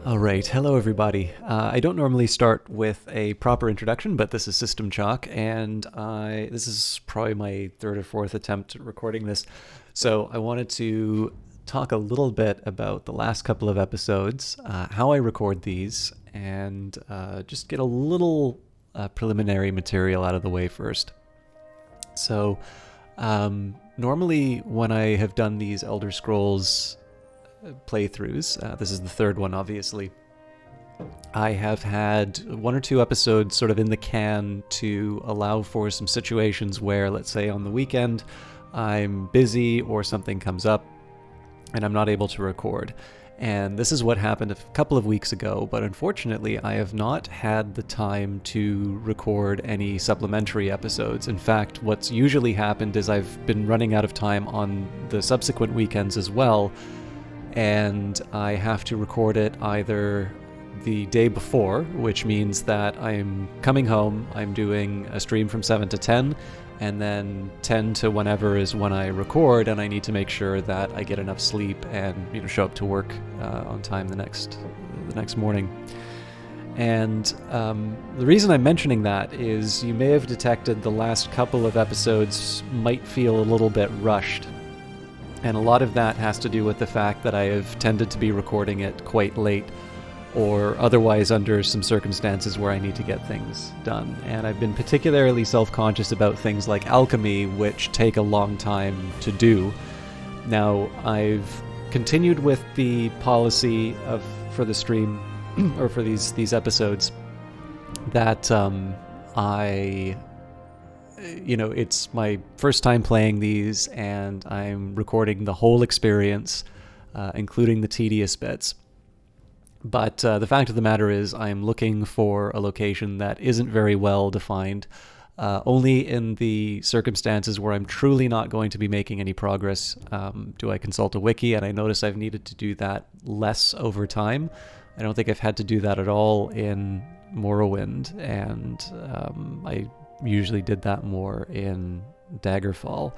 All right, hello everybody. I don't normally start with a proper introduction, but this is System Chalk, and this is probably my third or fourth attempt at recording this. So I wanted to talk a little bit about the last couple of episodes, how I record these, and just get a little preliminary material out of the way first. So normally when I have done these Elder Scrolls playthroughs, this is the third one obviously, I have had one or two episodes sort of in the can to allow for some situations where, let's say on the weekend, I'm busy or something comes up and I'm not able to record. And this is what happened a couple of weeks ago, but unfortunately I have not had the time to record any supplementary episodes. In fact, what's usually happened is I've been running out of time on the subsequent weekends as well, and I have to record it either the day before, which means that I'm coming home, I'm doing a stream from 7 to 10, and then 10 to whenever is when I record, and I need to make sure that I get enough sleep and show up to work on time the next morning. And the reason I'm mentioning that is you may have detected the last couple of episodes might feel a little bit rushed. And a lot of that has to do with the fact that I have tended to be recording it quite late, or otherwise under some circumstances where I need to get things done. And I've been particularly self-conscious about things like alchemy, which take a long time to do. Now, I've continued with the policy for the stream, or for these episodes, that it's my first time playing these, and I'm recording the whole experience, including the tedious bits. But the fact of the matter is I'm looking for a location that isn't very well defined, only in the circumstances where I'm truly not going to be making any progress do I consult a wiki, and I notice I've needed to do that less over time. I don't think I've had to do that at all in Morrowind, and I usually did that more in Daggerfall.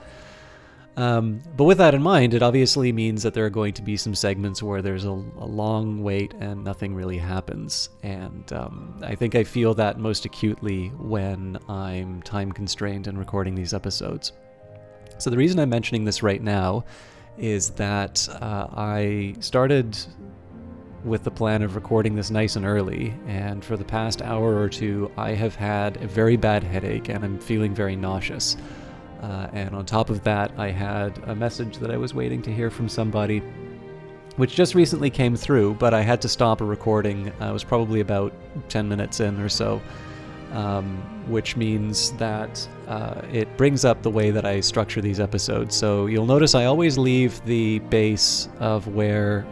But with that in mind, it obviously means that there are going to be some segments where there's a long wait and nothing really happens. And I think I feel that most acutely when I'm time constrained and recording these episodes. So the reason I'm mentioning this right now is that I started with the plan of recording this nice and early, and for the past hour or two I have had a very bad headache and I'm feeling very nauseous. And on top of that, I had a message that I was waiting to hear from somebody, which just recently came through, but I had to stop a recording. I was probably about 10 minutes in or so, which means that it brings up the way that I structure these episodes. So you'll notice I always leave the base of where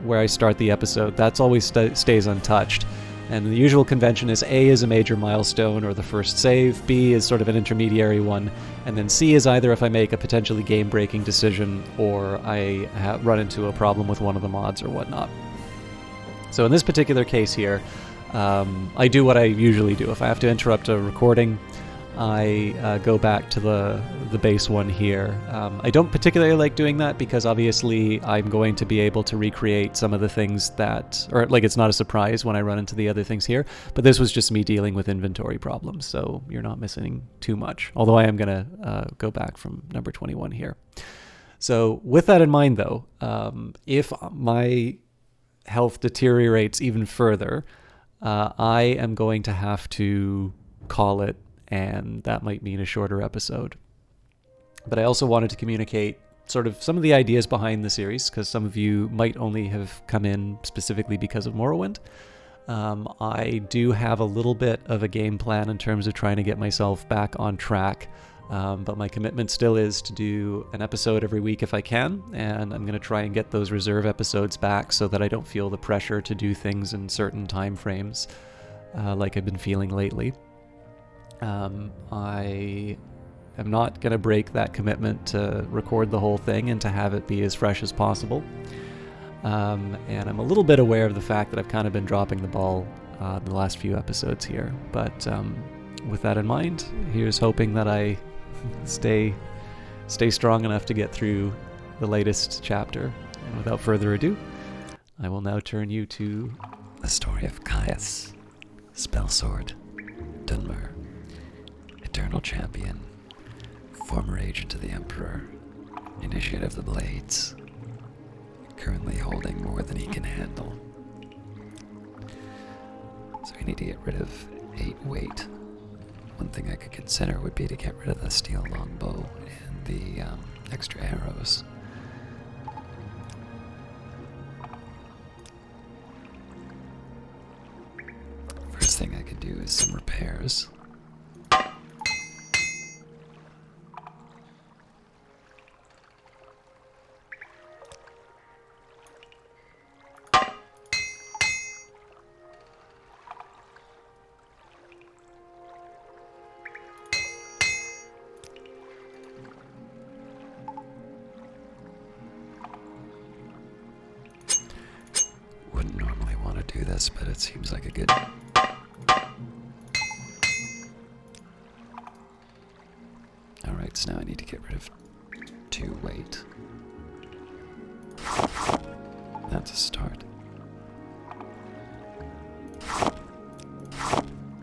I start the episode. That's always stays untouched. And the usual convention is A is a major milestone or the first save, B is sort of an intermediary one, and then C is either if I make a potentially game-breaking decision or I run into a problem with one of the mods or whatnot. So in this particular case here, I do what I usually do. If I have to interrupt a recording, I go back to the base one here. I don't particularly like doing that because obviously I'm going to be able to recreate some of the things that, or like it's not a surprise when I run into the other things here, but this was just me dealing with inventory problems, so you're not missing too much, although I am going to go back from number 21 here. So with that in mind though, if my health deteriorates even further, I am going to have to call it, and that might mean a shorter episode. But I also wanted to communicate sort of some of the ideas behind the series, because some of you might only have come in specifically because of Morrowind. I do have a little bit of a game plan in terms of trying to get myself back on track, but my commitment still is to do an episode every week if I can, and I'm going to try and get those reserve episodes back so that I don't feel the pressure to do things in certain time frames like I've been feeling lately. I am not going to break that commitment to record the whole thing and to have it be as fresh as possible. And I'm a little bit aware of the fact that I've kind of been dropping the ball the last few episodes here. But with that in mind, here's hoping that I stay strong enough to get through the latest chapter. And without further ado, I will now turn you to the story of Caius, Spellsword, Dunmer, Eternal Champion, former agent of the Emperor, Initiate of the Blades, currently holding more than he can handle. So we need to get rid of 8 weight. One thing I could consider would be to get rid of the steel longbow and the extra arrows. First thing I could do is some repairs. Wouldn't normally want to do this, but it seems like a good... Alright, so now I need to get rid of 2 weight. That's a start.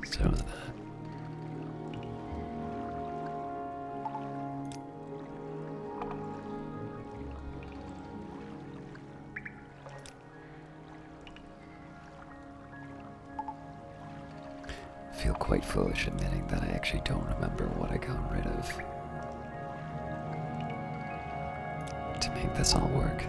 So that. I feel quite foolish admitting that I actually don't remember what I got rid of to make this all work.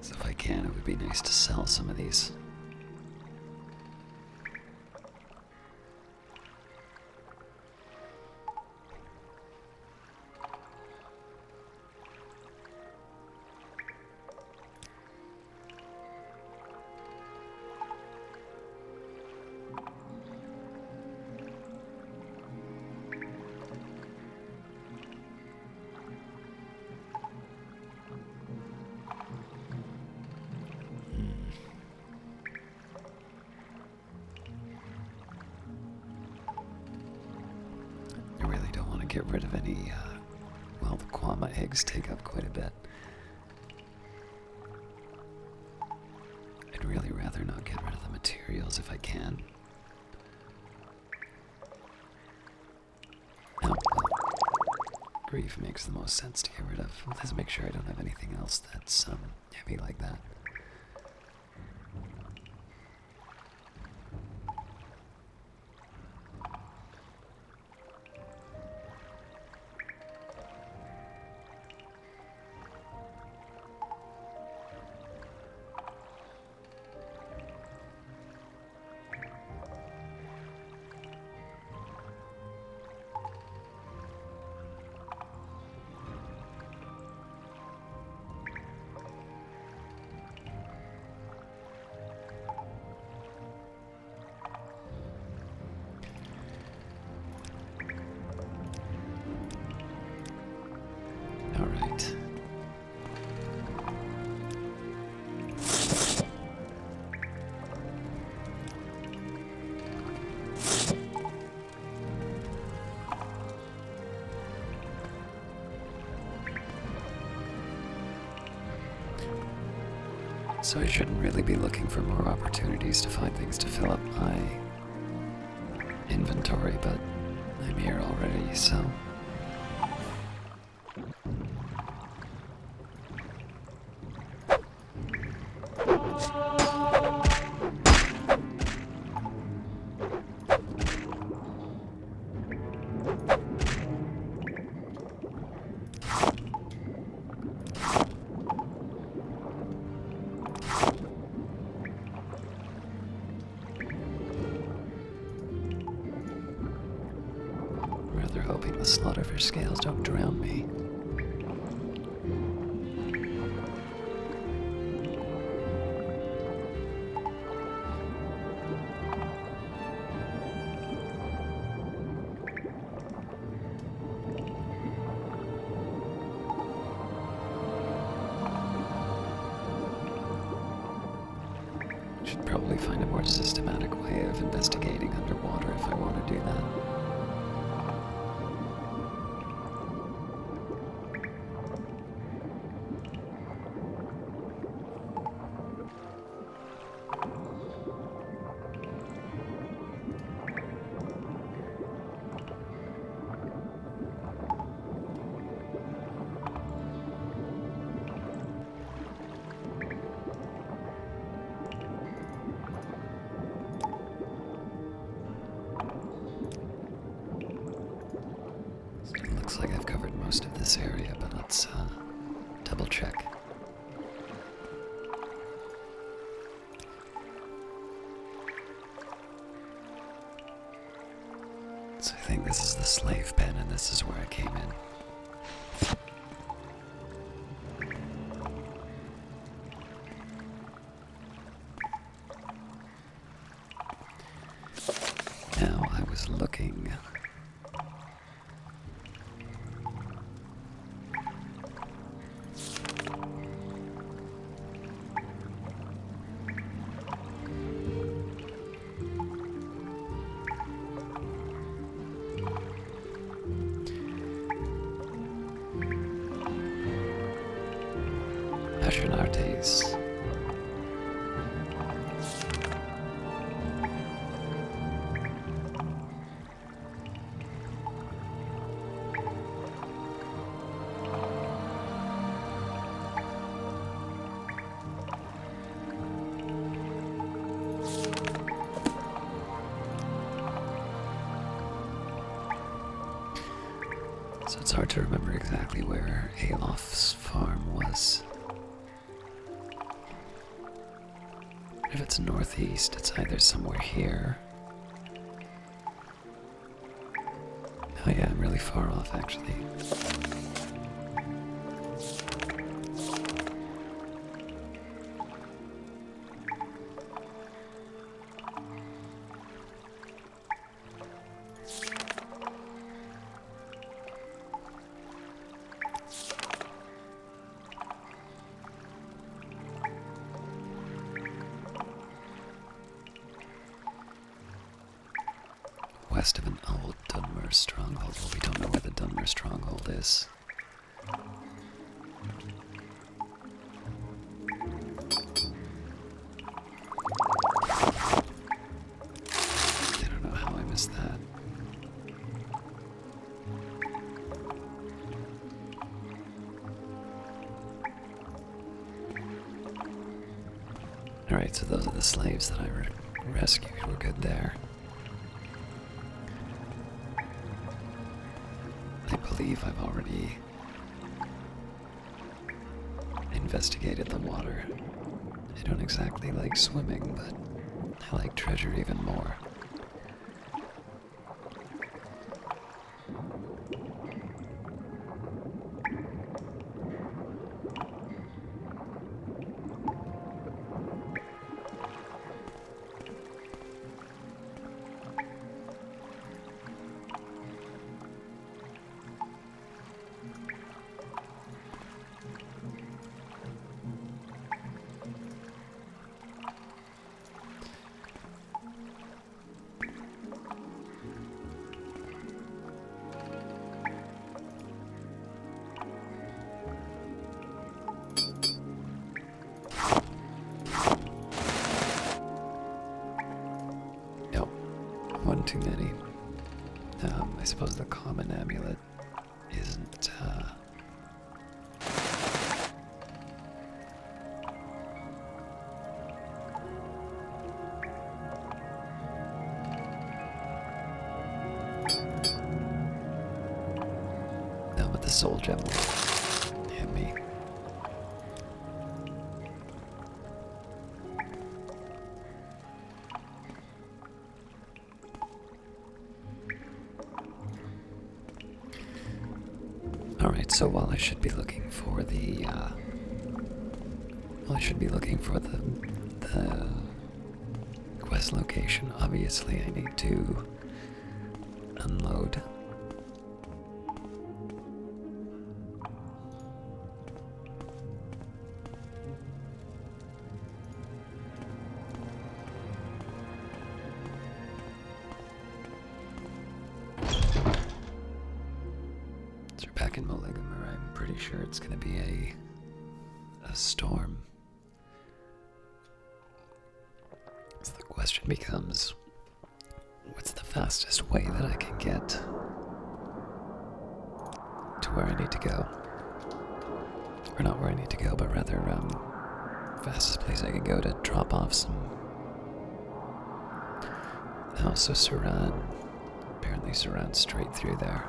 So if I can, it would be nice to sell some of these. I really don't want to get rid of any, well, the Kwama eggs take up quite a bit. I'd really rather not get rid of the materials if I can. Oh, well, grief makes the most sense to get rid of. Let's make sure I don't have anything else that's heavy like that. All right. So I shouldn't really be looking for more opportunities to find things to fill up my inventory, but I'm here already, so... slaughterfish scales don't drown me. Should probably find a more systematic way of investigating underwater if I want to do that. Looks like I've covered most of this area, but let's double check. So I think this is the slave pen, and this is where I came in. Now I was looking. Ashenartes. So it's hard to remember exactly where Alof's farm was. If it's northeast, it's either somewhere here. Oh yeah, I'm really far off actually. West of an old Dunmer stronghold. Well, we don't know where the Dunmer stronghold is. I don't know how I missed that. Alright, so those are the slaves that I rescued. We're good there. I believe I've already investigated the water. I don't exactly like swimming, but I like treasure even more. One too many. I suppose the common amulet isn't, no, but the soul gem will hit me. Alright, so while I should be looking for the, the quest location, obviously I need to unload. So we're back in Maligamer. I'm pretty sure it's going to be a storm. So the question becomes, what's the fastest way that I can get to where I need to go? Or not where I need to go, but rather fastest place I can go to drop off some House of Saran. Apparently Saran straight through there.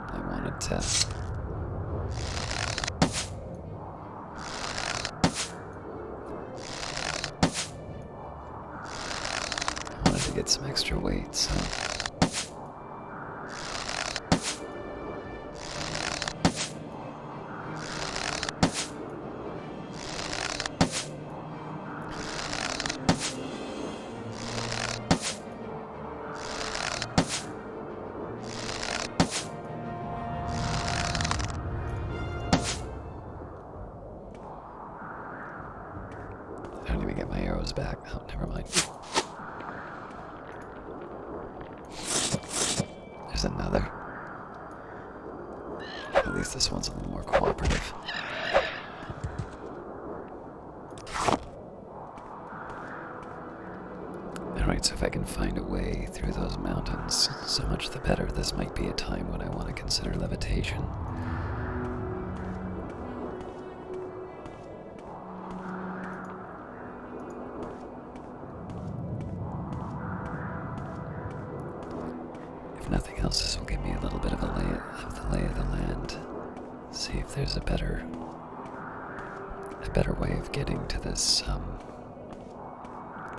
I wanted to get some extra weight, so I don't even get my arrows back. Oh, never mind. There's another. At least this one's a little more cooperative. Alright, so if I can find a way through those mountains, so much the better. This might be a time when I want to consider levitation. If nothing else, this will give me a little bit of a lay of the land. See if there's a better way of getting to this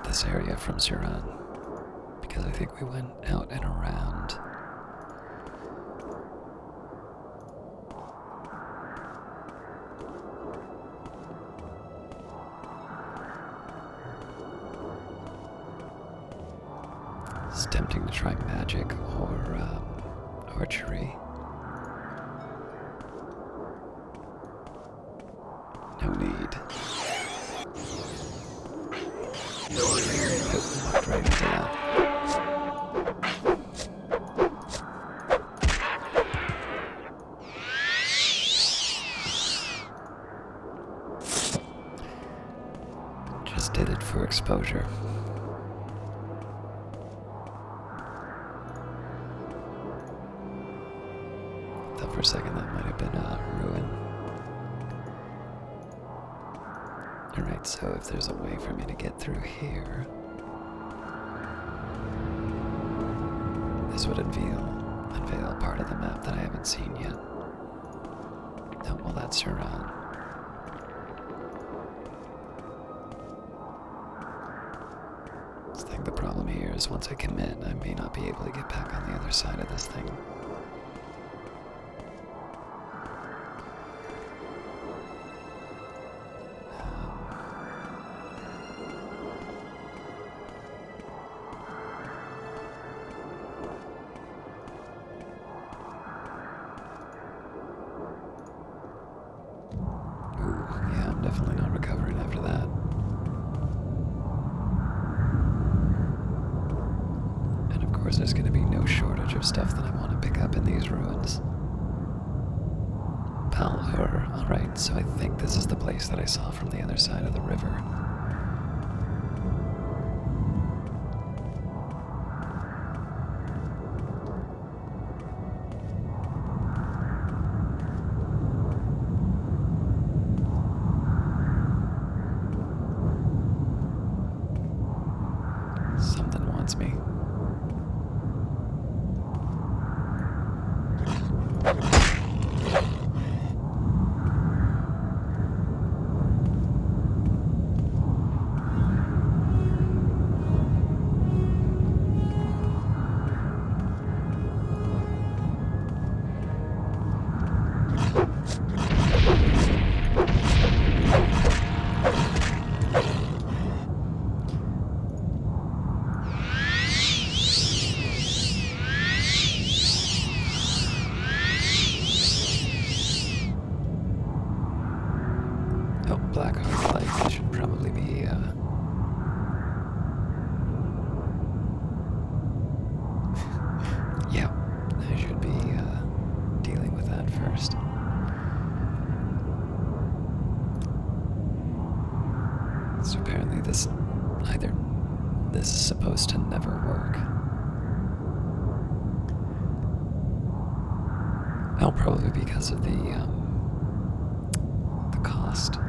this area from Suran, because I think we went out and around. It's tempting to try magic or archery. No need. Walked right into that. Just did it for exposure. Thought for a second that might have been a ruin. Alright, so if there's a way for me to get through here, this would unveil part of the map that I haven't seen yet. Oh, well, that's Suran. I think the problem here is once I commit, I may not be able to get back on the other side of this thing. Yeah, I'm definitely not recovering after that. And of course, there's going to be no shortage of stuff that I want to pick up in these ruins. Power. Alright, so I think this is the place that I saw from the other side of the river. Something wants me. Well, probably because of the cost.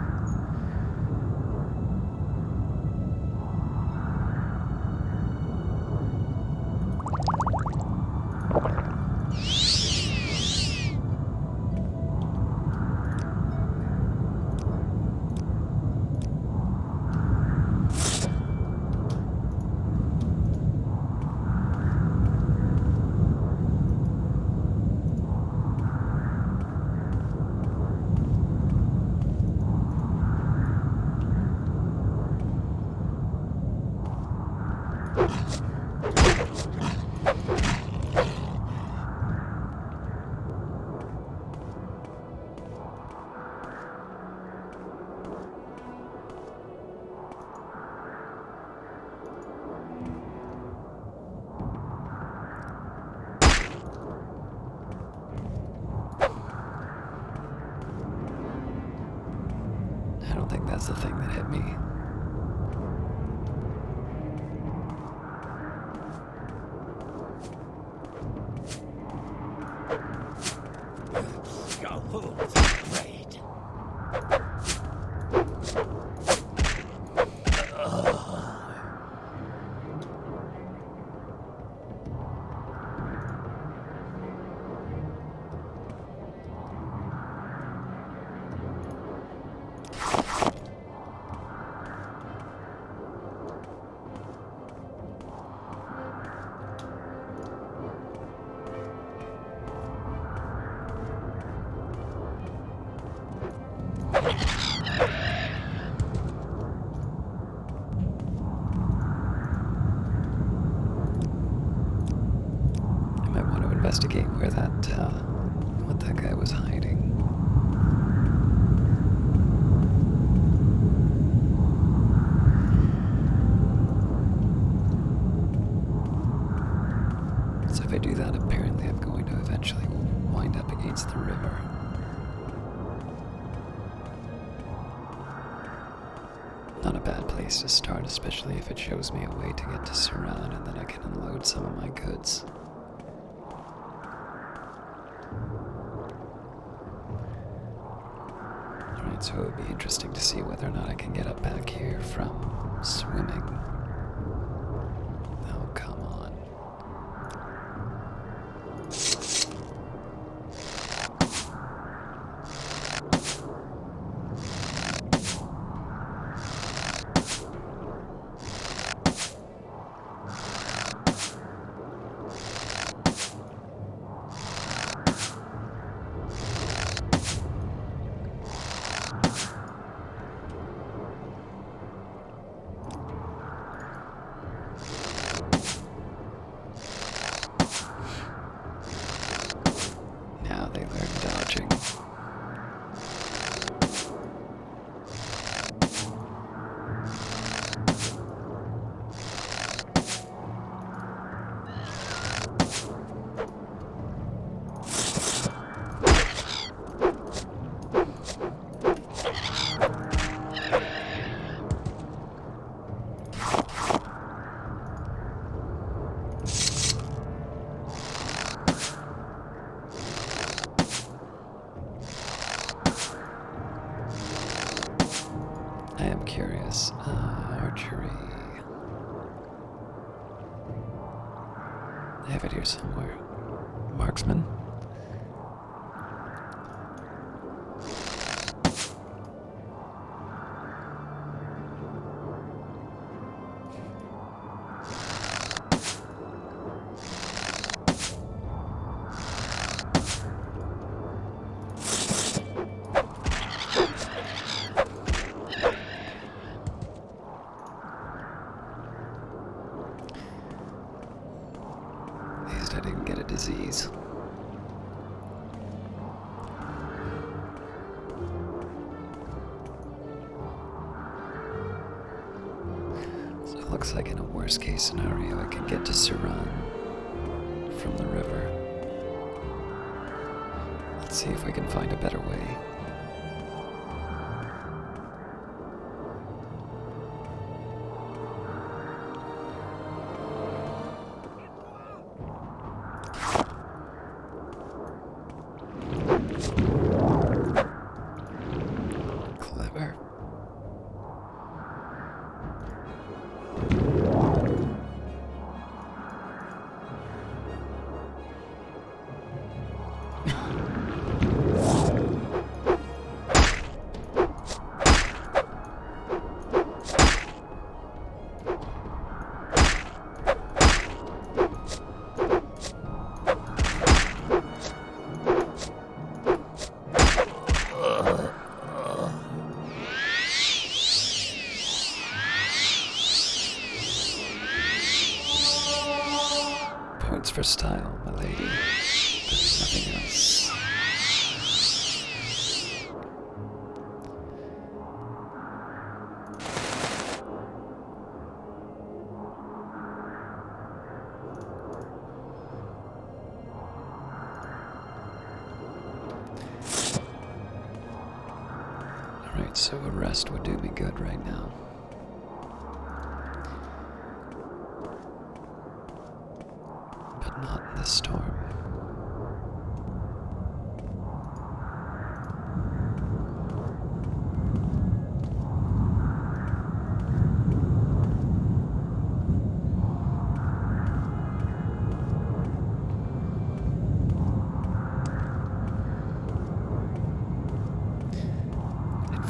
I don't think that's the thing that hit me. Great. I might want to investigate where what that guy was hiding. So if I do that, apparently I'm going to eventually wind up against the river. Not a bad place to start, especially if it shows me a way to get to Suran, and then I can unload some of my goods. Alright, so it would be interesting to see whether or not I can get up back here from swimming. Oh, come on. Now they learn dodging. I am curious. Archery. I have it here somewhere. Marksman? At least I didn't get a disease. So it looks like in a worst case scenario I can get to Suran from the river. Let's see if we can find a better way. points for style, my lady. There's nothing else. Alright, so a rest would do me good right now. But not in this storm.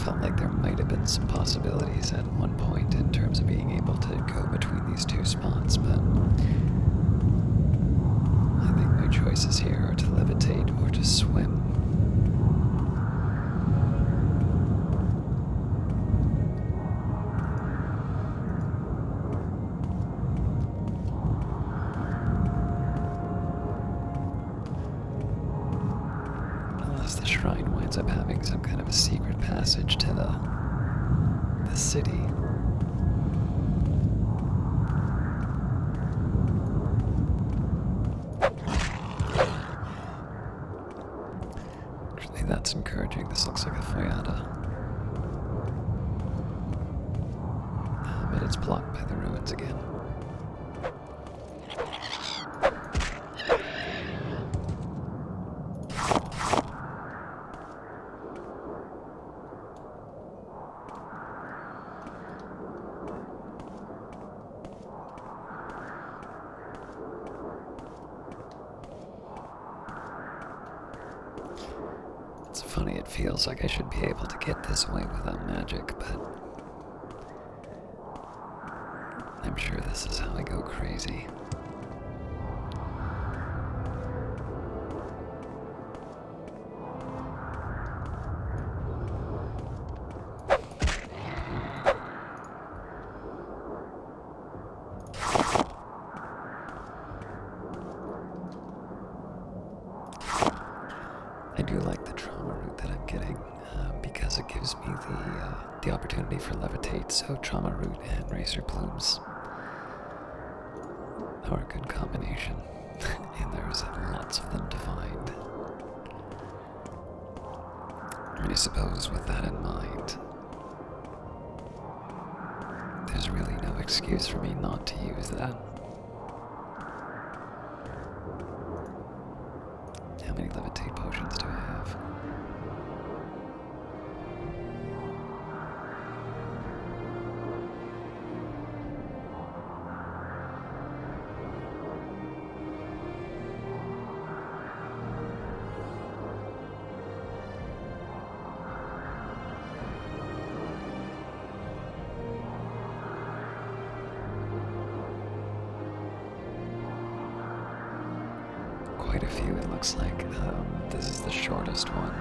Felt like there might have been some possibilities at one point in terms of being able to go between these two spots, but I think my choices here are to levitate or to swim. Unless the shrine winds up having some kind of a secret passage to the city. Actually, that's encouraging. This looks like a foyada. But it's blocked by the ruins again. It's funny, it feels like I should be able to get this way without magic, but I'm sure this is how I go crazy. I do like the trauma root that I'm getting because it gives me the opportunity for levitate. So trauma root and racer plumes are a good combination, and there's lots of them to find. And I suppose with that in mind, there's really no excuse for me not to use that. How many levitate potions do I have? Quite a few, it looks like. This is the shortest one.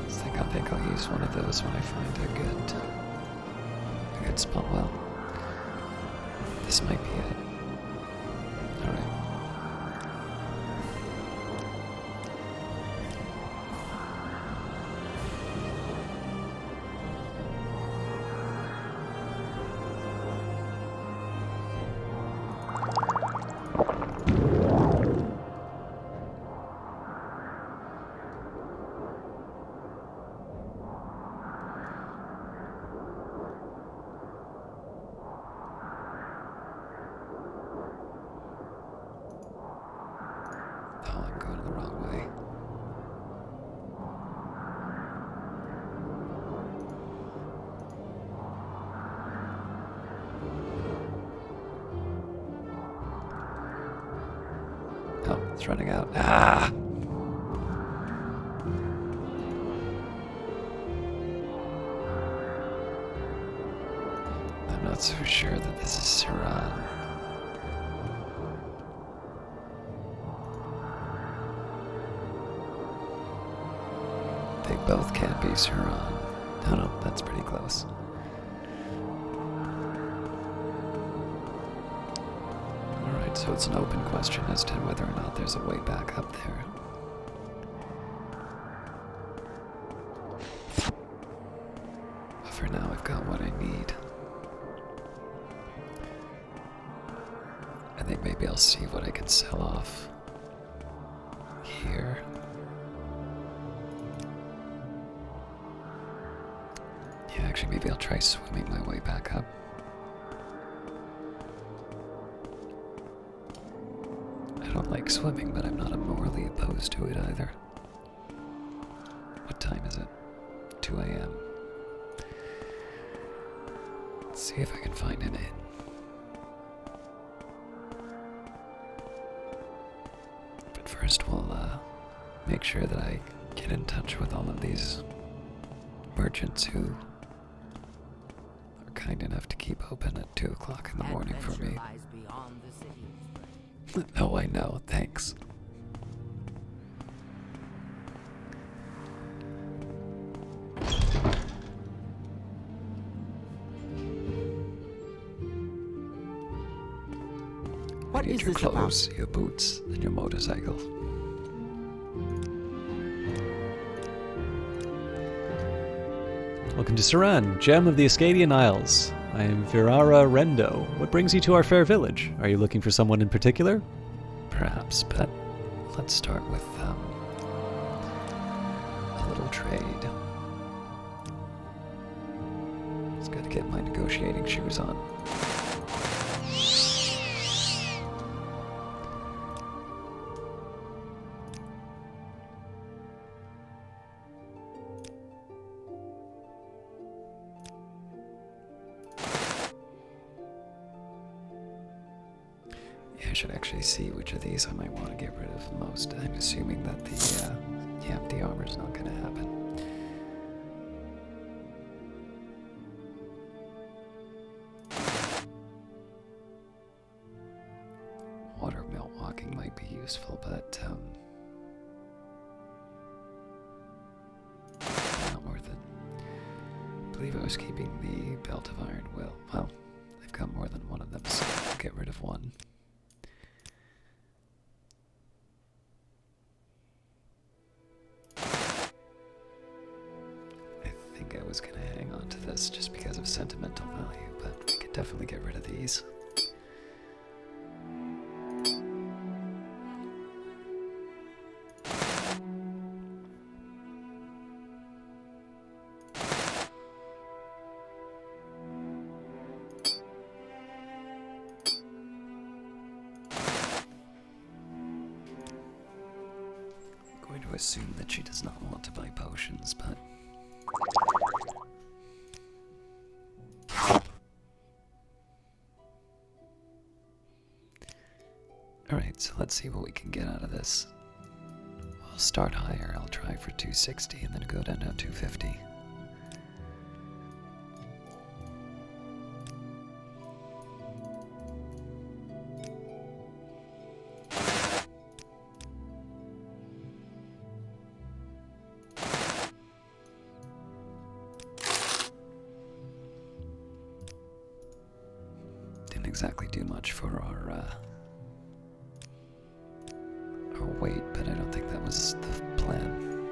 I think I'll use one of those when I find a good spot. Well, this might be it. Alright. Oh, I'm going the wrong way. Oh, it's running out. Ah! I'm not so sure that this is Siran. They both can't be Siran. No, no, that's pretty close. So it's an open question as to whether or not there's a way back up there. But for now, I've got what I need. I think maybe I'll see what I can sell off here. Yeah, actually, maybe I'll try swimming my way back up. I don't like swimming, but I'm not morally opposed to it either. What time is it? 2 a.m. Let's see if I can find an inn. But first we'll make sure that I get in touch with all of these merchants who are kind enough to keep open at 2 o'clock in the morning for me. No, I know, thanks. What I need is your this clothes, about? your boots, and your motorcycle. Welcome to Saran, gem of the Ascadian Isles. I am Virara Rendo. What brings you to our fair village? Are you looking for someone in particular? Perhaps, but let's start with a little trade. Just gotta get my negotiating shoes on. I should actually see which of these I might want to get rid of most. I'm assuming that the armor's not going to happen. Watermill walking might be useful, but not worth it. I believe I was keeping the belt of iron will. Well, I've got more than one of them, so I'll get rid of one. I was going to hang on to this just because of sentimental value, but I could definitely get rid of these. I'm going to assume that she does not want to buy potions, but alright, so let's see what we can get out of this. I'll start higher. I'll try for 260 and then go down to 250. Didn't exactly do much for our weight, but I don't think that was the plan.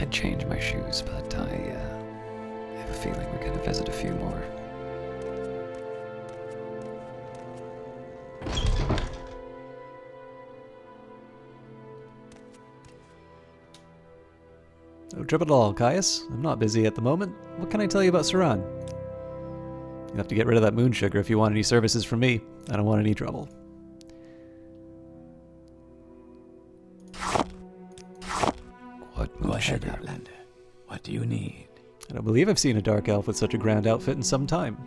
I'd change my shoes, but I have a feeling we're going to visit a few more. No trouble at all, Caius. I'm not busy at the moment. What can I tell you about Saran? You'll have to get rid of that moon sugar if you want any services from me. I don't want any trouble. What Go moon ahead, sugar? Outlander. What do you need? I don't believe I've seen a dark elf with such a grand outfit in some time.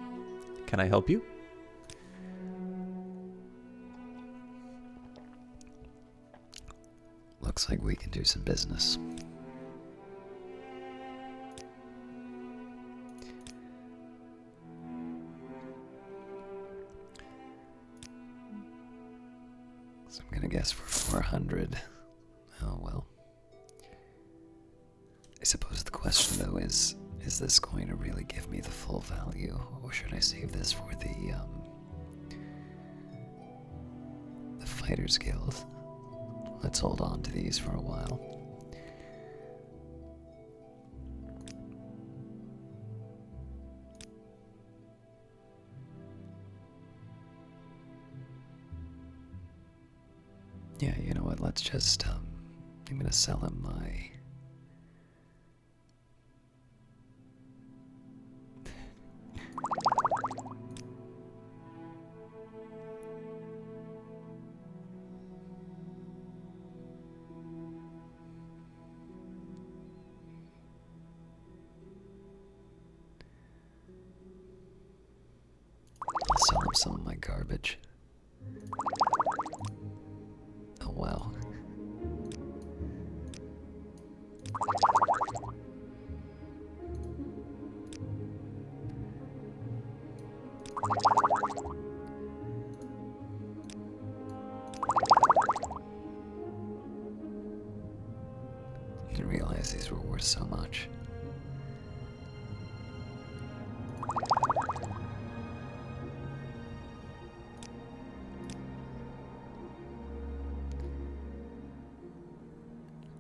Can I help you? Looks like we can do some business. So I'm gonna guess for 400. Oh well. I suppose the question though is Is this going to really give me the full value, or should I save this for the Fighters Guild? Let's hold on to these for a while. Yeah, you know what, let's just, I'm gonna sell him my... I'll sell him some of my garbage. Oh wow. Didn't realize these were worth so much.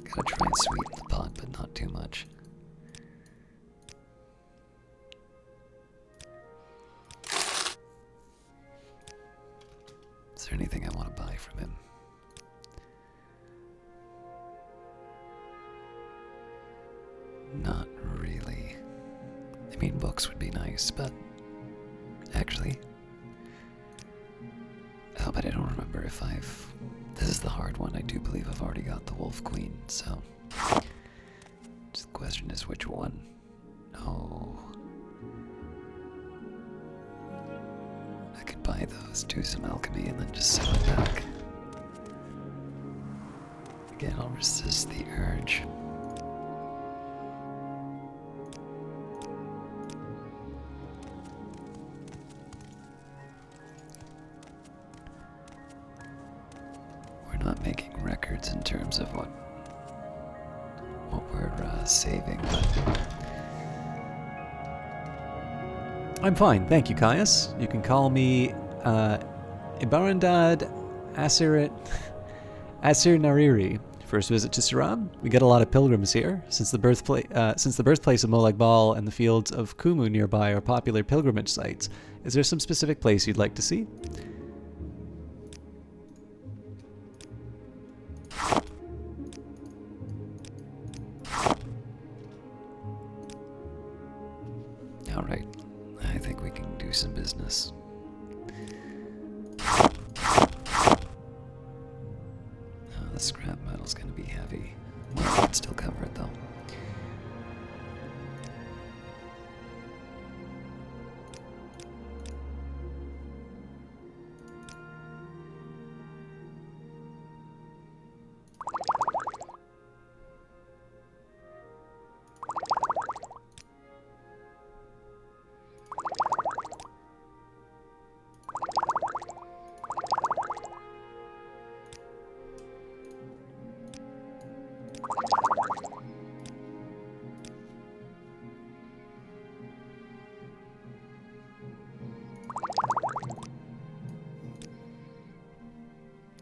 Gotta try and sweeten the pot, but not too much. Is there anything I want to buy from him? Not really. I mean, books would be nice, but actually, oh, but I don't remember if I've... This is the hard one. I do believe I've already got the Wolf Queen, so... Just the question is which one? Oh... I could buy those, do some alchemy, and then just sell it back. Again, I'll resist the urge. Not making records in terms of what we're saving, but I'm fine, thank you, Caius. You can call me Ibarandad Asir Nariri. First visit to Siram. We get a lot of pilgrims here, since the birthplace of Molag Bal and the fields of Kumu nearby are popular pilgrimage sites. Is there some specific place you'd like to see? alright, I think we can do some business. The scrap metal's gonna be heavy. Well, I can still cover it though.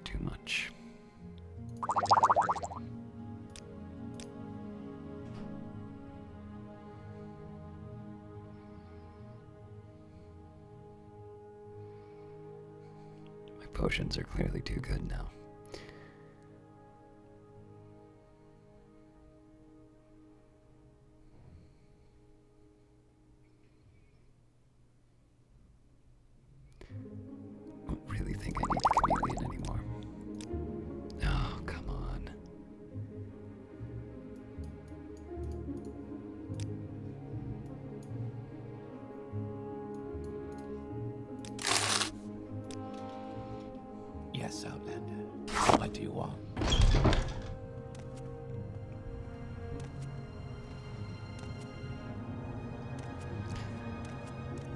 Too much. My potions are clearly too good now. I don't really think I need the chameleon anymore. Oh, come on. Yes, Outlander. What do you want?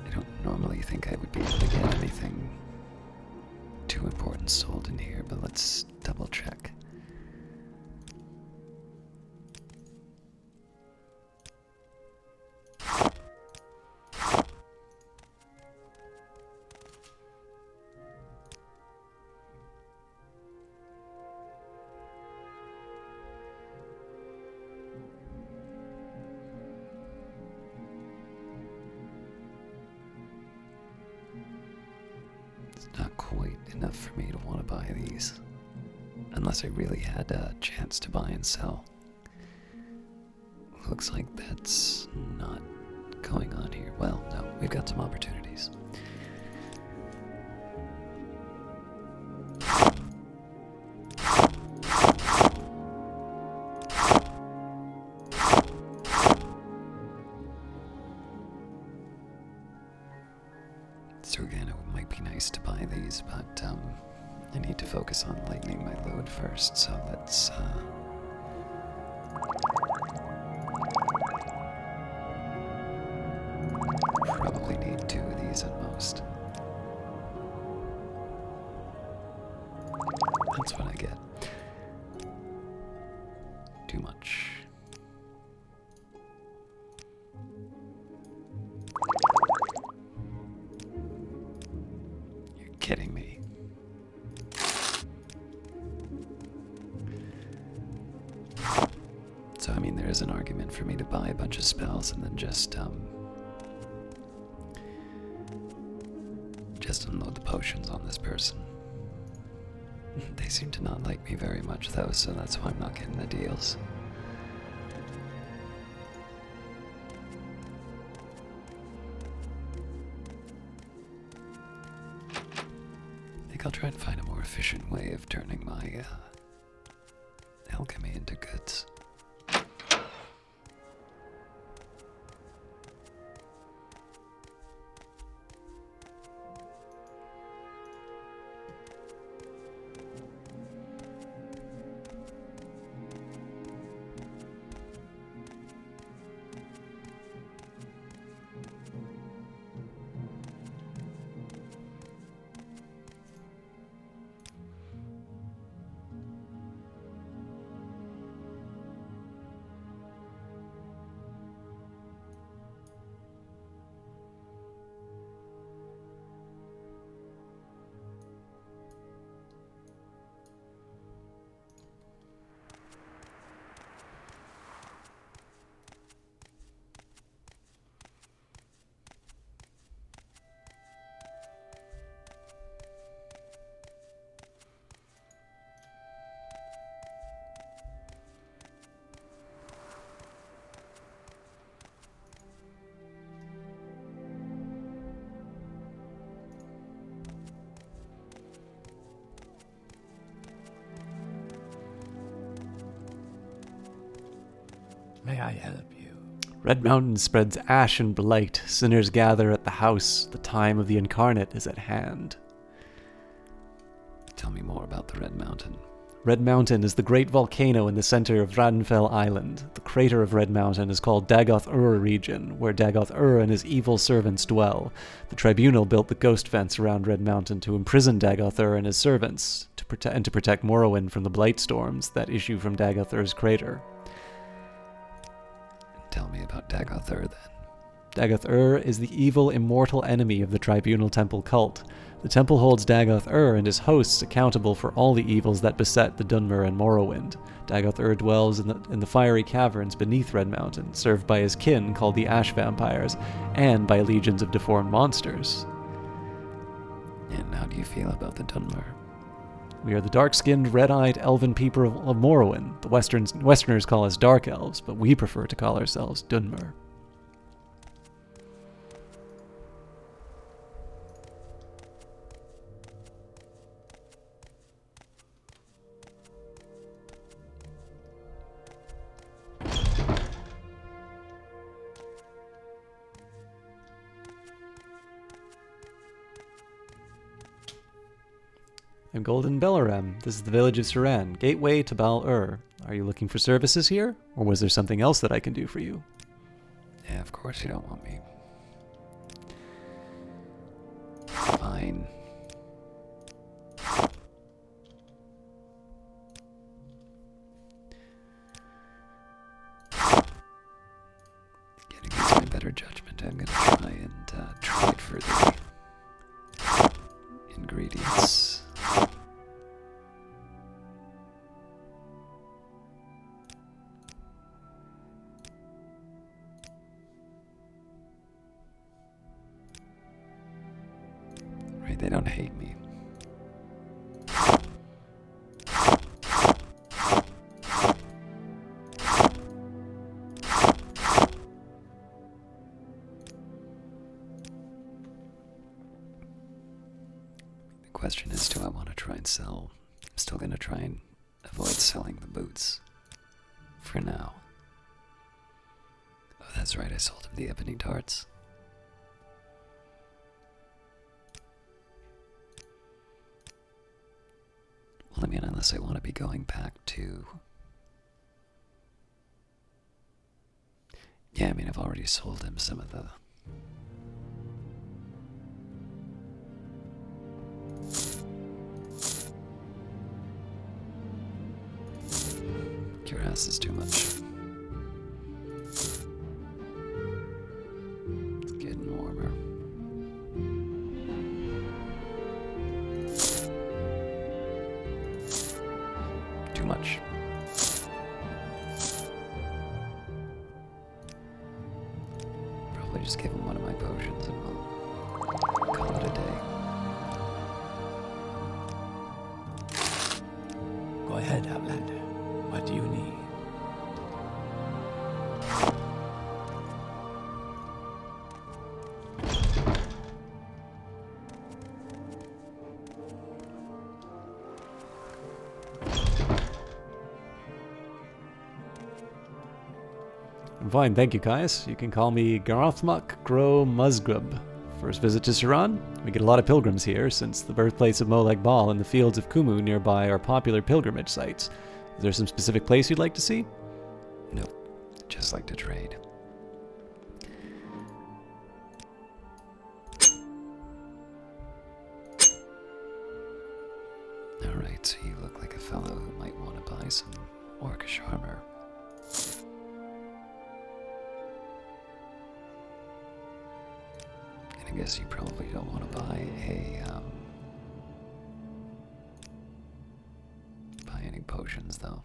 I don't normally think I would be able to get anything too important sold in here, but let's double check. not quite enough for me to want to buy these. Unless I really had a chance to buy and sell. Looks like that's not going on here. Well, no, we've got some opportunities. So again, it might be nice to buy these, but I need to focus on lightening my load first, so let's probably need 2 of these at most. That's what I get. Too much. You're kidding me. So, I mean, there is an argument for me to buy a bunch of spells and then just unload the potions on this person. They seem to not like me very much, though, so that's why I'm not getting the deals. I think I'll try and find a more efficient way of turning my alchemy into goods. May I help you? Red Mountain spreads ash and blight. Sinners gather at the house. The time of the incarnate is at hand. Tell me more about the Red Mountain. Red Mountain is the great volcano in the center of Radenfell Island. The crater of Red Mountain is called Dagoth-Ur region, where Dagoth-Ur and his evil servants dwell. The tribunal built the ghost fence around Red Mountain to imprison Dagoth-Ur and his servants, to protect Morrowind from the blight storms that issue from Dagoth-Ur's crater. Tell me about Dagoth-Ur then. Dagoth-Ur is the evil, immortal enemy of the Tribunal Temple cult. The temple holds Dagoth-Ur and his hosts accountable for all the evils that beset the Dunmer and Morrowind. Dagoth-Ur dwells in the fiery caverns beneath Red Mountain, served by his kin called the Ash Vampires, and by legions of deformed monsters. And how do you feel about the Dunmer? We are the dark-skinned, red-eyed, elven people of Morrowind. The Westerners call us Dark Elves, but we prefer to call ourselves Dunmer. I'm Golden Bellaram. This is the village of Suran, gateway to Bal-Ur. Are you looking for services here, or was there something else that I can do for you? Yeah, of course you don't want me. Fine. Getting against my better judgment, I'm gonna try and trade for the ingredients. Right, they don't hate me. question is, do I want to try and sell? I'm still going to try and avoid selling the boots. For now. Oh, that's right, I sold him the ebony darts. Well, I mean, unless I want to be going back to... Yeah, I mean, I've already sold him some of the... Your ass is too much. It's getting warmer. Too much. Probably just give him one of my potions and we'll call it a day. Go ahead, Outlander. What do you need? I'm fine, thank you, Caius. You can call me Garthmuk Gro Musgrub. First visit to Suran? We get a lot of pilgrims here, since the birthplace of Molag Bal and the fields of Kumu nearby are popular pilgrimage sites. Is there some specific place you'd like to see? Nope. Just like to trade. Alright, so you look like a fellow who might want to buy some orcish armor. And I guess you probably don't want to buy any potions, though.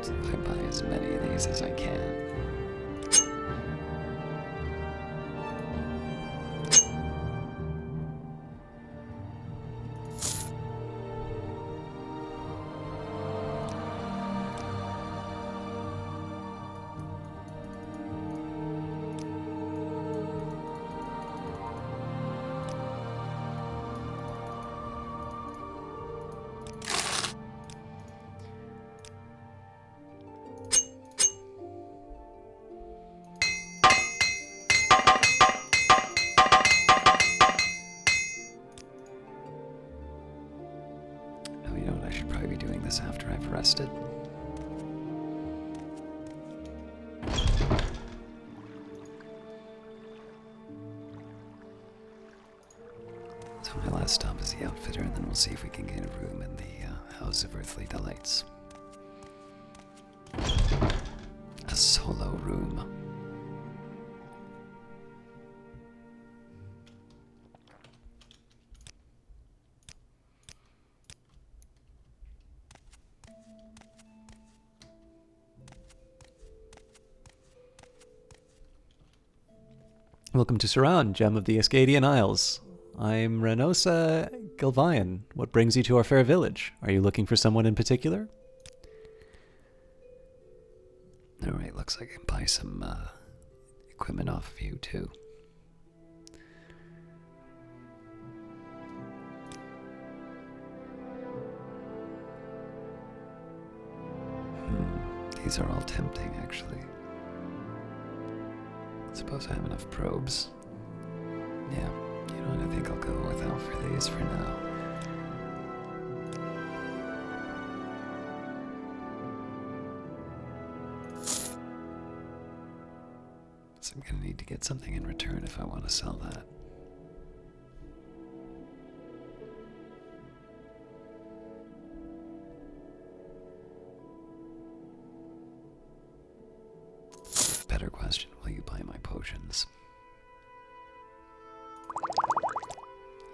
So if I buy as many of these as I can. I should probably be doing this after I've rested. So my last stop is the outfitter, and then we'll see if we can get a room in the House of Earthly Delights. A solo room. Welcome to Suran, gem of the Ascadian Isles. I'm Renosa Gilvian. What brings you to our fair village? Are you looking for someone in particular? Alright, looks like I can buy some equipment off of you, too. These are all tempting, actually. Suppose I have enough probes. Yeah, you know what, I think I'll go without for these for now. So I'm gonna need to get something in return if I want to sell that. Better question, will you buy my potions?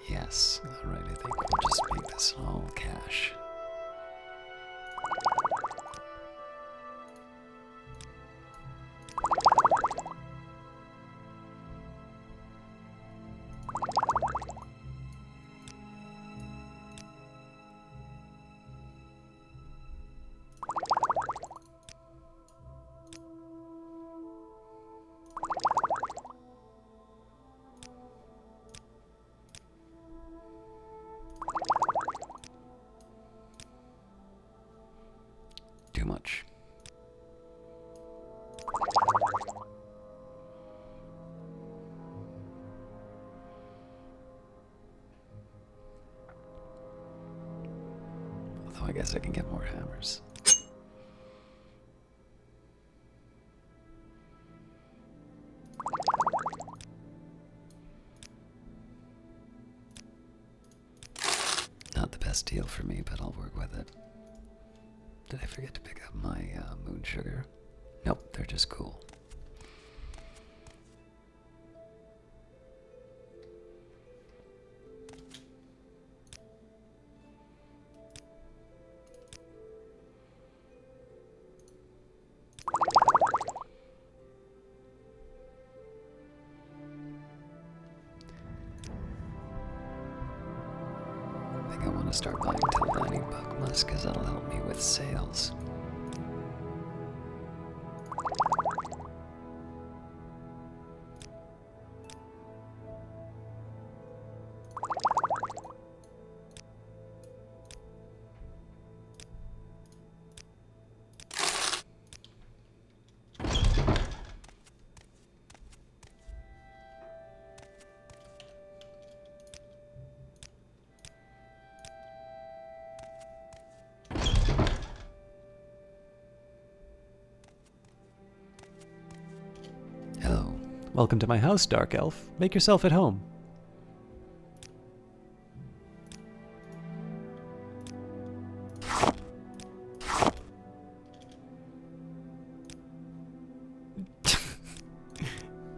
Yes. Alright, I think we'll just make this all cash. too much. Although I guess I can get more hammers. Not the best deal for me, but I'll work with it. Did I forget to pick up my moon sugar? Nope, they're just cool. I want to start buying Tilvani bug musk because that'll help me with sales. Hello. Welcome to my house, Dark Elf. Make yourself at home.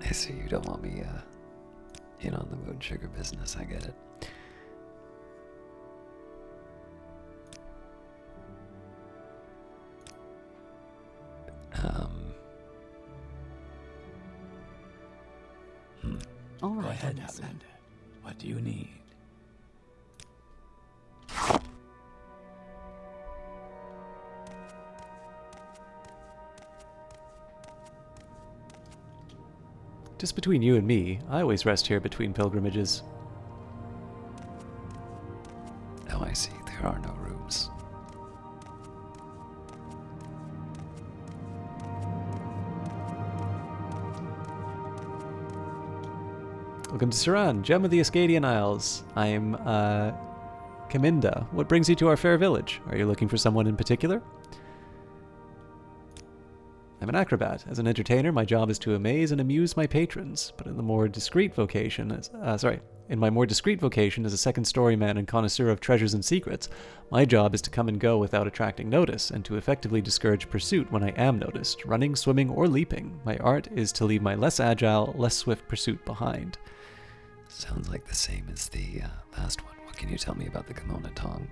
I see you don't want me in on the moon sugar business. I get it. All Go right, ahead, Henderson. Outlander. What do you need? Just between you and me, I always rest here between pilgrimages. Oh, I see. There are no rooms. Welcome to Suran, gem of the Ascadian Isles. I'm, Kaminda. What brings you to our fair village? Are you looking for someone in particular? I'm an acrobat. As an entertainer, my job is to amaze and amuse my patrons, but in my more discreet vocation as a second story man and connoisseur of treasures and secrets, my job is to come and go without attracting notice, and to effectively discourage pursuit when I am noticed, running, swimming, or leaping. My art is to leave my less agile, less swift pursuit behind. Sounds like the same as the last one. What can you tell me about the Kimono Tong?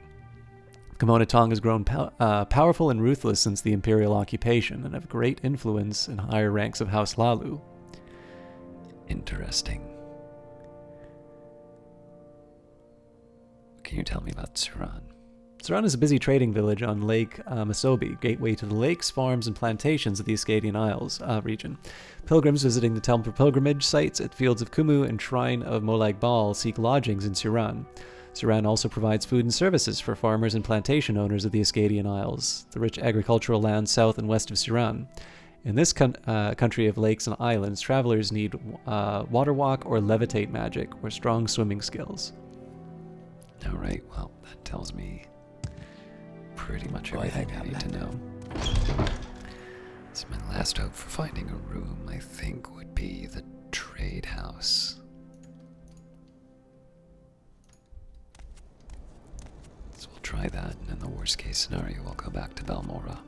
Kimono Tong has grown powerful and ruthless since the Imperial occupation, and have great influence in higher ranks of House Lalu. Interesting. Can you tell me about Suran? Suran is a busy trading village on Lake Masobi, gateway to the lakes, farms, and plantations of the Ascadian Isles region. Pilgrims visiting the temple pilgrimage sites at Fields of Kumu and Shrine of Molag Bal seek lodgings in Suran. Suran also provides food and services for farmers and plantation owners of the Ascadian Isles, the rich agricultural lands south and west of Suran. In this country of lakes and islands, travelers need water walk or levitate magic, or strong swimming skills. All right, well, that tells me pretty much Go everything ahead, I need to know. So my last hope for finding a room, I think, would be the trade house. So we'll try that, and in the worst case scenario, we'll go back to Balmora.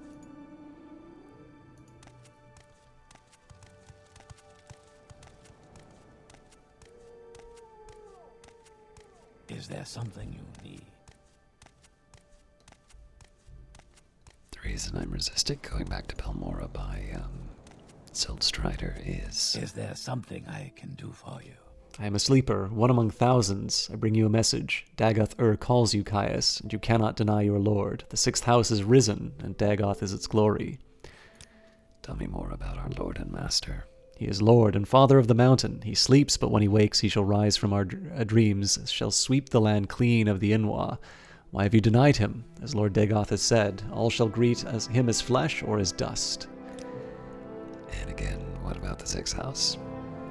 Is there something you need? The reason I'm resisting going back to Balmora by Sildstrider is... Is there something I can do for you? I am a sleeper, one among thousands. I bring you a message. Dagoth calls you, Caius, and you cannot deny your lord. The sixth house is risen, and Dagoth is its glory. Tell me more about our lord and master. He is lord and father of the mountain. He sleeps, but when he wakes he shall rise from our dreams, shall sweep the land clean of the Inwa. Why have you denied him? As Lord Dagoth has said, all shall greet him as flesh or as dust. And again, what about the sixth house?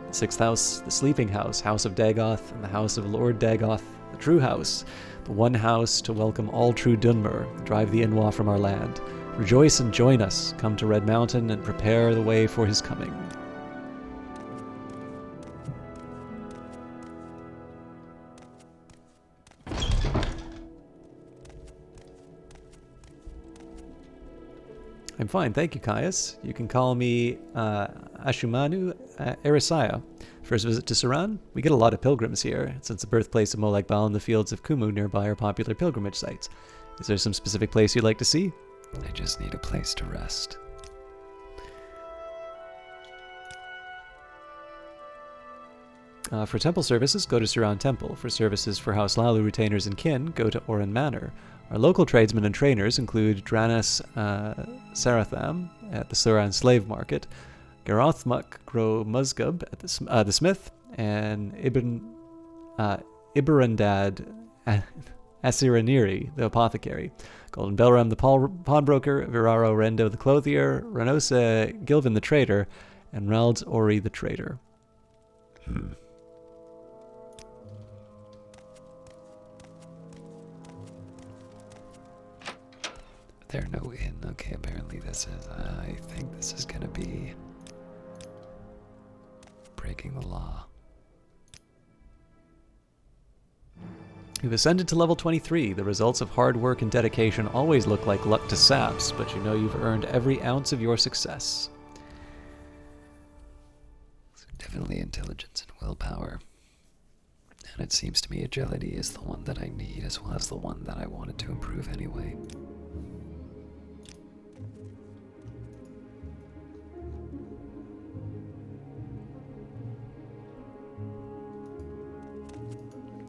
The sixth house, the sleeping house, house of Dagoth, and the house of Lord Dagoth, the true house, the one house to welcome all true Dunmer, drive the Inwa from our land. Rejoice and join us, come to Red Mountain and prepare the way for his coming. I'm fine, thank you, Caius. You can call me Ashumanu Erisaya. First visit to Suran? We get a lot of pilgrims here, since the birthplace of Molag Bal and the fields of Kumu nearby are popular pilgrimage sites. Is there some specific place you'd like to see? I just need a place to rest. For temple services, go to Suran Temple. For services for House Lalu retainers and kin, go to Oran Manor. Our local tradesmen and trainers include Dranas Saratham at the Suran Slave Market, Garothmuk Gro Musgub at the Smith, and Iberandad Asiraniri, the Apothecary, Golden Belram the Pawnbroker, Viraro Rendo the Clothier, Renosa Gilvin the Trader, and Ralds Ori the Trader. There are no inn. Okay, apparently this is, I think this is gonna be breaking the law. You've ascended to level 23. The results of hard work and dedication always look like luck to saps, but you know you've earned every ounce of your success. So definitely intelligence and willpower. And it seems to me agility is the one that I need, as well as the one that I wanted to improve anyway.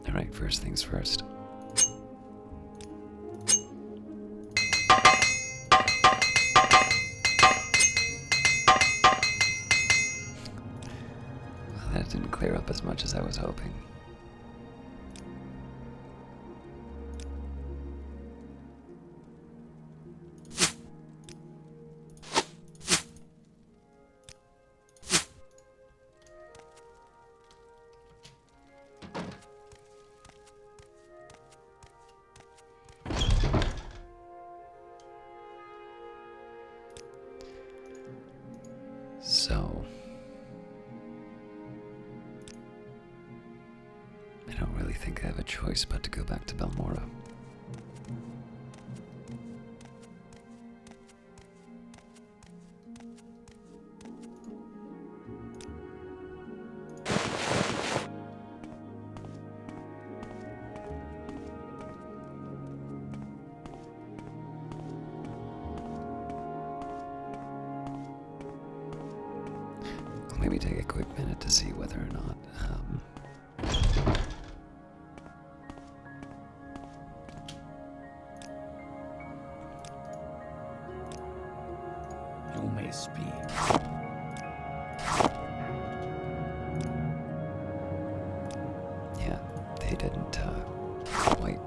Alright, first things first. Well, that didn't clear up as much as I was hoping. So, I don't really think I have a choice but to go back to Balmora. Maybe take a quick minute to see whether or not, You may speak. yeah, they didn't quite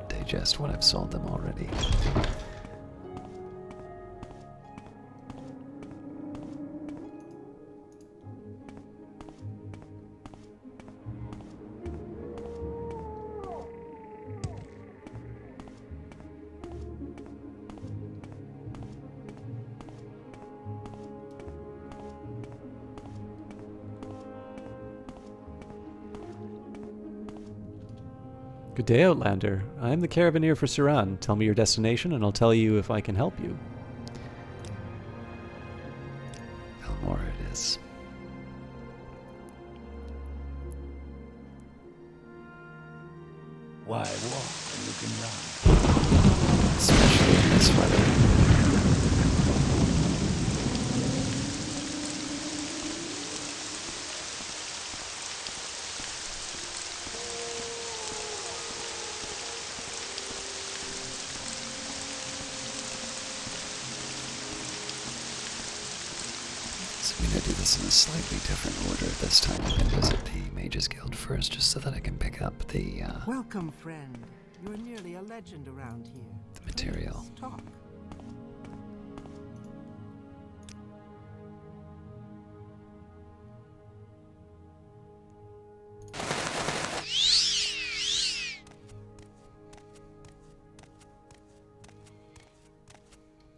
digest what I've sold them already. Good day, Outlander. I'm the Caravaneer for Suran. Tell me your destination and I'll tell you if I can help you. Balmora it is. Why walk when you can run? Especially in this weather. So I'm going to do this in a slightly different order this time. I'm going to visit the Mages Guild first, just so that I can pick up the, Welcome, friend. You're nearly a legend around here. The material. Please talk.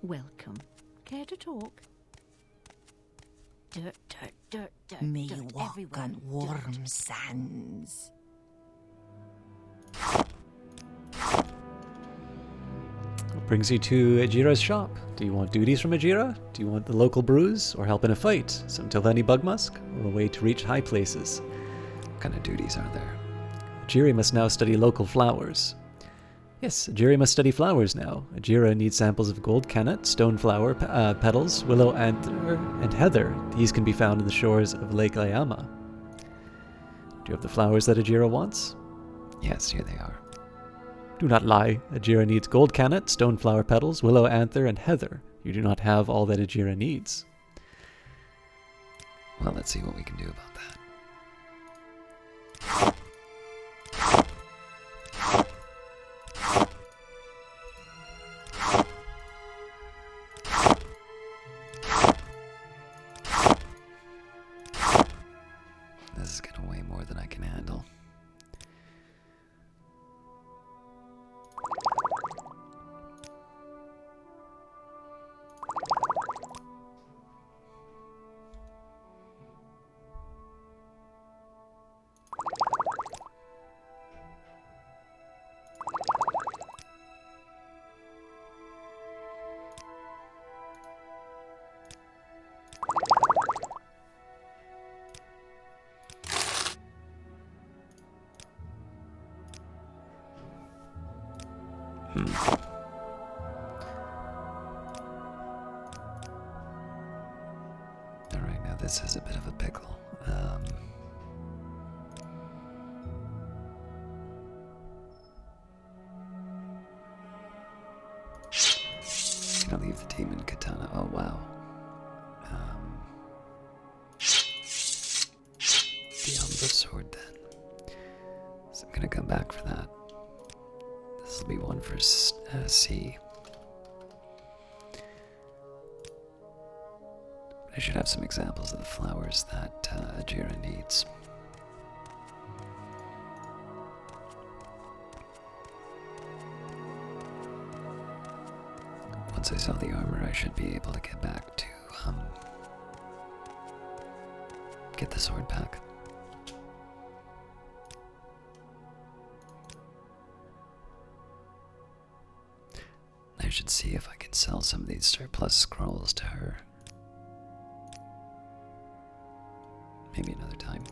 Welcome. Care to talk? Dirt, dirt, dirt, dirt. May dirt you walk everywhere. on warm Dirt. sands. What brings you to Ajira's shop? Do you want duties from Ajira? Do you want the local brews, or help in a fight? Some Tilthani bug musk, or a way to reach high places? What kind of duties are there? Ajiri must now study local flowers. Yes, Ajiri must study flowers now. Ajira needs samples of gold kennet, stone flower petals, willow anther, and heather. These can be found in the shores of Lake Ayama. Do you have the flowers that Ajira wants? Yes, here they are. Do not lie. Ajira needs gold kennet, stone flower petals, willow anther, and heather. You do not have all that Ajira needs. Well, let's see what we can do about that. This is getting way more than I can handle. Alright, now this is a bit of a pickle. Gonna leave the demon katana. Oh, wow. Beyond the sword, then. So I'm gonna come back for that. This will be one for C. I should have some examples of the flowers that Ajira needs. Once I sell the armor, I should be able to get back to, get the sword back. I should see if I can sell some of these surplus scrolls to her. Maybe another time.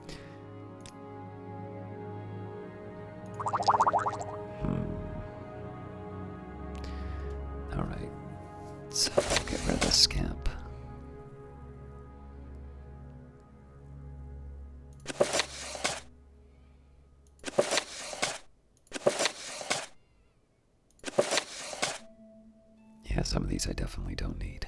Alright, so get rid of the scamp. Yeah, some of these I definitely don't need.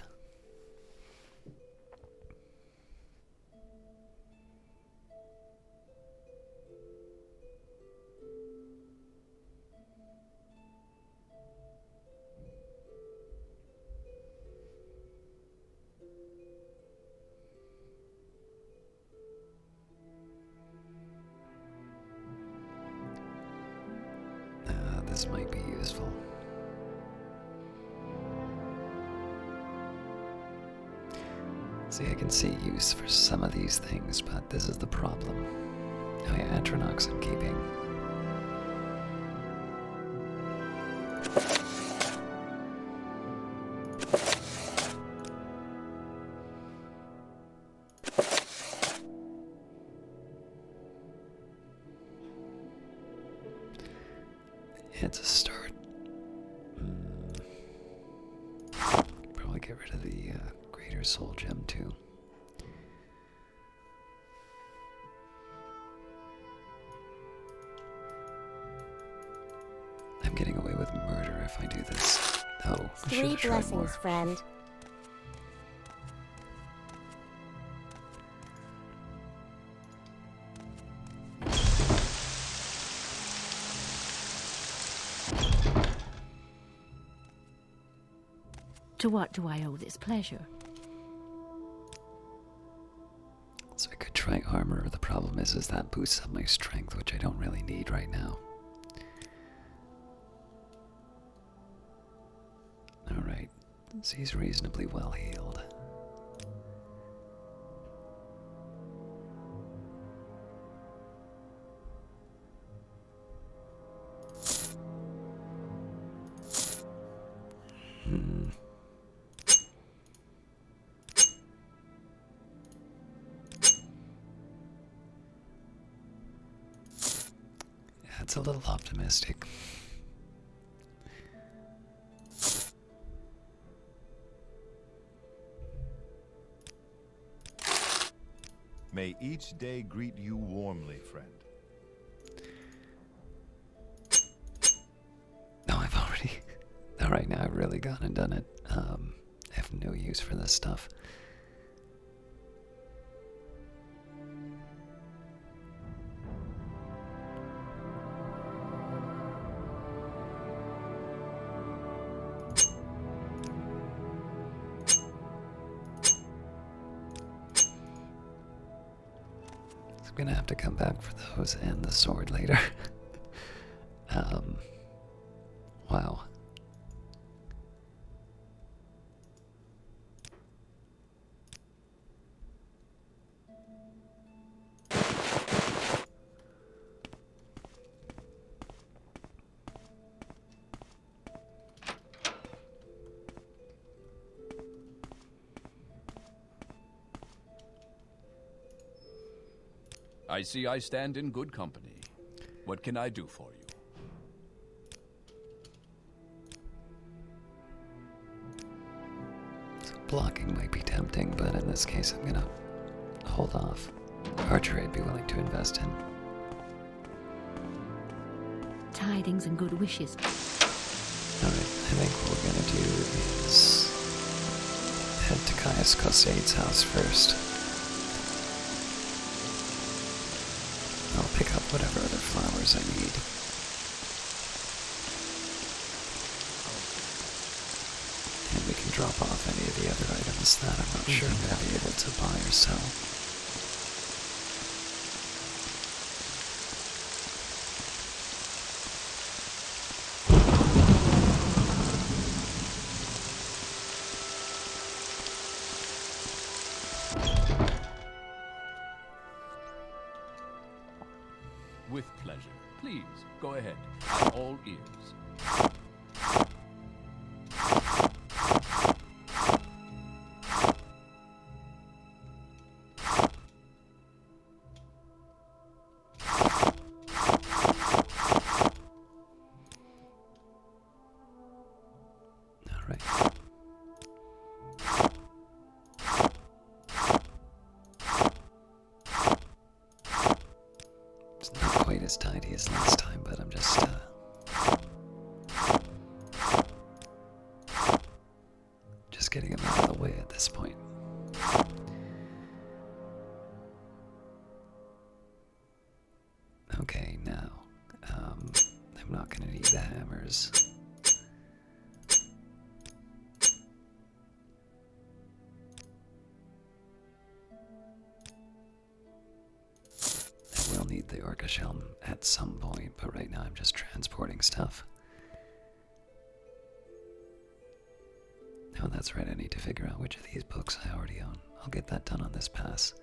This might be useful. See, I can see use for some of these things, but this is the problem. Oh yeah, Atronach's in keeping. It's a start. Probably get rid of the Greater Soul Gem too. I'm getting away with murder if I do this. Oh, I should Three have tried blessings, more. friend. To what do I owe this pleasure? So I could try armor. The problem is that boosts up my strength, which I don't really need right now. Alright, so he's reasonably well healed. That's a little optimistic. May each day greet you warmly, friend. No, I've already... Alright, now I've really gone and done it. I have no use for this stuff. I'm gonna have to come back for those and the sword later. Wow. I see I stand in good company. What can I do for you? So blocking might be tempting, but in this case I'm gonna hold off. Archery I'd be willing to invest in. Tidings and good wishes. Alright, I think what we're gonna do is head to Caius Cossade's house first. I'll pick up whatever other flowers I need. And we can drop off any of the other items that I'm not sure I'm going to be able to buy or sell. With pleasure. Please, go ahead. I'm all ears. Alright. It's not quite as tidy as last time, but I'm just, just getting him out of the way at this point. Okay, now, I'm not gonna need the hammers. I will need the Orcish Helm at some point, but right now I'm just transporting stuff. Oh, that's right, I need to figure out which of these books I already own. I'll get that done on this pass.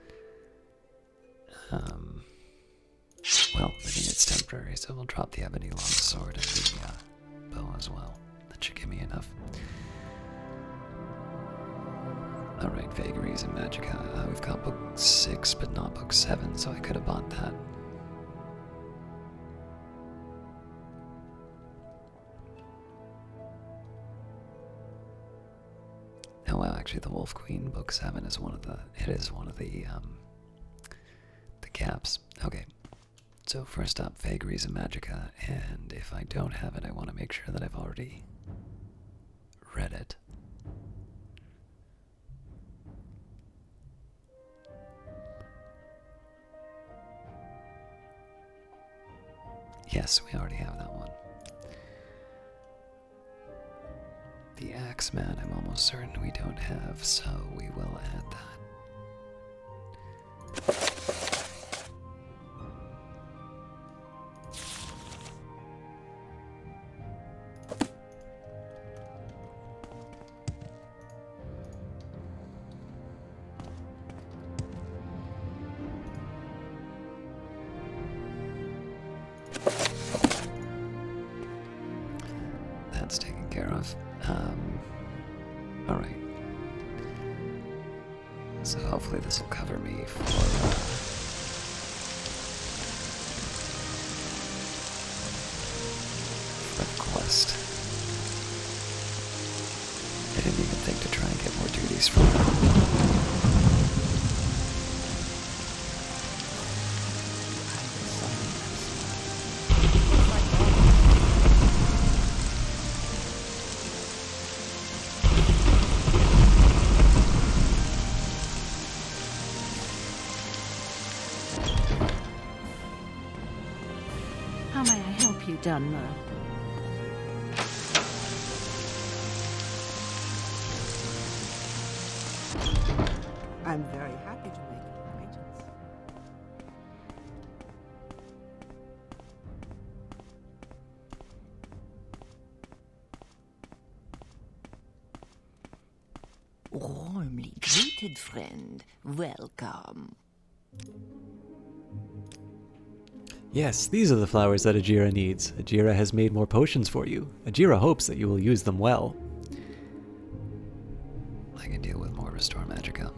Well, I think it's temporary, so we'll drop the ebony longsword and the bow as well. That should give me enough. Alright, Vagaries and Magicka. We've got book 6, but not book 7, so I could have bought that. Oh wow, actually the Wolf Queen book 7 is one of the gaps. Okay. So first up, Vagaries and Magicka, and if I don't have it, I want to make sure that I've already read it. Yes, we already have that one. The Axeman, I'm almost certain we don't have, so we will add that. That's taken care of. Alright. So hopefully this will cover me for the quest. I didn't even think to try and get more duties from her. How may I help you, Dunmer? I'm very happy to make your acquaintance. Warmly greeted, friend. Welcome. Yes, these are the flowers that Ajira needs. Ajira has made more potions for you. Ajira hopes that you will use them well. I can deal with more Restore Magicka.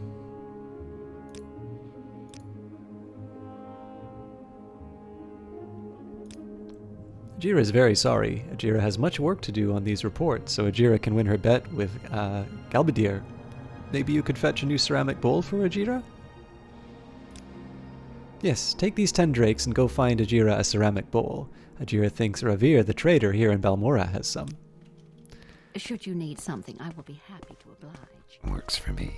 Ajira is very sorry. Ajira has much work to do on these reports, so Ajira can win her bet with Galbadir. Maybe you could fetch a new ceramic bowl for Ajira? Yes, take these 10 drakes and go find Ajira a ceramic bowl. Ajira thinks Ravir, the trader here in Balmora, has some. Should you need something, I will be happy to oblige. Works for me.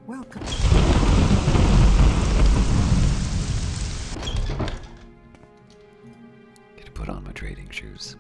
Welcome. Gonna put on my trading shoes.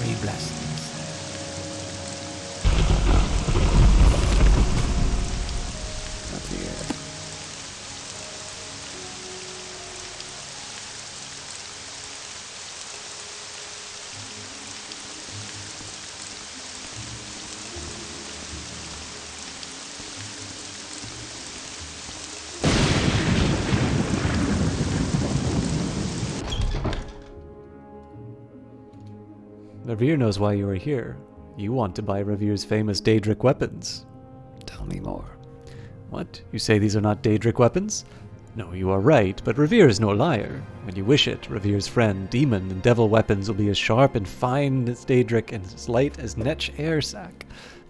Three blessings. Up the air. Ravir knows why you are here. You want to buy Ravir's famous daedric weapons. Tell me more. What? You say these are not daedric weapons? No, you are right, but Ravir is no liar. When you wish it, Ravir's friend, demon, and devil weapons will be as sharp and fine as daedric and as light as Netch air sac.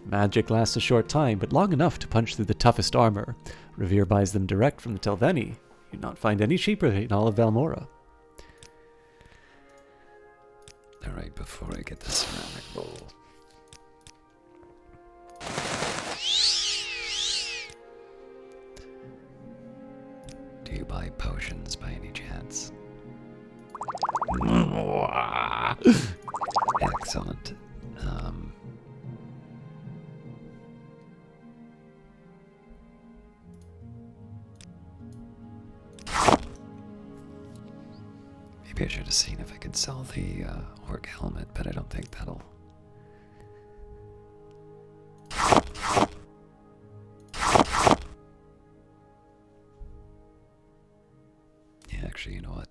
Magic lasts a short time, but long enough to punch through the toughest armor. Ravir buys them direct from the Telveni. You'd not find any cheaper in all of Valmora. Alright, before I get the ceramic bowl. Do you buy potions by any chance? Excellent. Maybe I should have seen if I could sell the orc helmet, but I don't think that'll... Yeah, actually, you know what?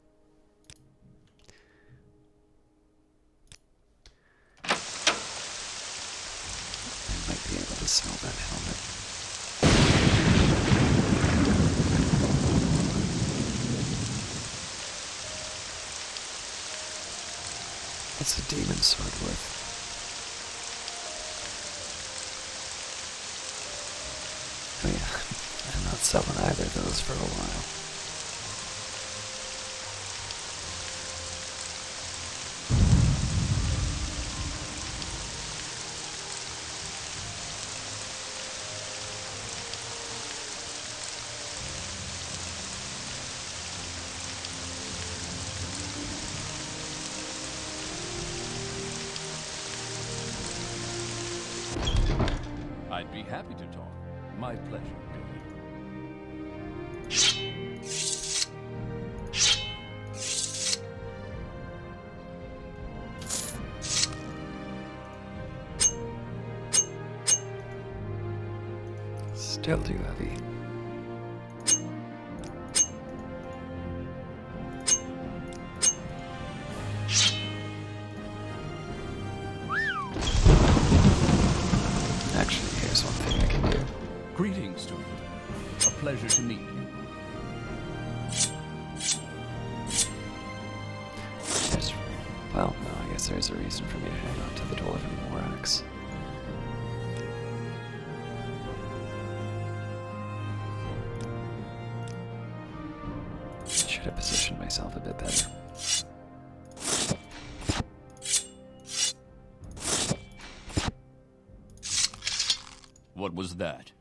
It's a demon sword worth. Oh yeah, I'm not selling either of those for a while. I'd be happy to talk. My pleasure, Billy. Still too heavy. Actually, here's one thing I can do. Greetings, student. A pleasure to meet you. Well, no, I guess there's a reason for me to hang on to the Dwarven War Axe. Should have positioned myself a bit better. What was that?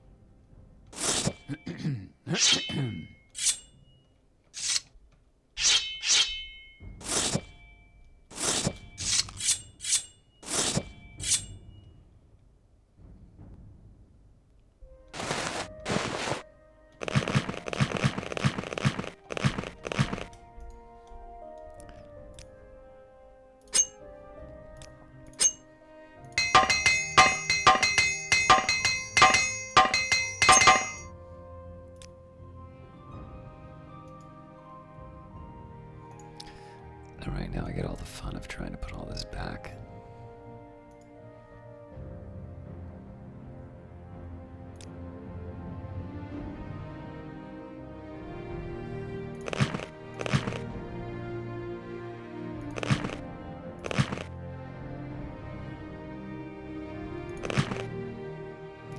Alright, now I get all the fun of trying to put all this back.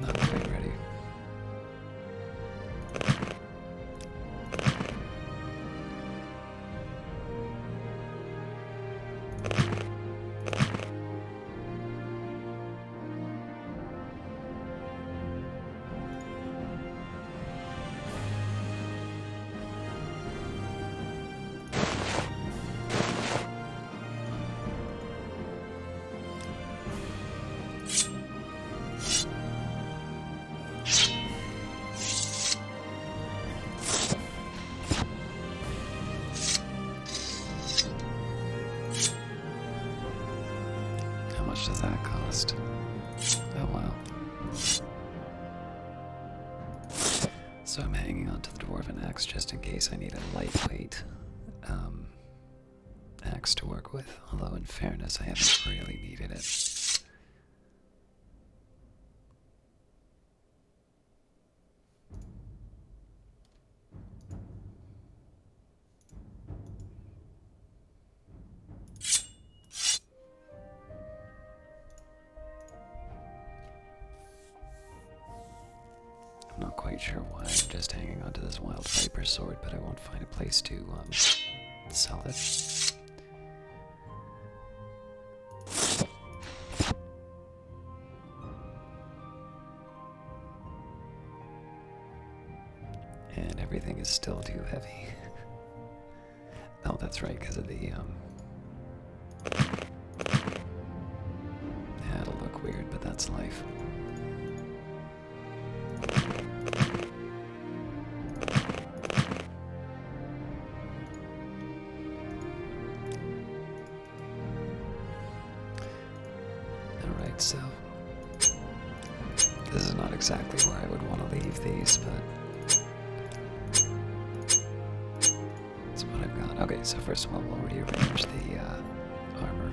Not quite ready. How much does that cost? Oh wow. So I'm hanging on to the Dwarven Axe just in case I need a lightweight axe to work with, although in fairness I haven't really needed it. I'm not quite sure why I'm just hanging onto this wild viper sword, but I won't find a place to sell it. And everything is still too heavy. Oh, that's right, because of the yeah, it'll look weird, but that's life. Alright, so this is not exactly where I would want to leave these, but that's what I've got. Okay, so first of all, we'll rearrange the armor.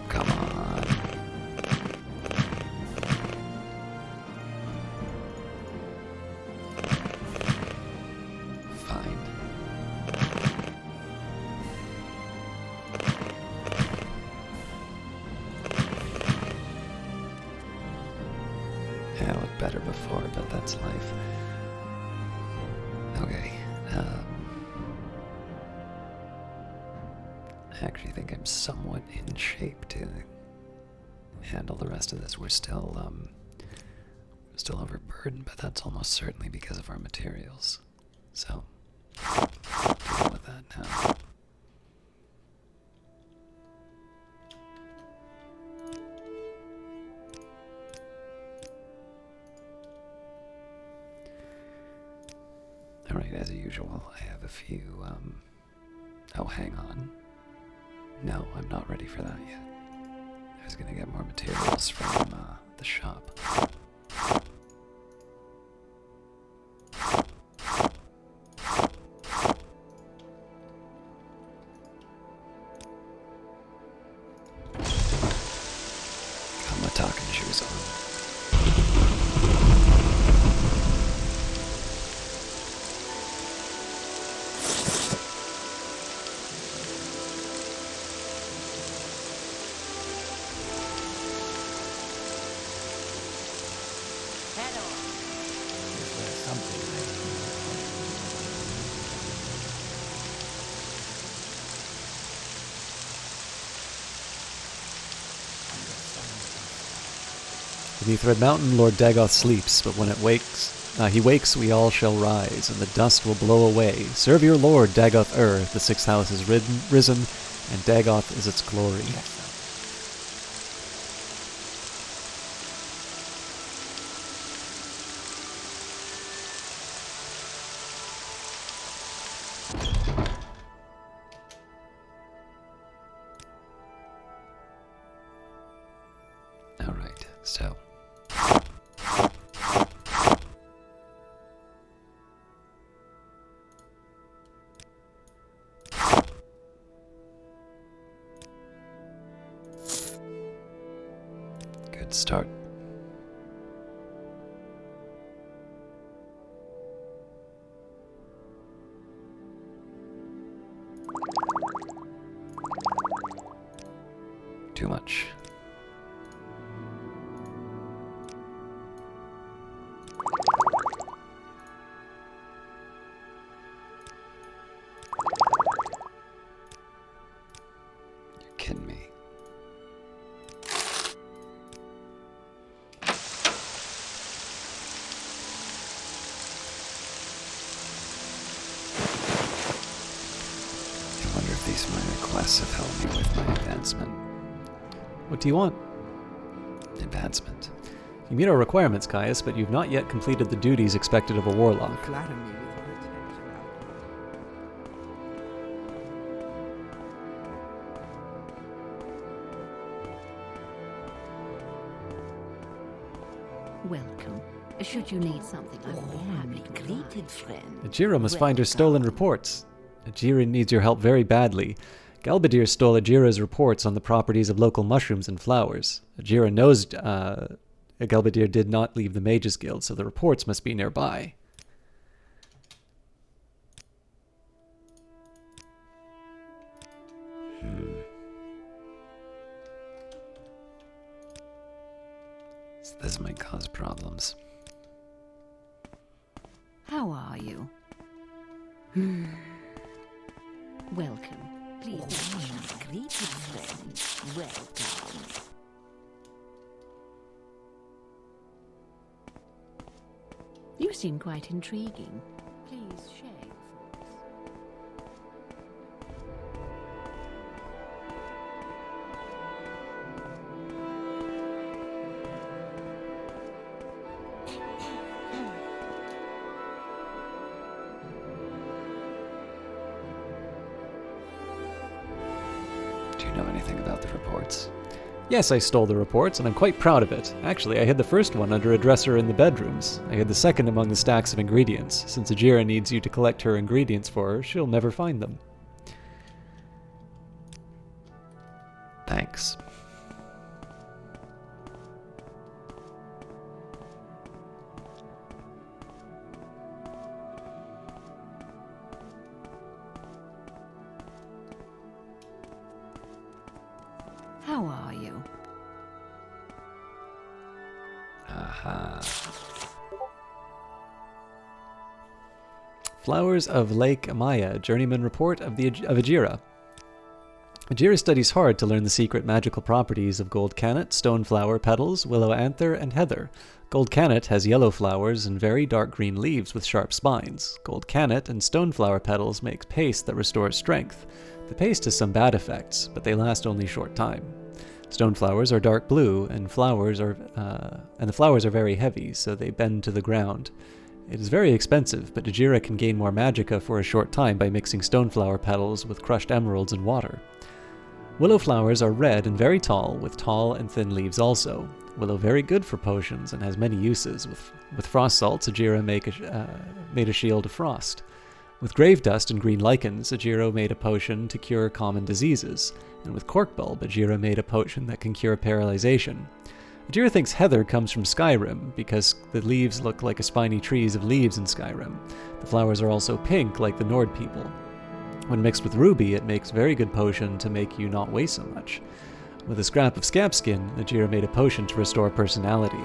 Come on. Fine. I actually think I'm somewhat in shape to handle the rest of this. We're still overburdened, but that's almost certainly because of our materials. So, deal with that now. Alright, as usual, I have a few, oh, hang on. No, I'm not ready for that yet. I was gonna get more materials from, the shop. Got my talking shoes on. Beneath Red Mountain, Lord Dagoth sleeps, but when he wakes, we all shall rise, and the dust will blow away. Serve your Lord, Dagoth the sixth house is risen, and Dagoth is its glory. Alright, so. Good start. Too much. You're kidding me. I wonder if these minor quests have helped me with my advancement. What do you want? Advancement. You meet our requirements, Caius, but you've not yet completed the duties expected of a warlock. Flatter me with your attention. Welcome. Should you need something, I will be happy Warmly to provide. greeted, friend. Ajira must find her stolen reports. Ajira needs your help very badly. Galbadir stole Ajira's reports on the properties of local mushrooms and flowers. Ajira knows Galbadir did not leave the Mages Guild, so the reports must be nearby. So this might cause problems. How are you? Welcome. Please. Warmly greeted, friend. Welcome. You seem quite intriguing. Please share your thoughts. Do you know anything about the reports? Yes, I stole the reports, and I'm quite proud of it. Actually, I hid the first one under a dresser in the bedrooms. I hid the second among the stacks of ingredients. Since Ajira needs you to collect her ingredients for her, she'll never find them. Thanks. How are you? Aha. Flowers of Lake Amaya, Journeyman Report of Ajira. Ajira studies hard to learn the secret magical properties of gold cannet, stoneflower petals, willow anther, and heather. Gold cannet has yellow flowers and very dark green leaves with sharp spines. Gold cannet and stoneflower petals make paste that restores strength. The paste has some bad effects, but they last only a short time. Stoneflowers are dark blue, and the flowers are very heavy, so they bend to the ground. It is very expensive, but Ajira can gain more magicka for a short time by mixing stoneflower petals with crushed emeralds and water. Willow flowers are red and very tall, with tall and thin leaves also. Willow very good for potions and has many uses. With frost salts, Ajira made a shield of frost. With grave dust and green lichens, Ajira made a potion to cure common diseases. And with cork bulb, Ajira made a potion that can cure paralyzation. Ajira thinks heather comes from Skyrim, because the leaves look like a spiny trees of leaves in Skyrim. The flowers are also pink, like the Nord people. When mixed with ruby, it makes very good potion to make you not weigh so much. With a scrap of scab skin, Ajira made a potion to restore personality.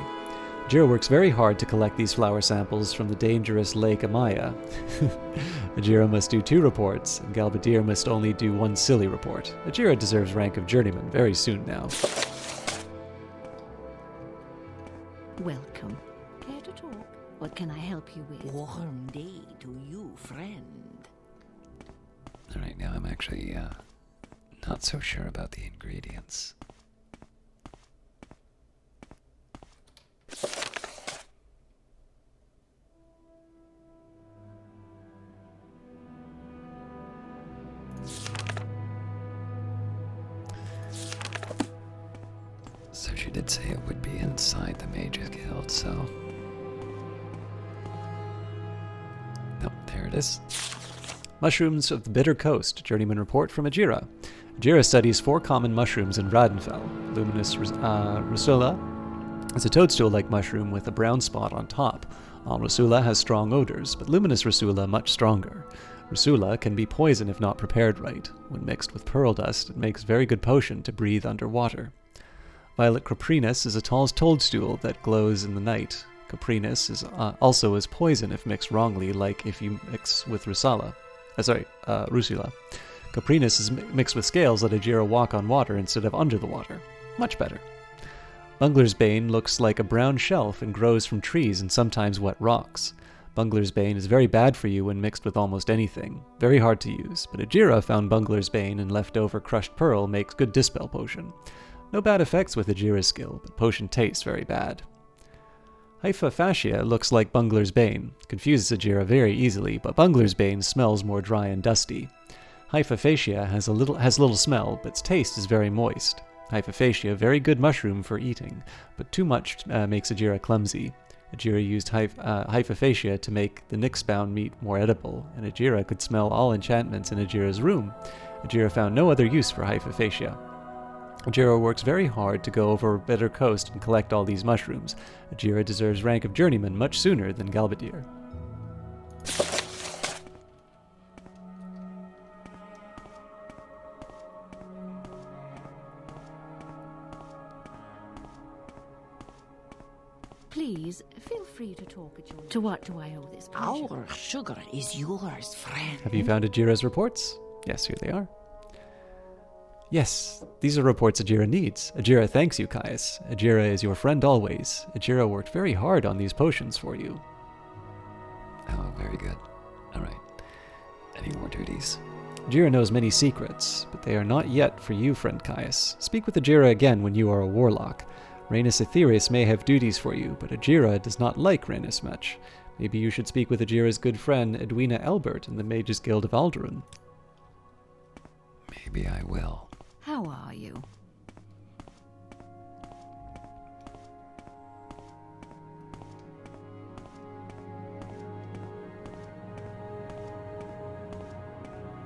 Ajira works very hard to collect these flower samples from the dangerous Lake Amaya. Ajira must do 2 reports, and Galbadir must only do 1 silly report. Ajira deserves rank of journeyman very soon now. Welcome. Care to talk? What can I help you with? Warm day to you, friend. Alright, now I'm actually not so sure about the ingredients. So she did say it would be inside the Mage's Guild, so... Nope, there it is. Mushrooms of the Bitter Coast, Journeyman Report from Ajira. Ajira studies 4 common mushrooms in Radenfell. Luminous Rusula is a toadstool-like mushroom with a brown spot on top. All Rusula has strong odors, but Luminous Rusula much stronger. Rusula can be poison if not prepared right. When mixed with pearl dust, it makes very good potion to breathe underwater. Violet Coprinus is a tall toadstool that glows in the night. Coprinus is also is poison if mixed wrongly, like if you mix with Rusula. Coprinus is mixed with scales that Ajira walk on water instead of under the water. Much better. Bungler's Bane looks like a brown shelf and grows from trees and sometimes wet rocks. Bungler's Bane is very bad for you when mixed with almost anything. Very hard to use, but Ajira found Bungler's Bane and leftover crushed pearl makes good dispel potion. No bad effects with Ajira's skill, but potion tastes very bad. Haifa Fascia looks like Bungler's Bane. Confuses Ajira very easily, but Bungler's Bane smells more dry and dusty. Haifa Fascia has little smell, but its taste is very moist. Haifa Fascia, very good mushroom for eating, but too much makes Ajira clumsy. Ajira used Haifa Fascia to make the Nyxbound meat more edible, and Ajira could smell all enchantments in Ajira's room. Ajira found no other use for Haifa Fascia. Ajira works very hard to go over Bitter Coast and collect all these mushrooms. Ajira deserves rank of journeyman much sooner than Galbadir. Please, feel free to talk at your... To what do I owe this pleasure? Our sugar is yours, friend. Have you found Ajira's reports? Yes, here they are. Yes, these are reports Ajira needs. Ajira thanks you, Caius. Ajira is your friend always. Ajira worked very hard on these potions for you. Oh, very good. Alright. Any more duties? Ajira knows many secrets, but they are not yet for you, friend Caius. Speak with Ajira again when you are a warlock. Rhaenys Aetherius may have duties for you, but Ajira does not like Rhaenys much. Maybe you should speak with Ajira's good friend Edwina Elbert in the Mages Guild of Alderaan. Maybe I will. How are you?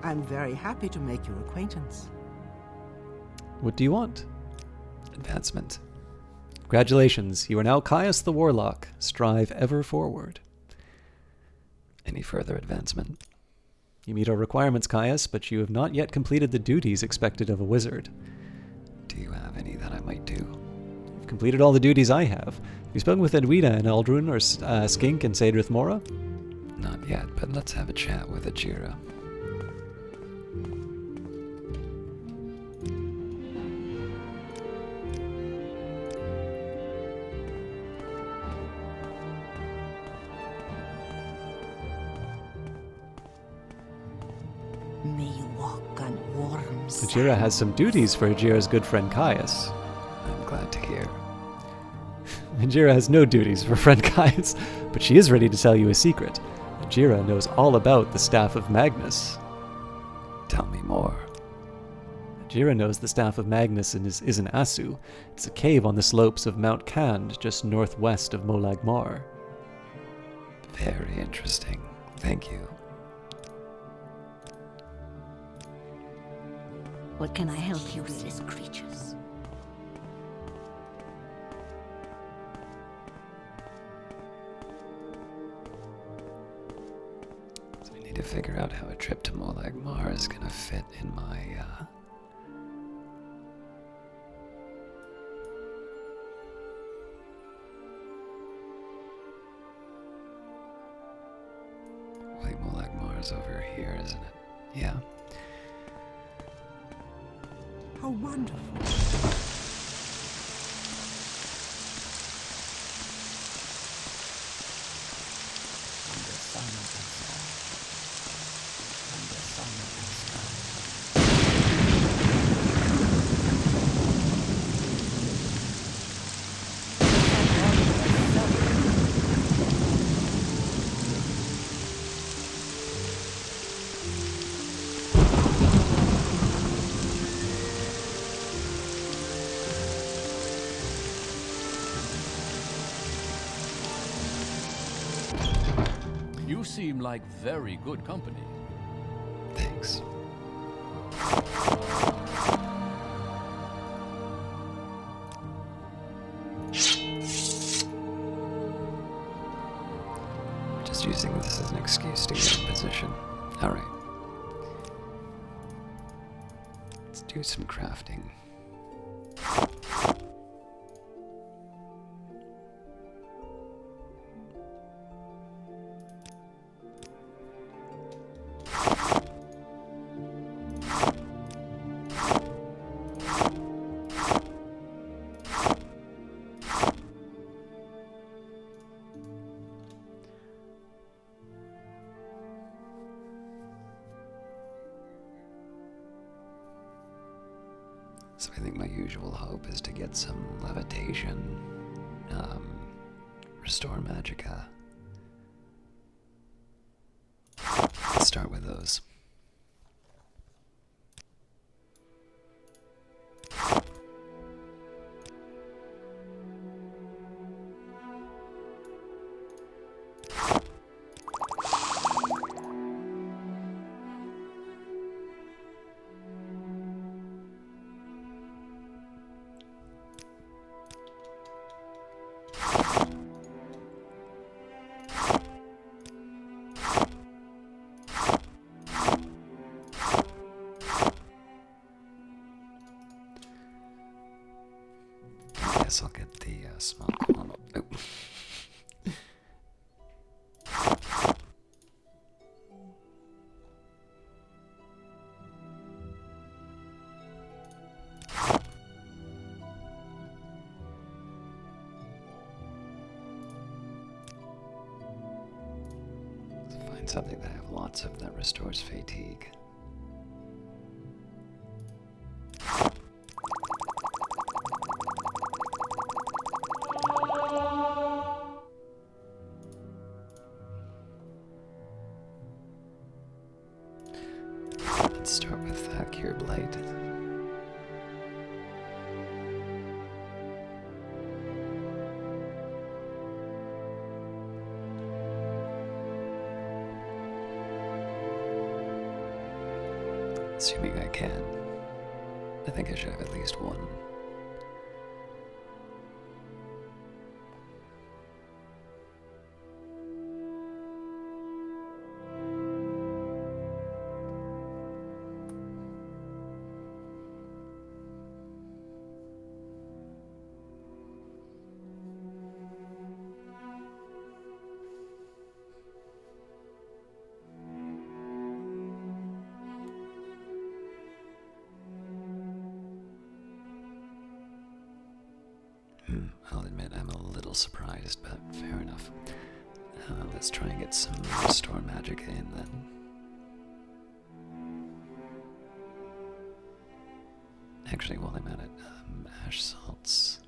I'm very happy to make your acquaintance. What do you want? Advancement. Congratulations, you are now Caius the Warlock. Strive ever forward. Any further advancement? You meet our requirements, Caius, but you have not yet completed the duties expected of a wizard. Do you have any that I might do? You've completed all the duties I have. Have you spoken with Edwina and Eldrun or Skink and Sadrith Mora? Not yet, but let's have a chat with Ajira. May you walk on warm Ajira has some duties for Ajira's good friend Caius. I'm glad to hear. Ajira has no duties for friend Caius, but she is ready to tell you a secret. Ajira knows all about the Staff of Magnus. Tell me more. Ajira knows the Staff of Magnus is in Asu. It's a cave on the slopes of Mount Kand, just northwest of Molag Mar. Very interesting. Thank you. What can I help you with? useless creatures. So I need to figure out how a trip to Molag Mar is gonna fit in my, Wait, Molag Mar is over here, isn't it? Yeah. How wonderful. You seem like very good company. Thanks. Just using this as an excuse to get in position. Alright. Let's do some crafting. So I think my usual hope is to get some levitation, restore magicka. Let's start with those. I guess I'll get the small quantum. Oh. Let's find something that I have lots of that restores fatigue. Let's start with Cure Blight. Assuming I can. I think I should have at least one. I'll admit I'm a little surprised, but fair enough. Let's try and get some Restore Magicka in then. Actually, while I'm at it, ash salts.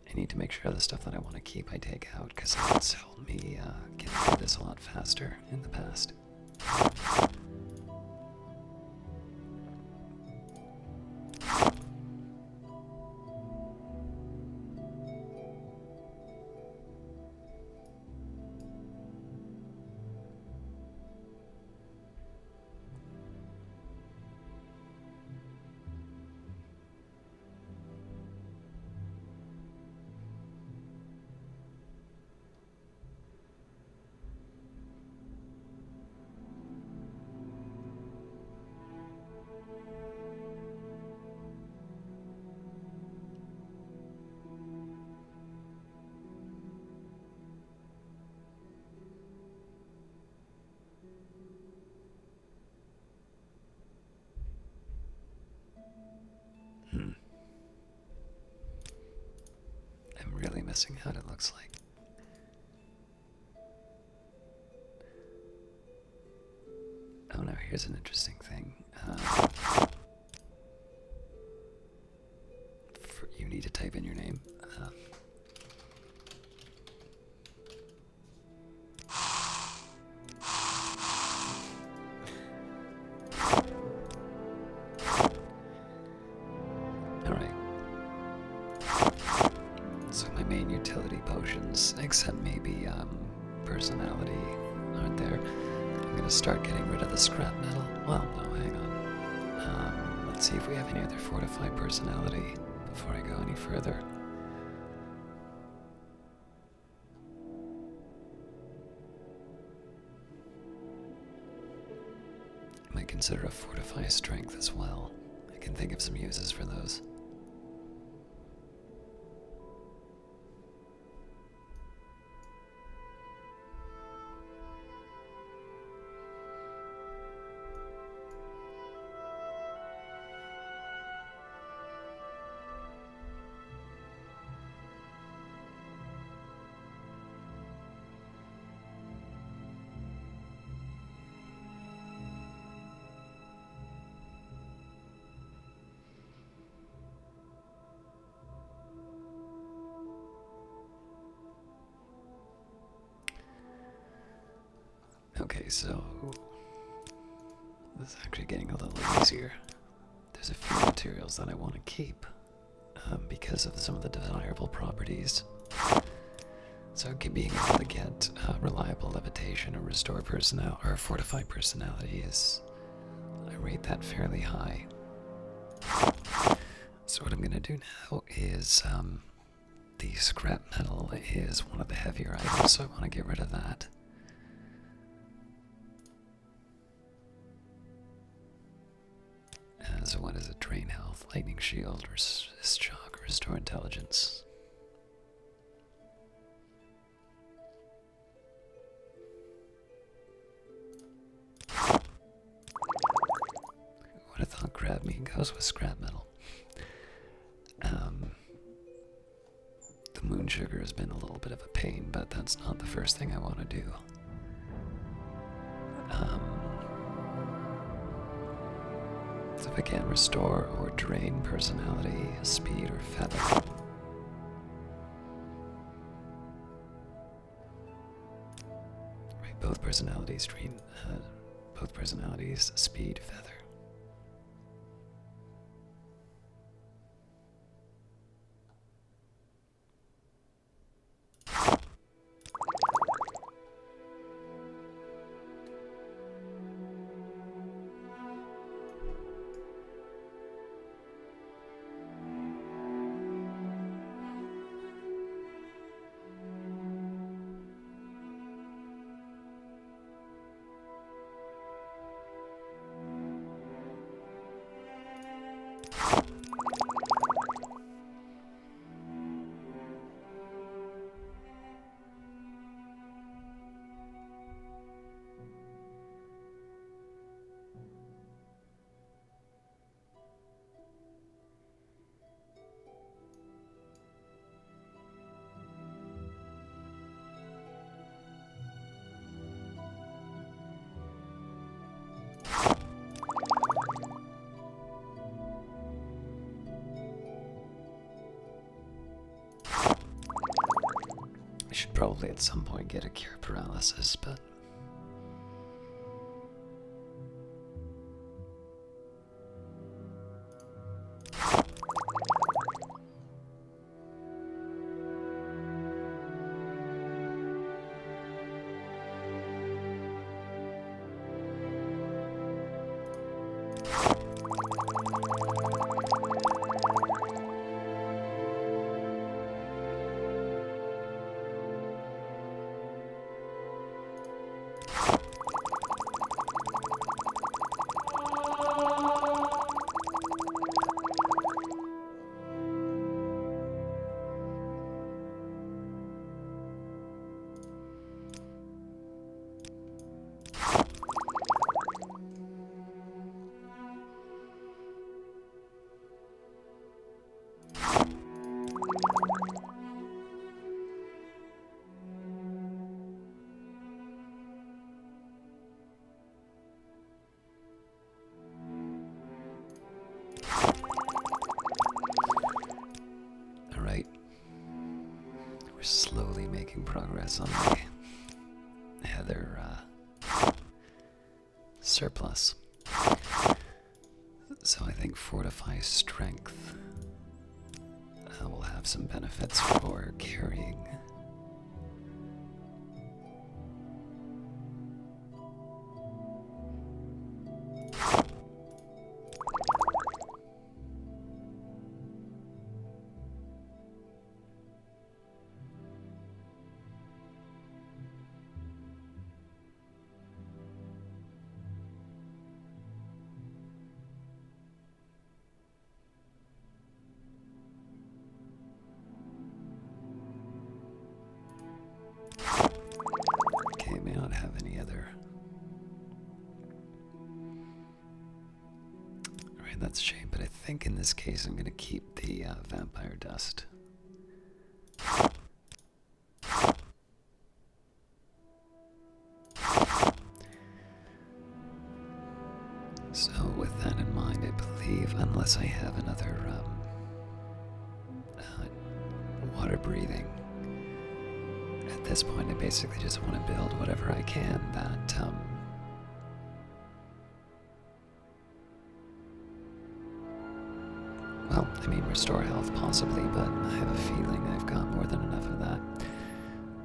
I need to make sure the stuff that I want to keep I take out, because it's helped me get through this a lot faster in the past. I'm really missing out, it looks like. Oh no, here's an interesting thing. You need to type in your name. Alright. So my main utility potions, except maybe personality, aren't there. I'm gonna start getting rid of the scrap metal. Well, no, hang on. Let's see if we have any other fortified personality before I go any further. I might consider a fortify strength as well. I can think of some uses for those. Okay, so this is actually getting a little easier. There's a few materials that I want to keep because of some of the desirable properties. So being able to get reliable levitation or restore personality or fortified personality is, I rate that fairly high. So what I'm gonna do now is the scrap metal is one of the heavier items, so I want to get rid of that. So what is it? Drain health, lightning shield, resist shock, restore intelligence. Would have thought grab me goes with scrap metal. The moon sugar has been a little bit of a pain, but that's not the first thing I want to do. So if I can't restore or drain personality, speed, or feather. Right, both personalities drain, both personalities, speed, feather. should probably at some point get a cure paralysis, but... Alright. We're slowly making progress on my Heather surplus. So I think fortify strength will have some benefits for carrying. Okay, may not have any other. Alright, that's a shame, but I think in this case I'm going to keep the vampire dust. So with that in mind, I believe, unless I have another water breathing, at this point I basically just want to build whatever I can that well, I mean restore health possibly, but I have a feeling I've got more than enough of that.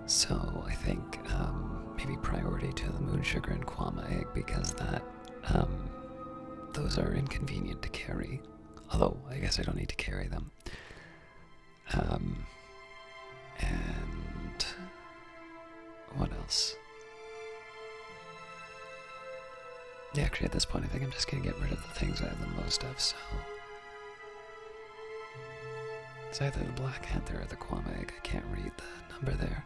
So I think maybe priority to the moon sugar and kwama egg, because that those are inconvenient to carry. Although I guess I don't need to carry them. And what else? Yeah, actually at this point I think I'm just gonna get rid of the things I have the most of, so it's either the Black Panther or the Kwama egg. I can't read the number there.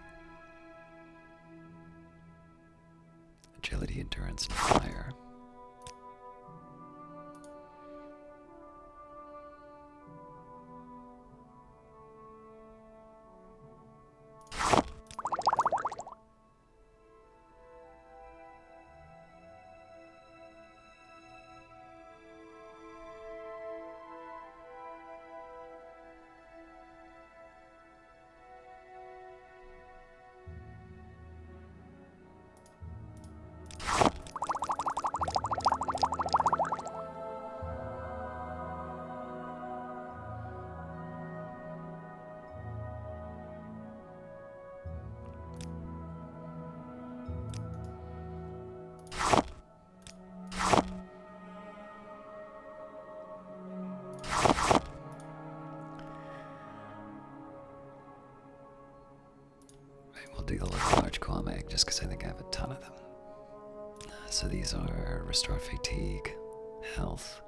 Agility, endurance, and fire. We'll do the large Kwama egg just because I think I have a ton of them. So these are Restore Fatigue, Health,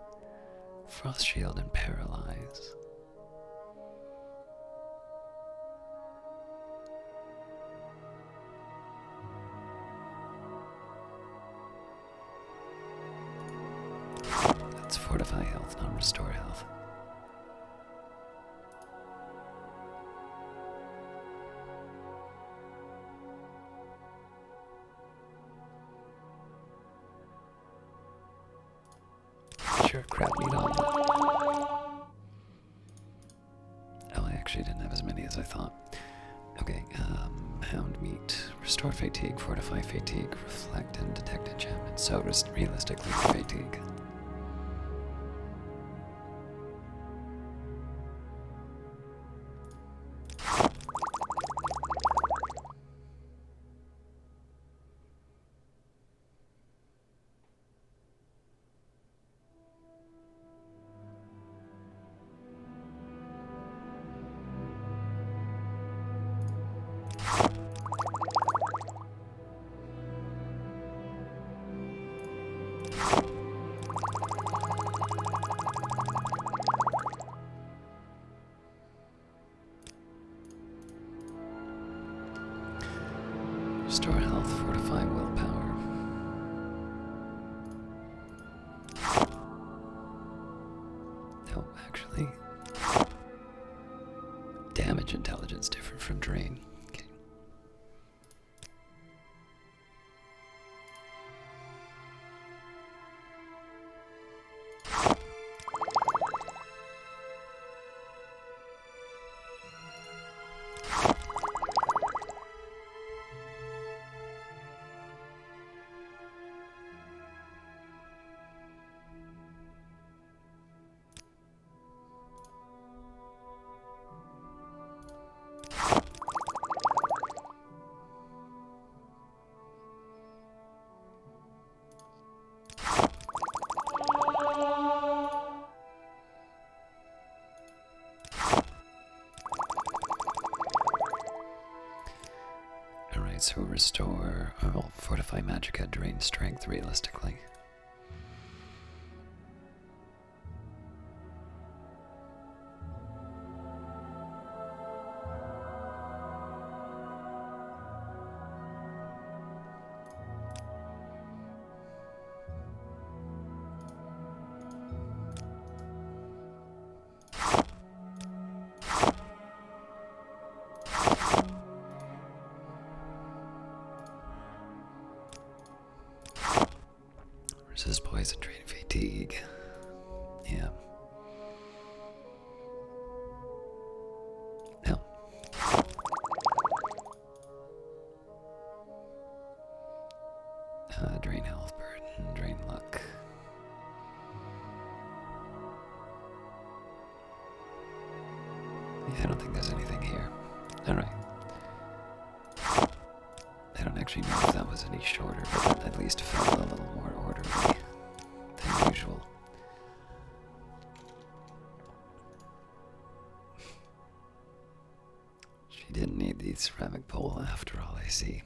Frost Shield, and Paralyze. That's Fortify Health, not Restore Health. Sure, crap meat on that. Oh, I actually didn't have as many as I thought. Okay, Hound meat. Restore fatigue, fortify fatigue, reflect and detect enchantment. So realistically, fatigue. Restore health, fortify willpower. No, actually. Damage intelligence different from drain. Okay. Alright, so restore, or fortify magicka, drain strength realistically. Resist poison, drain fatigue. Yeah. No. Drain health burden, drain luck. Yeah, I don't think there's anything here. Alright. I don't actually know if that was any shorter, but that at least felt a little more orderly than usual. She didn't need the ceramic bowl after all, I see.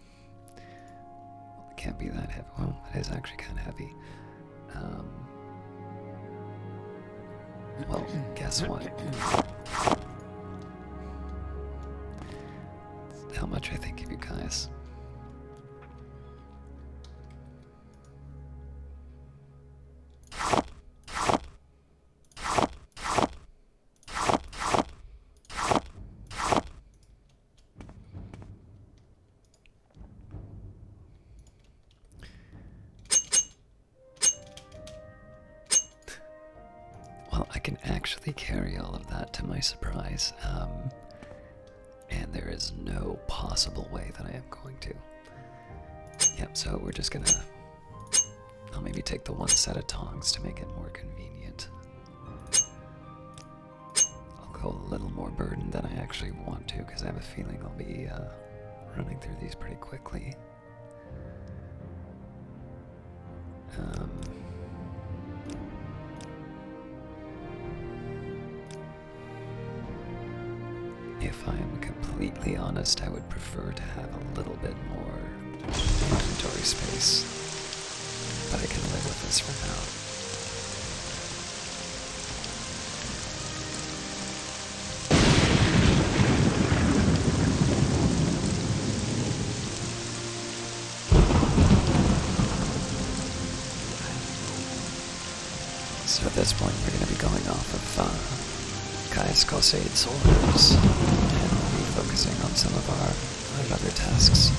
Well, it can't be that heavy. Well, it is actually kind of heavy. Well, guess what? How much I think of you guys. Well, I can actually carry all of that to my surprise, and there is no possible way that I am going to. Yep, so we're just gonna... I'll maybe take the one set of tongs to make it more convenient. I'll go a little more burdened than I actually want to, because I have a feeling I'll be running through these pretty quickly. If I am completely honest, I would prefer to have a little bit more inventory space, but I can live with this for now. So at this point, we're going to be going off of Caius Causade's orders, and we'll be focusing on some of our other tasks.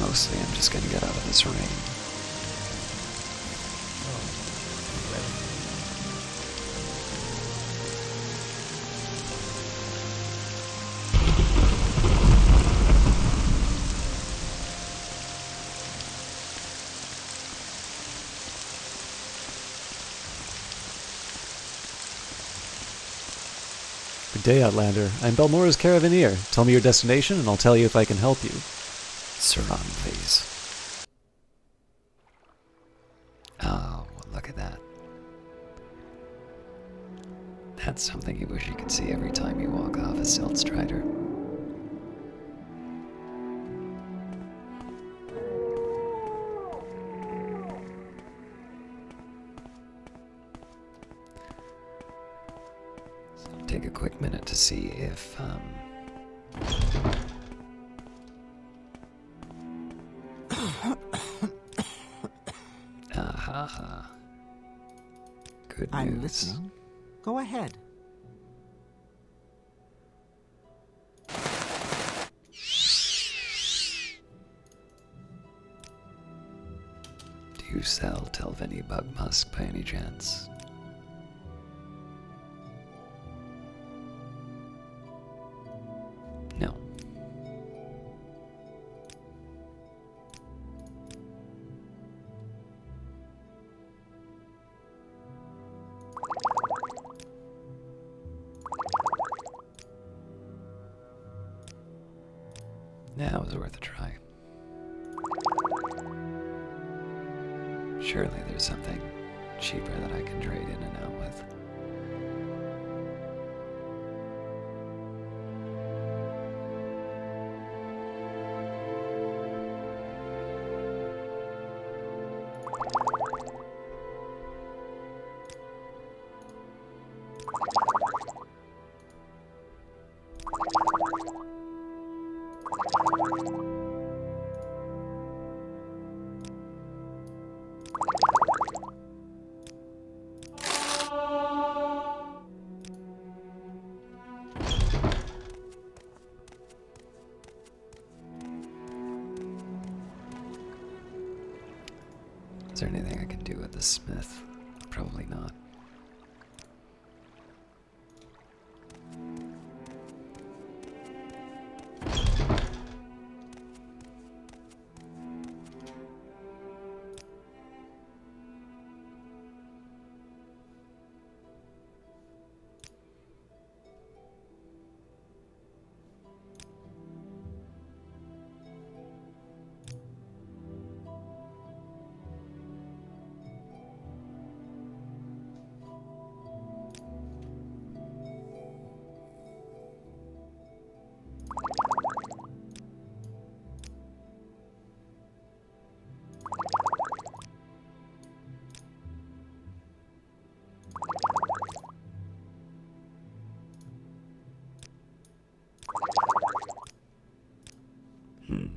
Mostly, I'm just going to get out of this rain. Good day, Outlander. I'm Belmora's Caravaneer. Tell me your destination, and I'll tell you if I can help you. Saran, please. Oh, look at that. That's something you wish you could see every time you walk off a Silt Strider. So take a quick minute to see if aha. Good news. I'm listening. Go ahead. Do you sell Telveni bug musk by any chance? No. That was worth a try. Surely there's something cheaper that I can trade in and out with. Is there anything I can do with the smith? Probably not.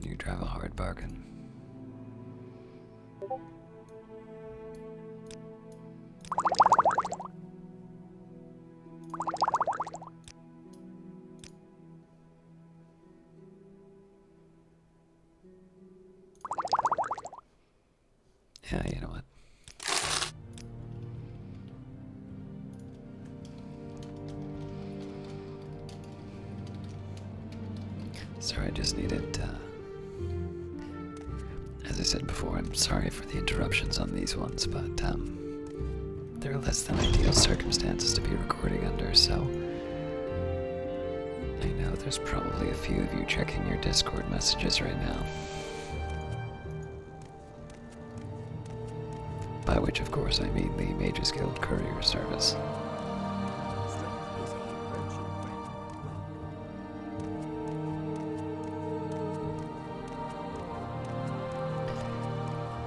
You drive a hard bargain. Yeah, you know what? Sorry, I just needed, as I said before, I'm sorry for the interruptions on these ones, but, there are less than ideal circumstances to be recording under, so I know there's probably a few of you checking your Discord messages right now. By which, of course, I mean the Mages Guild courier service.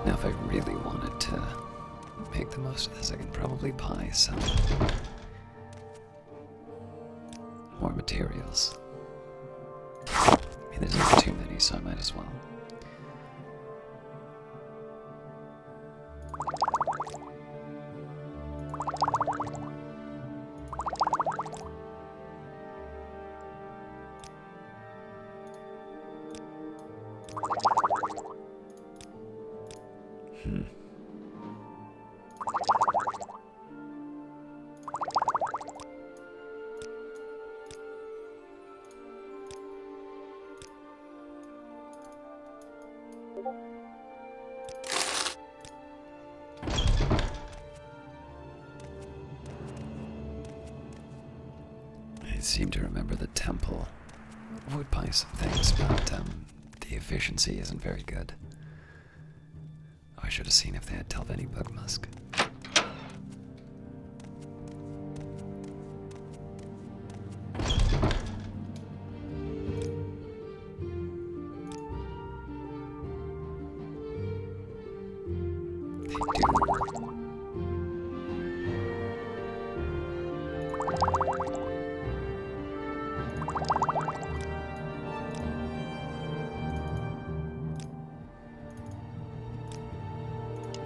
Now, if I really wanted to make the most of this, I can probably buy some more materials. I mean, there's not too many, so I might as well. seem to remember the temple would buy some things, but the efficiency isn't very good. Oh, I should have seen if they had Telveni bug musk. They do.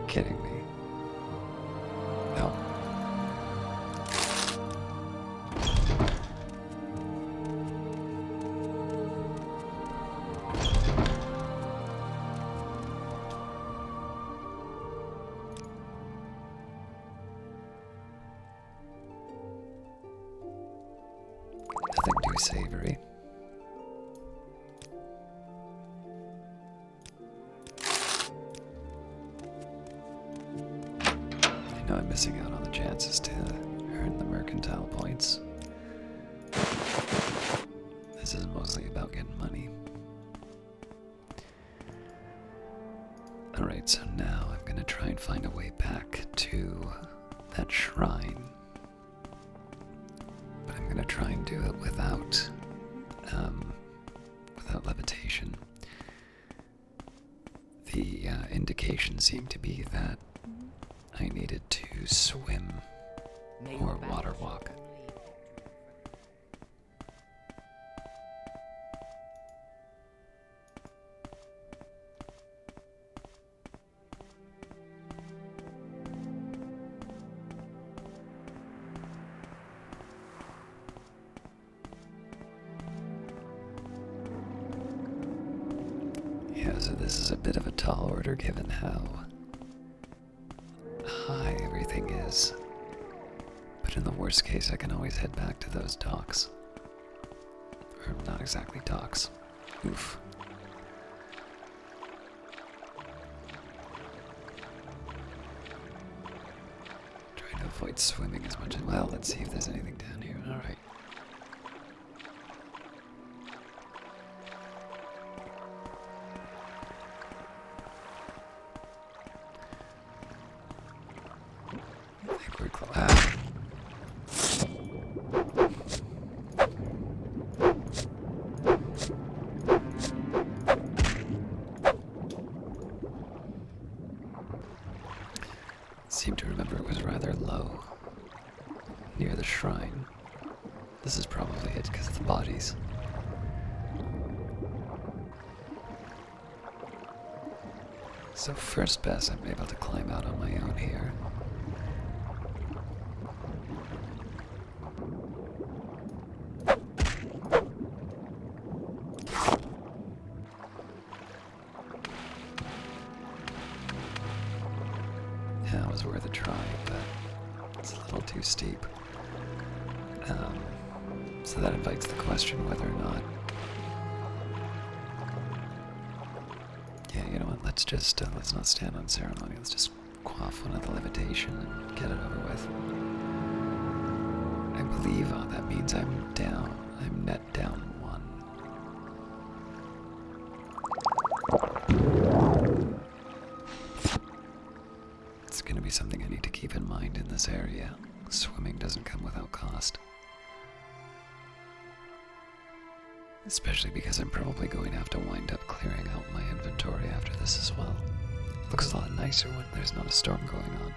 Kidding me. No. Nothing too savory. I know I'm missing out on the chances to earn the mercantile points. This is mostly about getting money. Alright, so now I'm gonna try and find a way back to that shrine. But I'm gonna try and do it without levitation. The indications seem to be that I needed to swim or water walk. Yeah, so this is a bit of a tall order given how high everything is. But in the worst case, I can always head back to those docks. Or not exactly docks. Oof. Trying to avoid swimming as much as... Well, let's see if there's anything down here. Alright. Seem to remember it was rather low, near the shrine. This is probably it because of the bodies. So first best, I'm able to climb out on my own here. Yeah, it was worth a try, but it's a little too steep. So that invites the question whether or not... Yeah, you know what, let's just, let's not stand on ceremony, let's just quaff one of the levitation and get it over with. I believe, oh, that means I'm net down 1. It's gonna be something I need to keep in mind in this area. Swimming doesn't come without cost. Especially because I'm probably going to have to wind up clearing out my inventory after this as well. Looks a lot nicer when there's not a storm going on.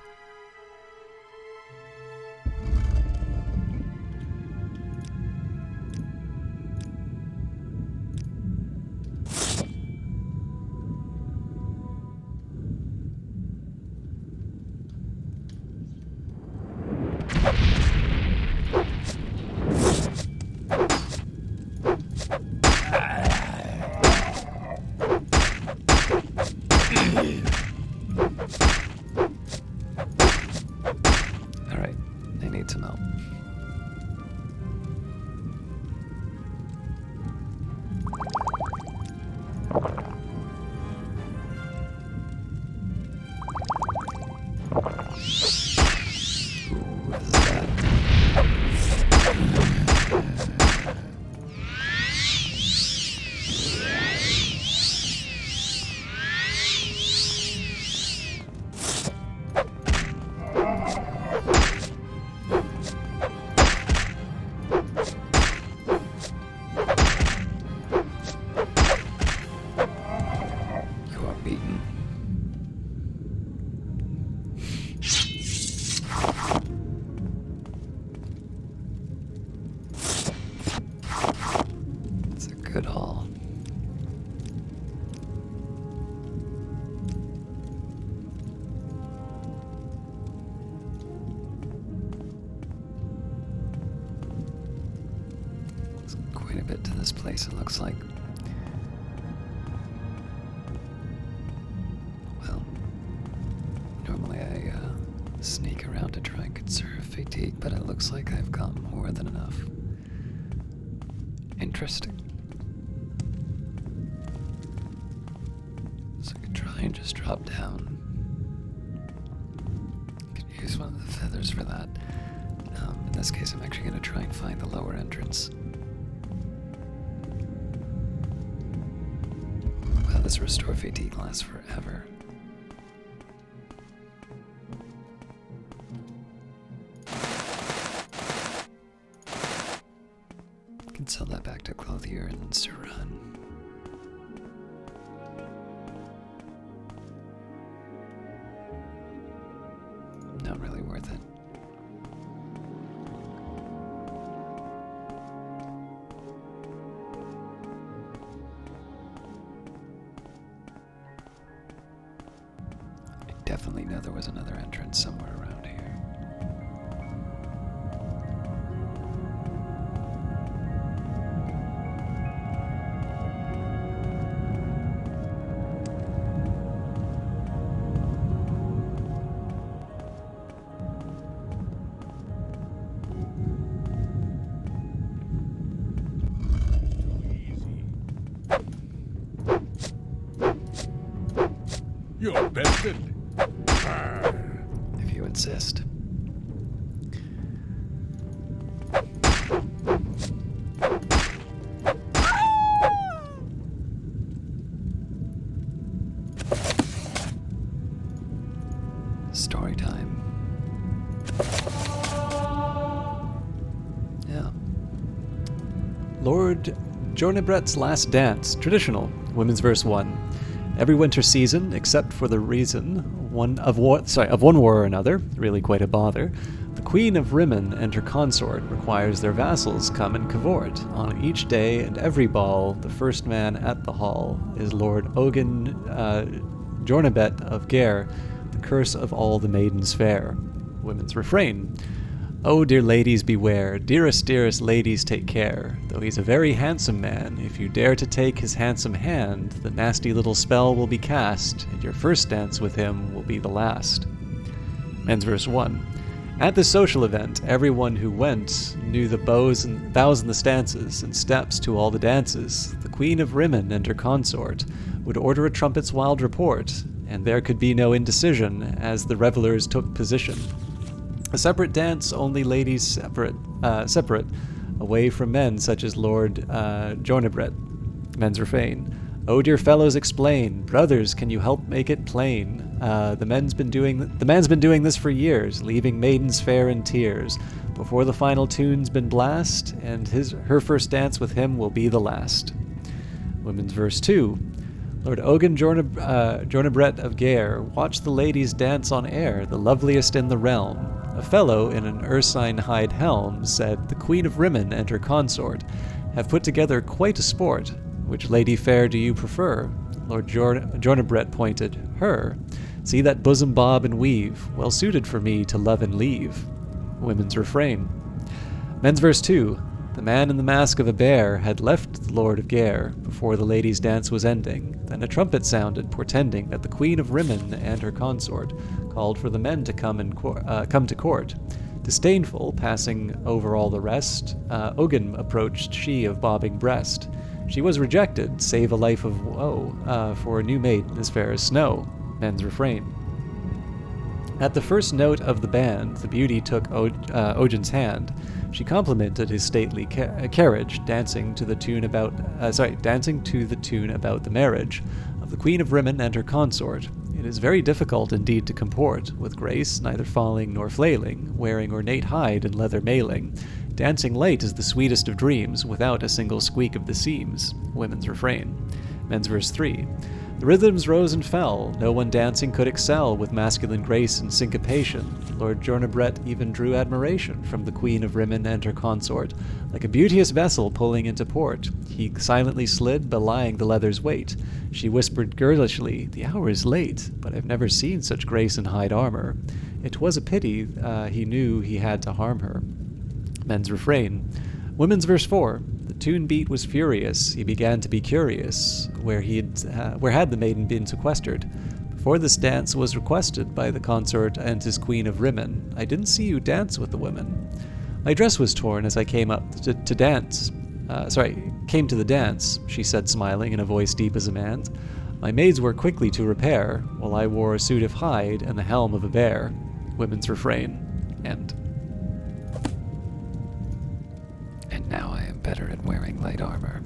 this place, it looks like. Well, normally I sneak around to try and conserve fatigue, but it looks like I've got more than enough. Interesting. So I could try and just drop down. Could use one of the feathers for that. In this case, I'm actually going to try and find the lower entrance. Wow, this restore fatigue lasts forever. Can sell that back to Clothier and Suran. Not really worth it. I definitely know there was another entrance somewhere around here. You're bested. If you insist. Story time. Yeah. Lord Jornebret's Last Dance, traditional, Women's Verse 1. Every winter season, except for the reason of one war or another, really quite a bother, the Queen of Rimmon and her consort requires their vassals come and cavort. On each day and every ball, the first man at the hall is Lord Ogun Jornebret of Gare, the curse of all the maidens fair. Women's refrain. Oh, dear ladies, beware, dearest, dearest ladies, take care. Though he's a very handsome man, if you dare to take his handsome hand, the nasty little spell will be cast, and your first dance with him will be the last. Men's verse 1. At this social event, everyone who went knew the bows and the stances and steps to all the dances. The Queen of Rimmon and her consort would order a trumpet's wild report, and there could be no indecision as the revelers took position. A separate dance, only ladies separate, away from men such as Lord Jornebret. Men's refrain. Oh, dear fellows, explain. Brothers, can you help make it plain? The man's been doing this for years, leaving maidens fair in tears. Before the final tune's been blast, and her first dance with him will be the last. Women's verse 2. Lord Ogun Jornebret of Gare watched the ladies dance on air, the loveliest in the realm. A fellow in an ursine hide helm said, the Queen of Rimmon and her consort have put together quite a sport. Which lady fair do you prefer? Lord Jornebret pointed, her. See that bosom bob and weave, well suited for me to love and leave. Women's refrain. Men's verse 2. The man in the mask of a bear had left the Lord of Gare before the ladies' dance was ending. Then a trumpet sounded, portending that the Queen of Rimmon and her consort called for the men to come to court. Disdainful, passing over all the rest, Ogun approached she of bobbing breast. She was rejected, save a life of woe, for a new maiden as fair as snow. Men's refrain. At the first note of the band, the beauty took Ogun's hand. She complimented his stately carriage, dancing to the tune about the marriage of the Queen of Rimmon and her consort. It is very difficult indeed to comport with grace, neither falling nor flailing, wearing ornate hide and leather mailing. Dancing light is the sweetest of dreams, without a single squeak of the seams. Women's refrain. Men's verse 3. The rhythms rose and fell, no one dancing could excel with masculine grace and syncopation. Lord Jornebret even drew admiration from the Queen of Rimmon and her consort. Like a beauteous vessel pulling into port, he silently slid, belying the leather's weight. She whispered girlishly, the hour is late, but I've never seen such grace in hide armor. It was a pity he knew he had to harm her. Men's refrain. Women's verse 4. The Toonbeat was furious. He began to be curious. Where had the maiden been sequestered? Before this dance was requested by the consort and his queen of Rimmon. I didn't see you dance with the women. My dress was torn as I came up to dance. Came to the dance, she said, smiling in a voice deep as a man's. My maids were quickly to repair, while I wore a suit of hide and the helm of a bear. Women's refrain. End. And now I am better at wearing light armor.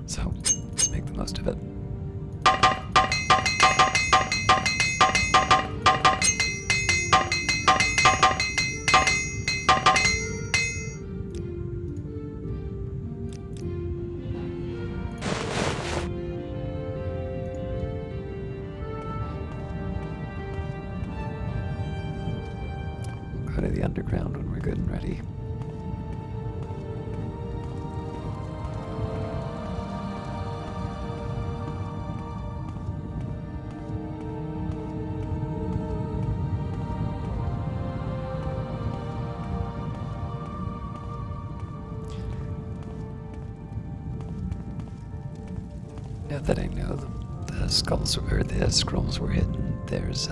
So, let's make the most of it. We'll go to the underground when we're good and ready. Now that I know the scrolls were hidden, there's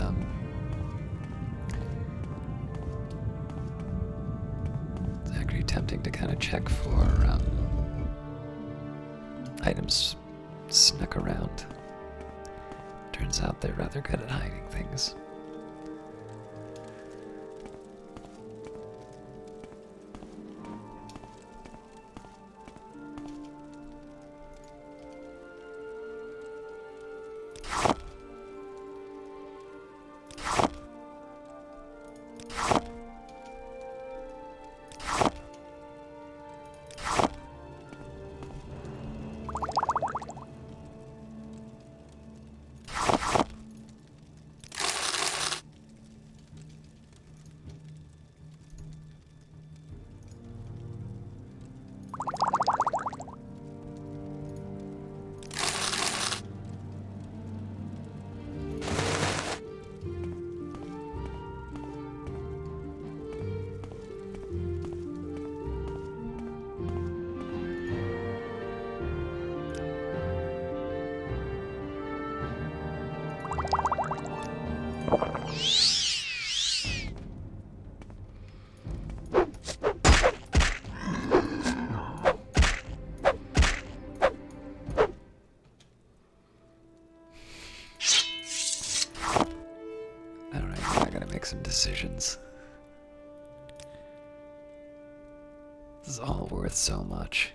it's actually tempting to kind of check for items snuck around. Turns out they're rather good at hiding things. Some decisions. This is all worth so much.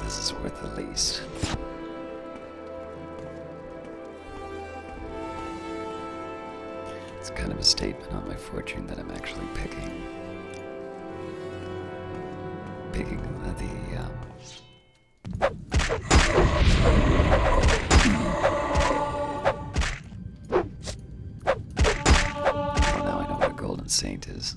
This is worth the least. It's kind of a statement on my fortune that I'm actually picking Well, now I know what a golden saint is.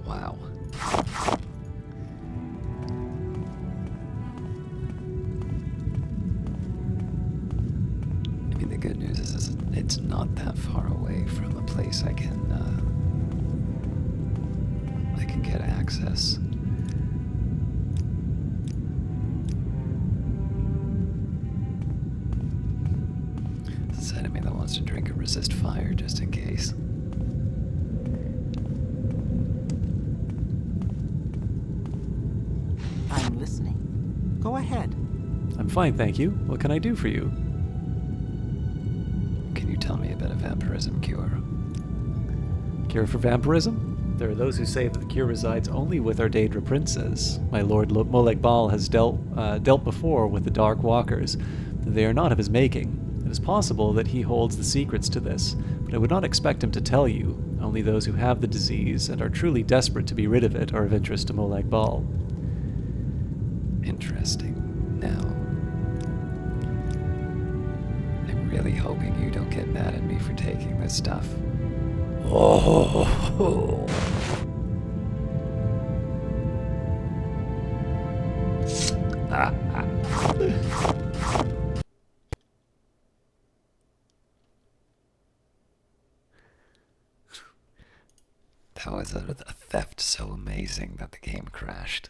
Wow. I mean, the good news is it's not that far away from a place I can get access. It's an enemy that wants to drink and resist fire just in case. I'm listening. Go ahead. I'm fine, thank you. What can I do for you? vampirism cure. Cure for vampirism? There are those who say that the cure resides only with our Daedra princes. My lord Moleg Bal has dealt before with the Dark Walkers. They are not of his making. It is possible that he holds the secrets to this, but I would not expect him to tell you. Only those who have the disease and are truly desperate to be rid of it are of interest to Moleg Bal. Interesting. Now, I'm really hoping you don't get mad at me for taking this stuff. Oh. That was a theft so amazing that the game crashed.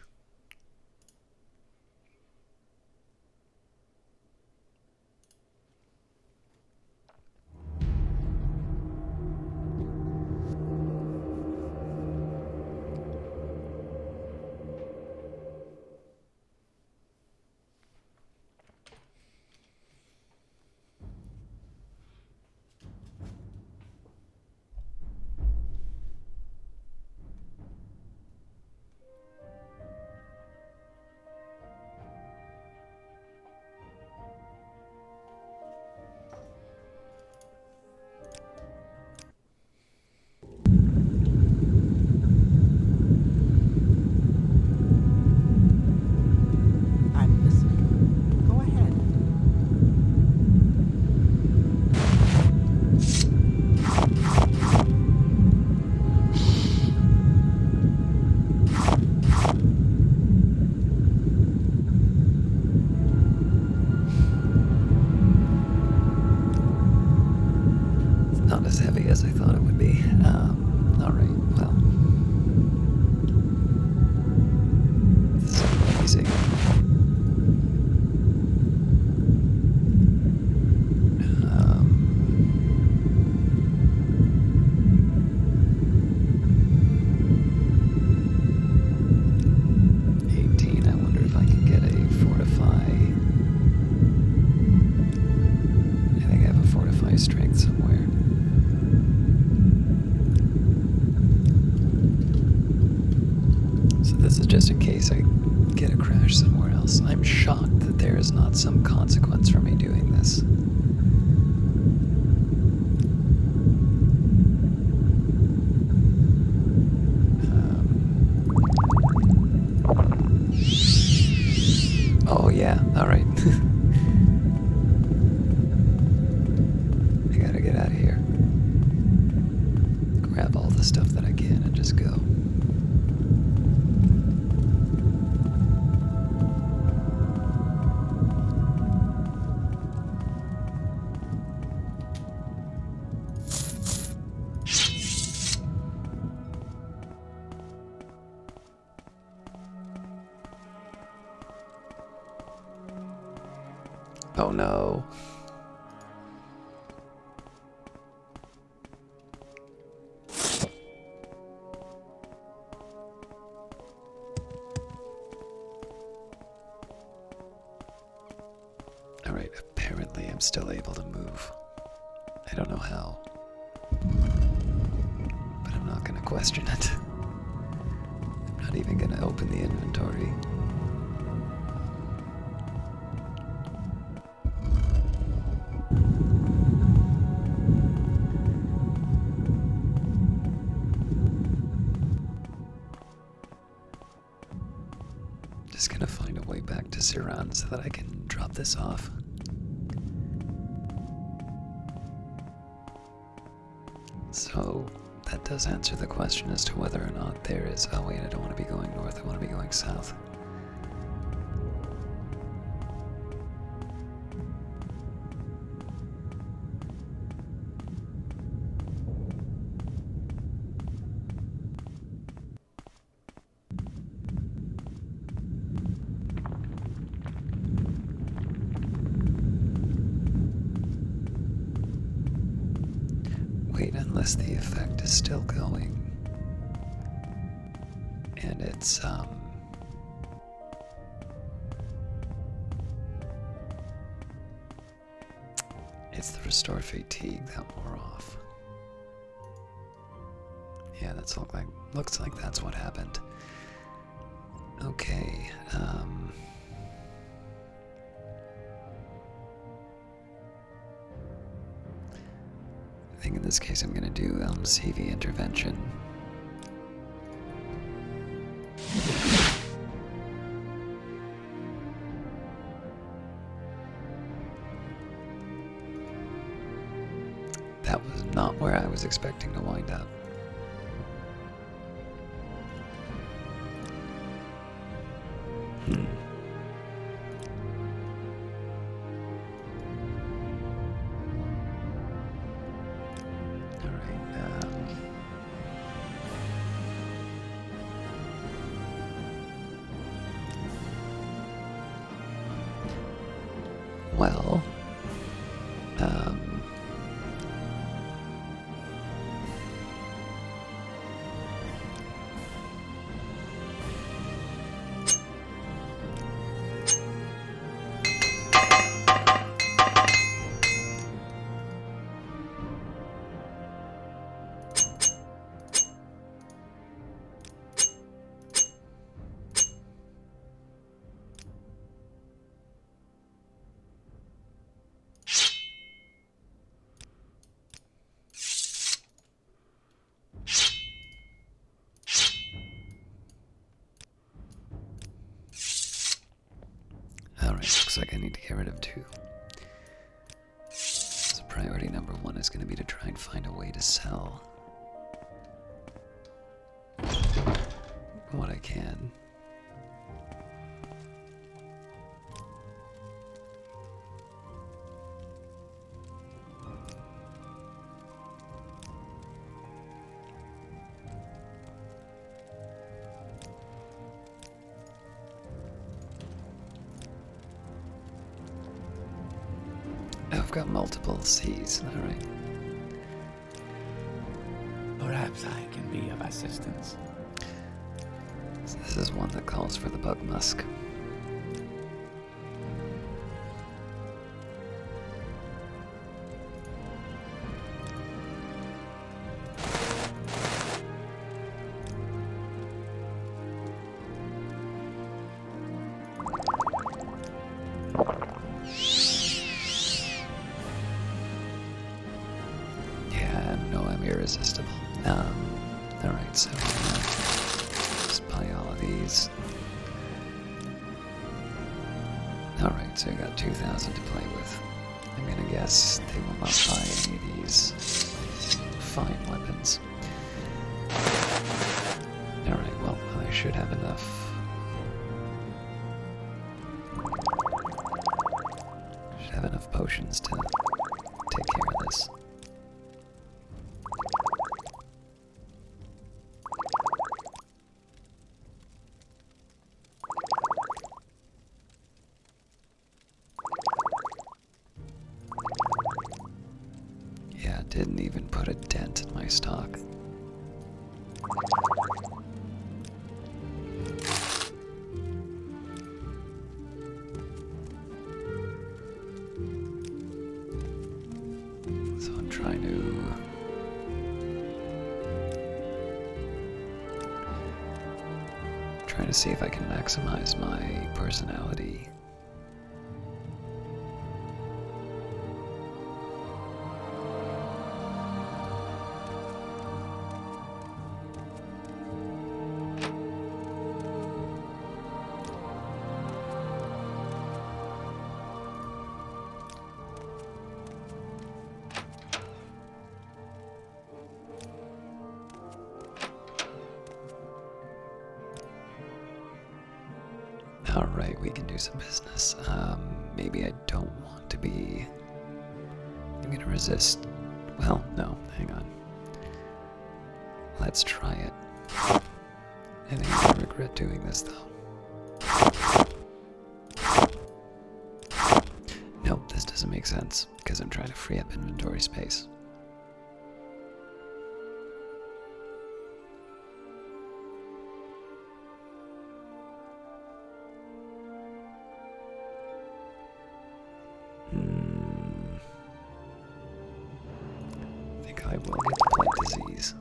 I'm listening. Go ahead. It's not as heavy as I thought it would be. Alright, well. This is amazing. 18, I wonder if I can get a fortify. I think I have a fortify strength somewhere. So this is just in case I get a crash somewhere else. I'm shocked that there is not some consequence for me doing this. Oh yeah, alright. I gotta get out of here. Grab all the stuff that I can and just go. Oh no. Alright, apparently I'm still able to move. I don't know how. But I'm not gonna question it. I'm not even gonna open the inventory. Just gonna find a way back to Siran so that I can drop this off. So that does answer the question as to whether or not there is. Oh wait, I don't want to be going north, I want to be going south. Wait, unless the effect is still going. And it's, it's the restore fatigue that wore off. Yeah, looks like that's what happened. Okay, I think in this case I'm gonna do CV intervention. That was not where I was expecting to wind up. Well, looks like I need to get rid of 2. So priority number 1 is going to be to try and find a way to sell what I can. I've got multiple C's, alright. Perhaps I can be of assistance. So this is one that calls for the bug musk. Irresistible. Alright, so just buy all of these. Alright, so I got 2,000 to play with. I'm gonna guess they will not buy any of these fine weapons. Alright, well, I should have enough. Should have enough potions to take care of this. Didn't even put a dent in my stock. So I'm trying to see if I can maximize my personality. Alright, we can do some business. Maybe I don't want to be... I'm gonna resist. Well, no, hang on. Let's try it. I think I'm gonna regret doing this, though. Nope, this doesn't make sense, because I'm trying to free up inventory space. will get the plague disease.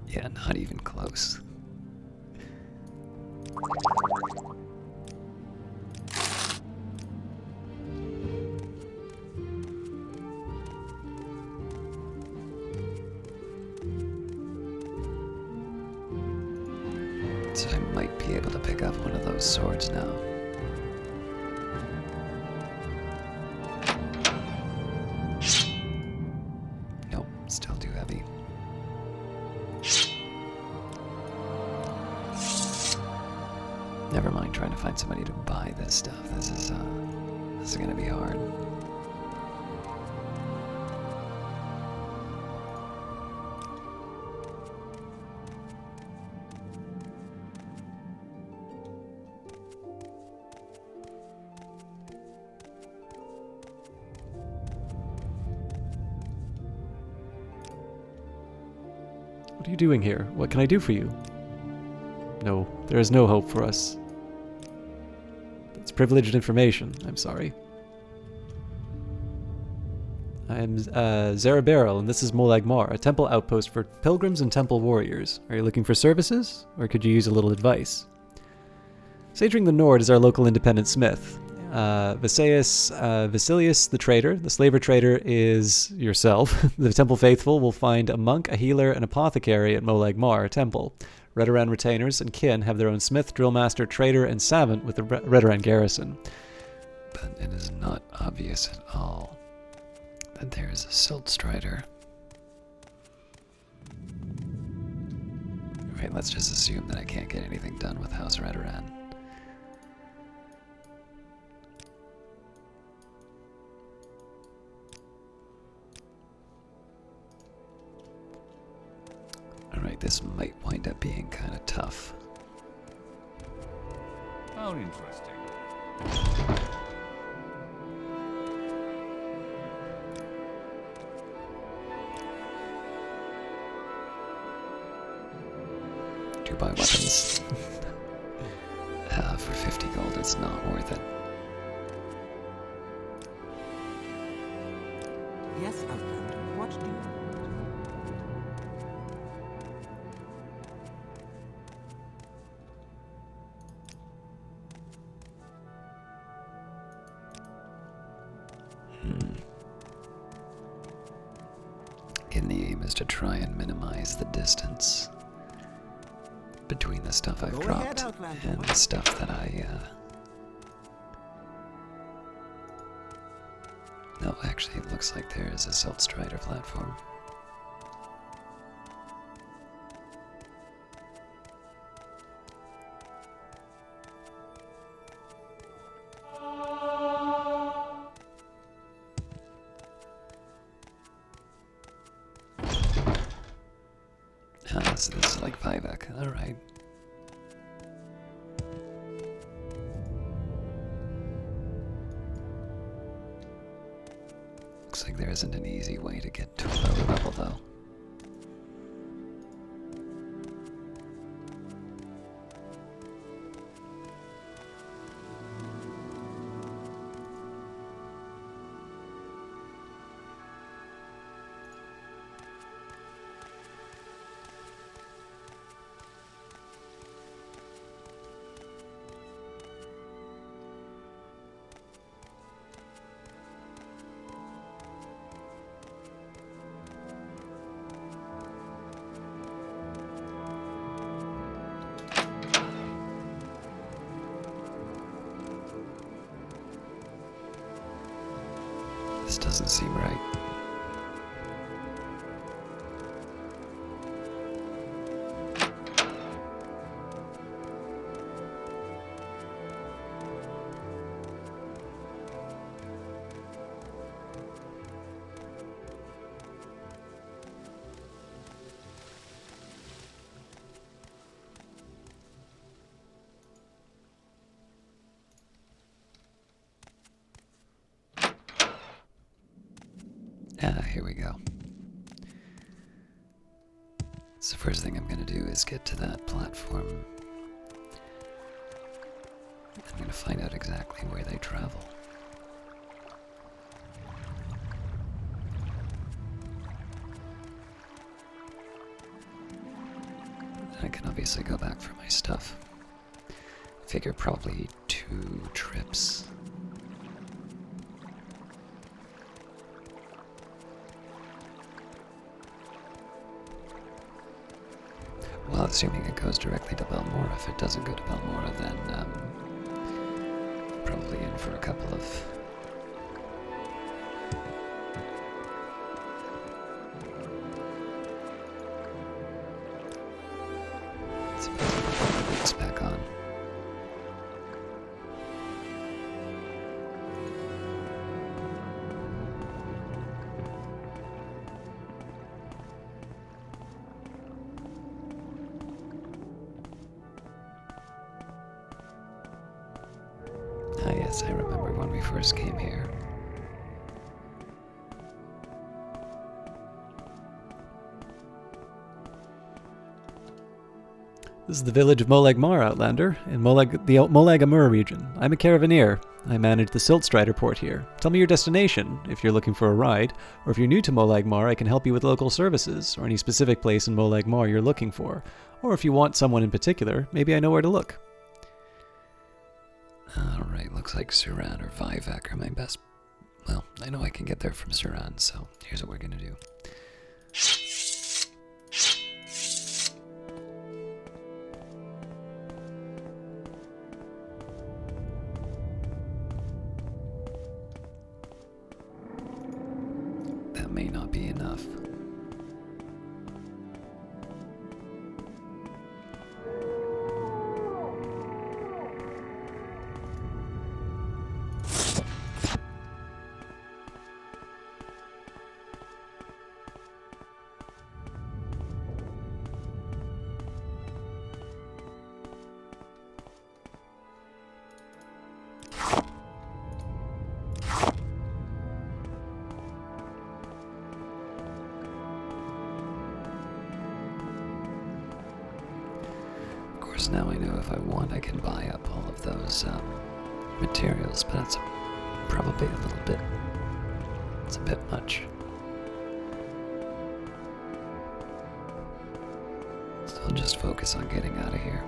Yeah, not even close. So I might be able to pick up one of those swords now. Nope, still too heavy. Never mind trying to find somebody to buy this stuff. This is gonna be hard. What are you doing here? What can I do for you? No, there is no hope for us. It's privileged information. I'm sorry. I am Zarabaril, and this is Molag Mar, a temple outpost for pilgrims and temple warriors. Are you looking for services, or could you use a little advice? Sagering the Nord is our local independent smith. Vasilius the trader, the slaver trader, is yourself. The temple faithful will find a monk, a healer, an apothecary at Molag Mar temple. Redoran retainers and kin have their own smith, drillmaster, trader, and savant with the Redoran garrison. But it is not obvious at all that there is a silt strider. Right, let's just assume that I can't get anything done with House Redoran. Alright, this might wind up being kind of tough. How interesting. Do buy weapons. For 50 gold, it's not worth it. Yes, husband. What do you want? And the aim is to try and minimize the distance between the stuff I've dropped and the stuff that No, actually, it looks like there is a Silt Strider platform. So this is like Vivek, alright. Looks like there isn't an easy way to get to a lower level though. This doesn't seem right. Here we go. So the first thing I'm going to do is get to that platform. I'm gonna find out exactly where they travel. I can obviously go back for my stuff. Figure probably 2 trips. Well, assuming it goes directly to Balmora. If it doesn't go to Balmora, then probably in for a couple of... Let's see if I can put the boots back on. Ah, yes, I remember when we first came here. This is the village of Molag Mar, Outlander, in the Molag Amur region. I'm a caravaneer. I manage the Silt Strider port here. Tell me your destination, if you're looking for a ride, or if you're new to Molag Mar, I can help you with local services, or any specific place in Molag Mar you're looking for. Or if you want someone in particular, maybe I know where to look. Alright, looks like Suran or Vivek are my best... Well, I know I can get there from Suran, so here's what we're gonna do. That may not be enough. Now I know if I want, I can buy up all of those materials, but that's probably a little bit, it's a bit much. So I'll just focus on getting out of here.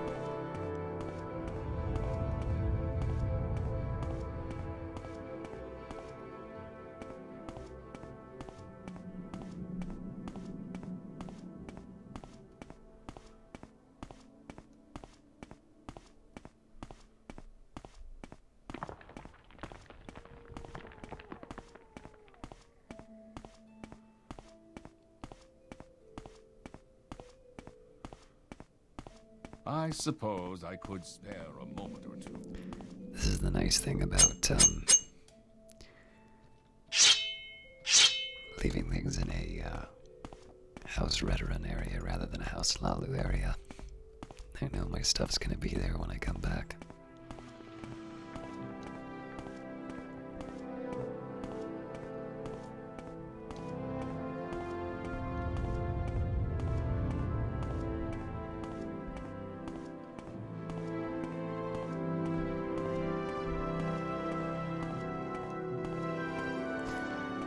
I suppose I could spare a moment or two. This is the nice thing about leaving things in a House Redoran area rather than a House Lalu area. I know my stuff's gonna be there when I come back.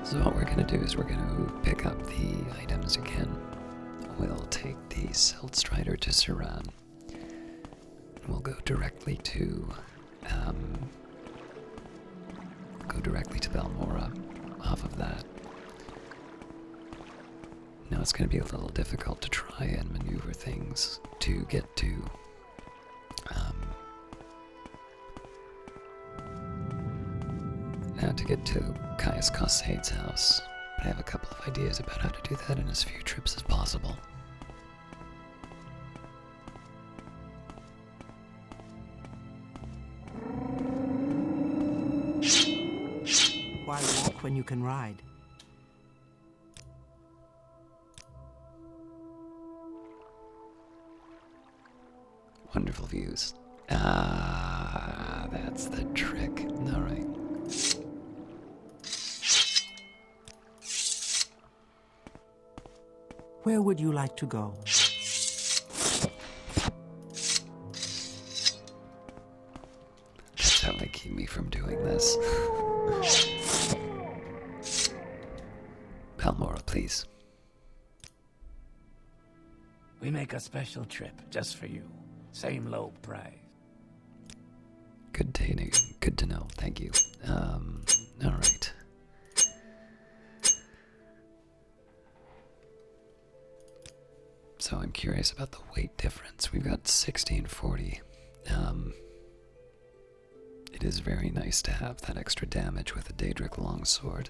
So what we're going to do is we're going to pick up the items again. We'll take the Silt Strider to Suran. We'll go directly to Balmora off of that. Now it's going to be a little difficult to try and maneuver things to get to Caius Cossade's house, but I have a couple of ideas about how to do that in as few trips as possible. Why walk when you can ride? Wonderful views. Ah, that's the trick. All right. Where would you like to go? Palmora, please. We make a special trip just for you. Same low price. Good to know. Thank you. All right. So I'm curious about the weight difference. We've got 1640. It is very nice to have that extra damage with a daedric longsword.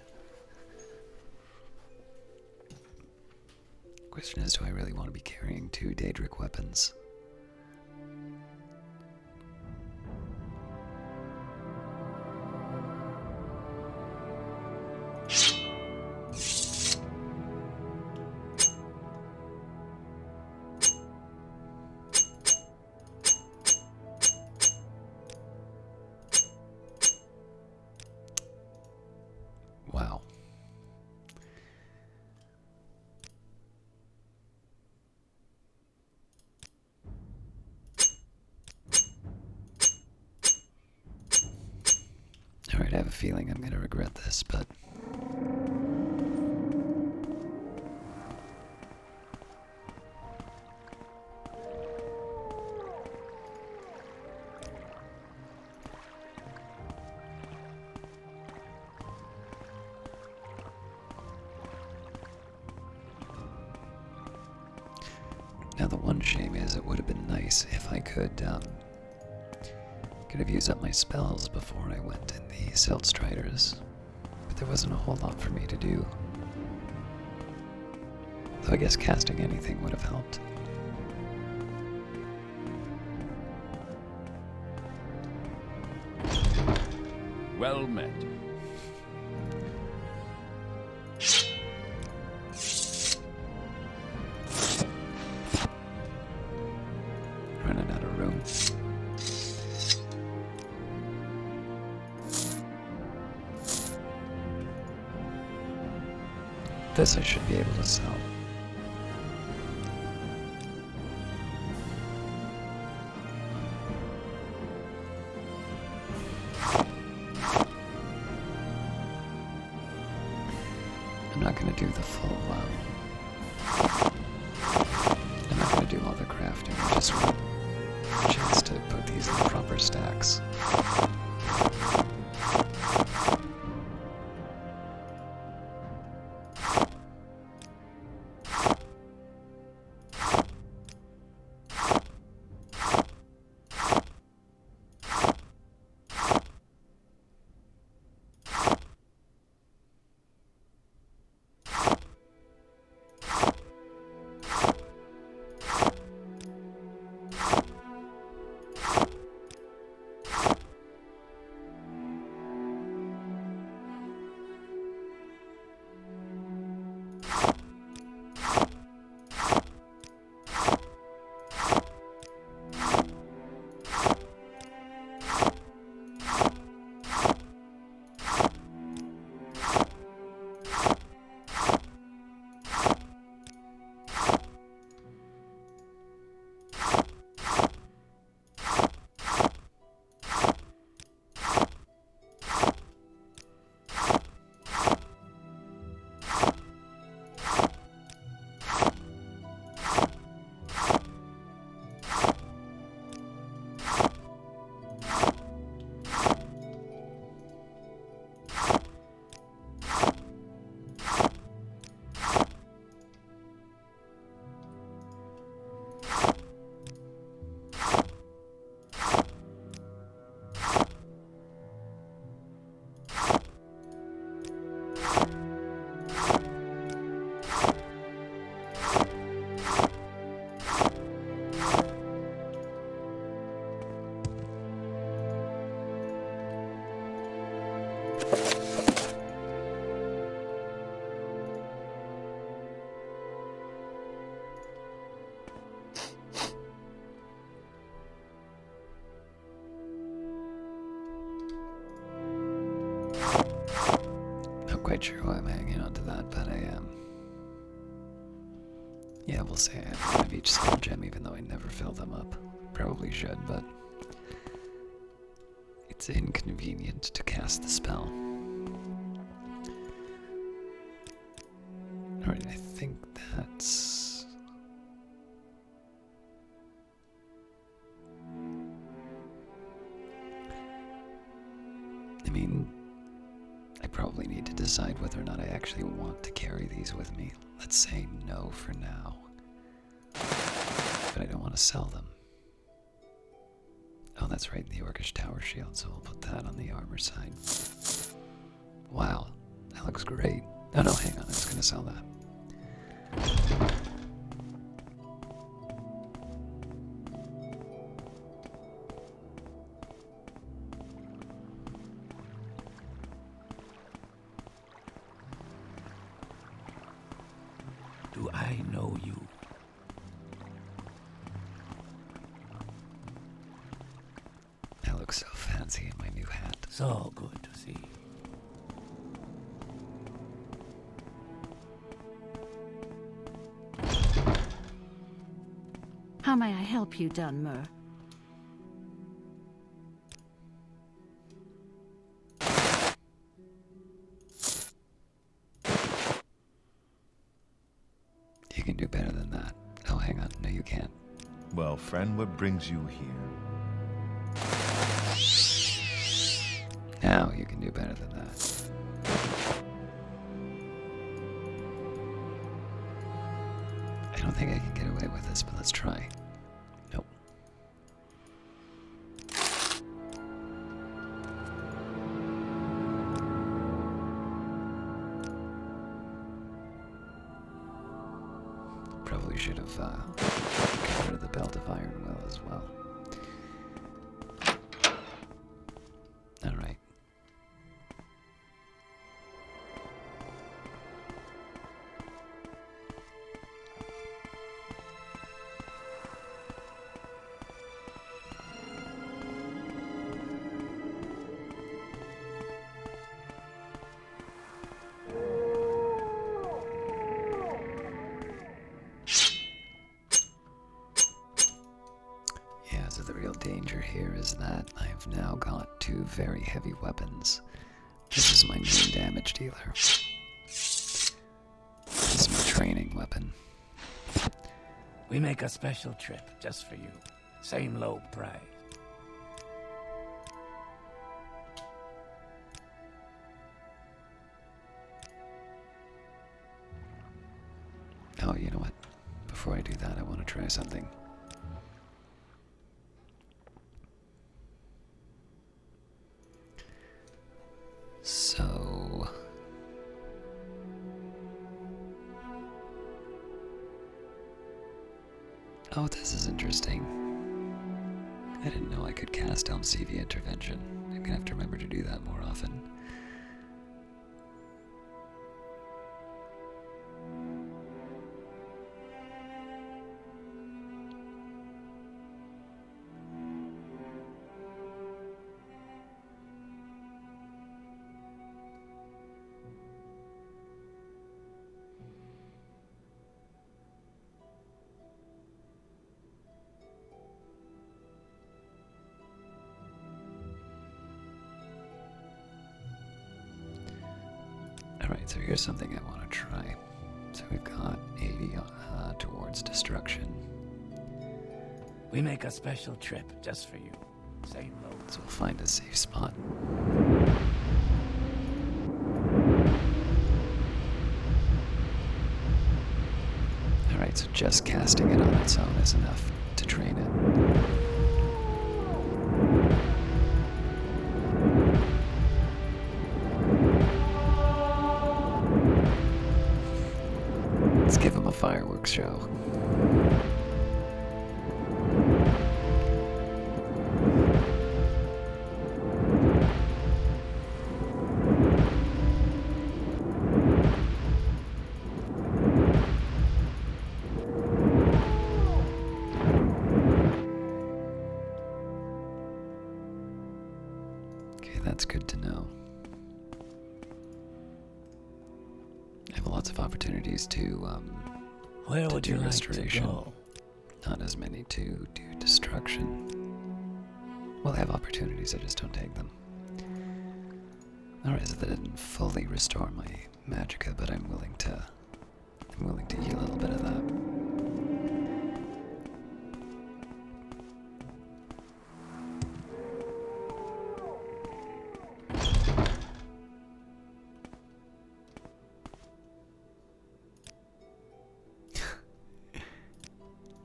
Question is, do I really want to be carrying 2 daedric weapons? Wow. Alright, I have a feeling I'm gonna regret this, but... Now the one shame is it would have been nice if I could have used up my spells before I went in the Silt Striders, but there wasn't a whole lot for me to do. Though I guess casting anything would have helped. Well met. Running out of room. This I should be able to sell. I'm not going to do the full, I'm not going to do all the crafting, I just want a chance to put these in the proper stacks. Quite sure why I'm hanging on to that, but I am. Yeah, we'll say I have one of each soul gem, even though I never fill them up. Probably should, but it's inconvenient to cast the spell. Alright, I think that's... I mean, I probably need to decide whether or not I actually want to carry these with me. Let's say no for now. But I don't want to sell them. Oh, that's right, the Orcish Tower Shield, so we'll put that on the armor side. Wow, that looks great. Oh no, hang on, I was going to sell that. Do I know you? I look so fancy in my new hat. So good to see. How may I help you, Dunmer? You can do better than that. Oh, hang on. No, you can't. Well, friend, what brings you here? Now you can do better than that. I don't think I can get away with this, but let's try. Nope. Probably should have got rid of the belt of iron will as well. All right. Yeah, so the real danger here is that I've now got two very heavy weapons. This is my main damage dealer. This is my training weapon. We make a special trip just for you. Same low price. Oh, you know what? Before I do that, I want to try something. So... oh, this is interesting. I didn't know I could cast Helm CV Intervention. I'm gonna have to remember to do that more often. Alright, so here's something I want to try. So we've got 80 towards destruction. We make a special trip just for you. Same low. So we'll find a safe spot. Alright, so just casting it on its own is enough to train it. Let's give him a fireworks show. Okay, that's good to know. I have lots of opportunities to Where to would do you like to restoration. go? Not as many to do destruction. Well, I have opportunities, I just don't take them. Alright, so that didn't fully restore my magicka, but I'm willing to I'm willing to eat a little bit of that.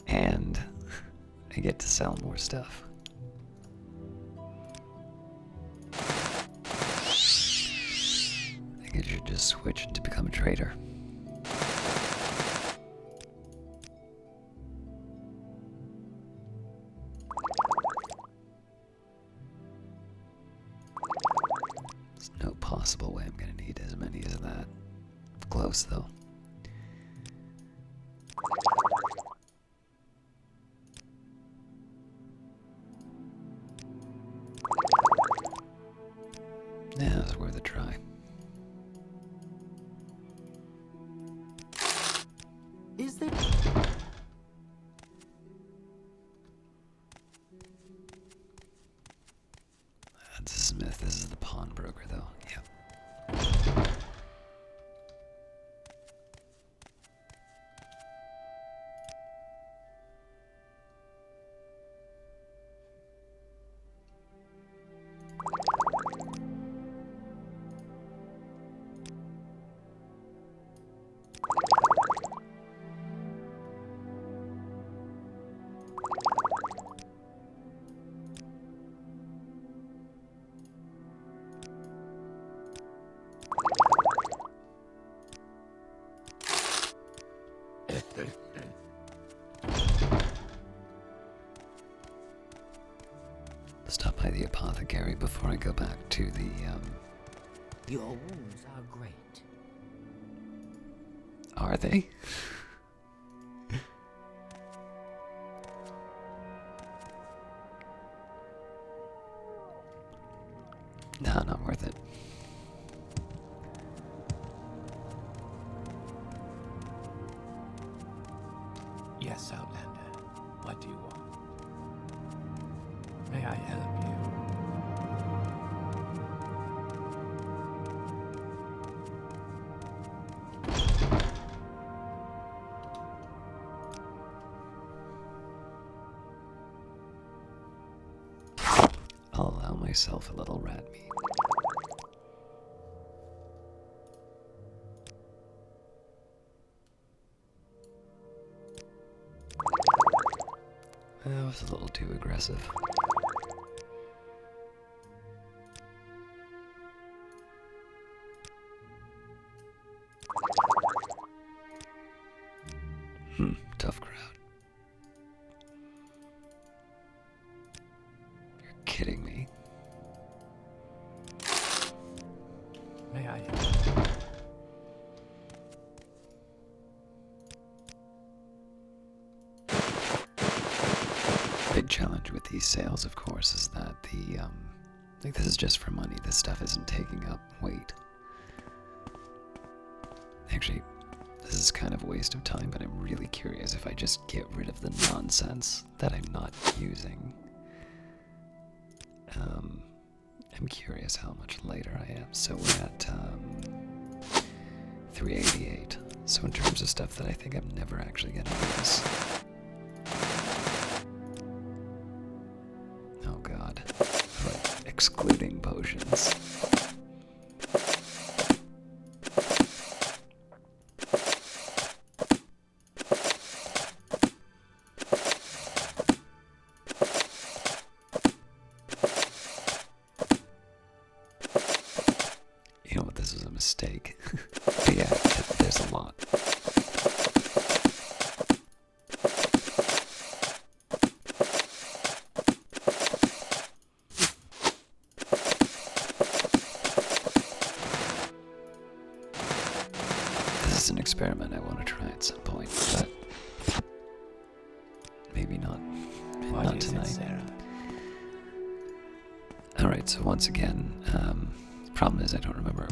And I get to sell more stuff. I think I should just switch to become a trader. There's no possible way I'm gonna need as many as that. Close though. Yeah, it's worth a try. Is there... That's a smith. This is the pawnbroker, though. Yep. Stop by the apothecary before I go back to the, Your wounds are great. Are they? No, not worth it. Yes, Outlander. What do you want? May I help you? I'll allow myself a little rat meat. That was a little too aggressive. Tough crowd. You're kidding me. May I help? Big challenge with these sales, of course, is that like this is just for money. This stuff isn't taking up weight. Actually, this is kind of a waste of time, but I'm really curious if I just get rid of the nonsense that I'm not using. I'm curious how much lighter I am. So we're at 388. So in terms of stuff that I think I'm never actually gonna use. Oh god. Right, excluding potions. You know what, this was a mistake. But yeah, there's a lot. This is an experiment I want to try at some point, but maybe not. What Not is it, tonight. Sarah? Alright, so once again, the problem is I don't remember.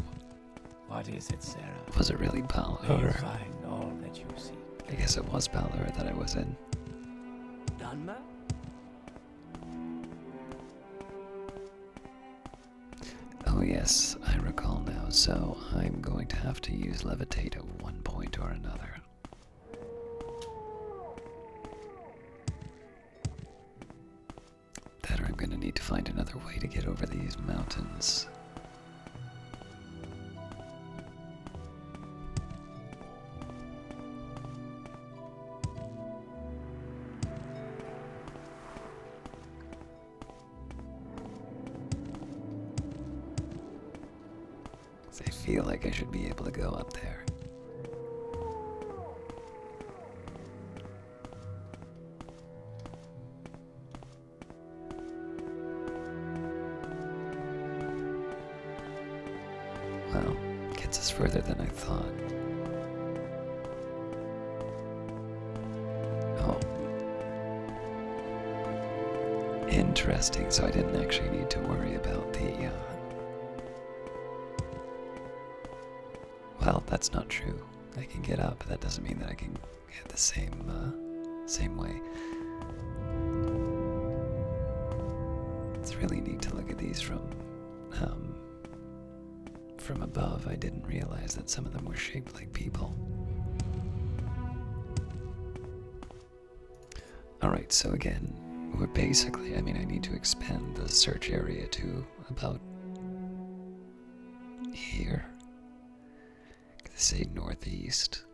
What is it, Sarah? Was it really May you Balor? find all that you seek. I guess it was Balor that I was in. Dunmer? Oh yes, I recall now, so I'm going to have to use levitate at one point or another. there a way to get over these mountains? I feel like I should be able to go up there. Well, gets us further than I thought. Oh. Interesting, so I didn't actually need to worry about the, well, that's not true. I can get up, but that doesn't mean that I can get the same way. It's really neat to look at these from above. I didn't realize that some of them were shaped like people. Alright, so again, we're basically, I mean, I need to expand the search area to about here. Say northeast.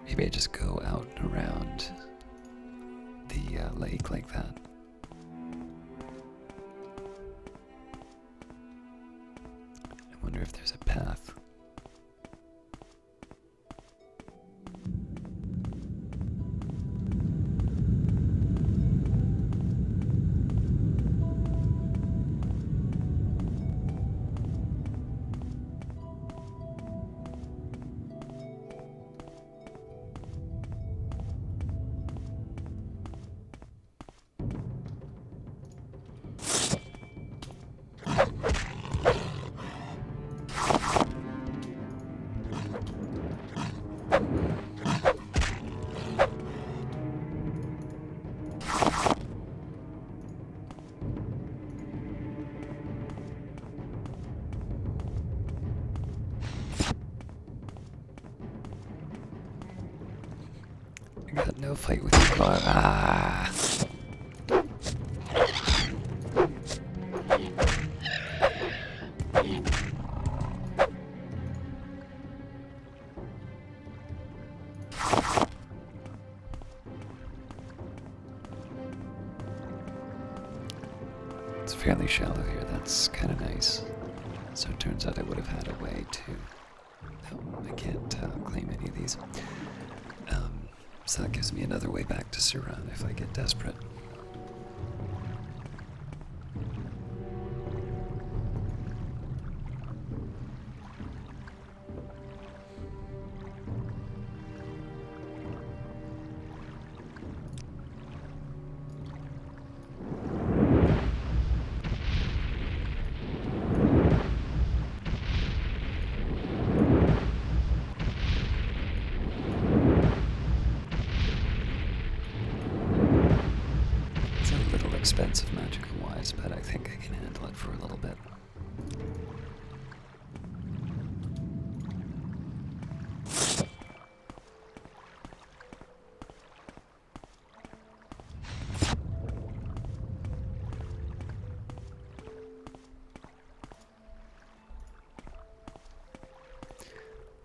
Maybe I just go out and around the lake like that. I wonder if there's a path. I got no fight with the car. Ah! It's fairly shallow here, that's kind of nice. So it turns out I would have had a way to... No, I can't claim any of these. So that gives me another way back to Suran if I get desperate. Expensive magical-wise, but I think I can handle it for a little bit.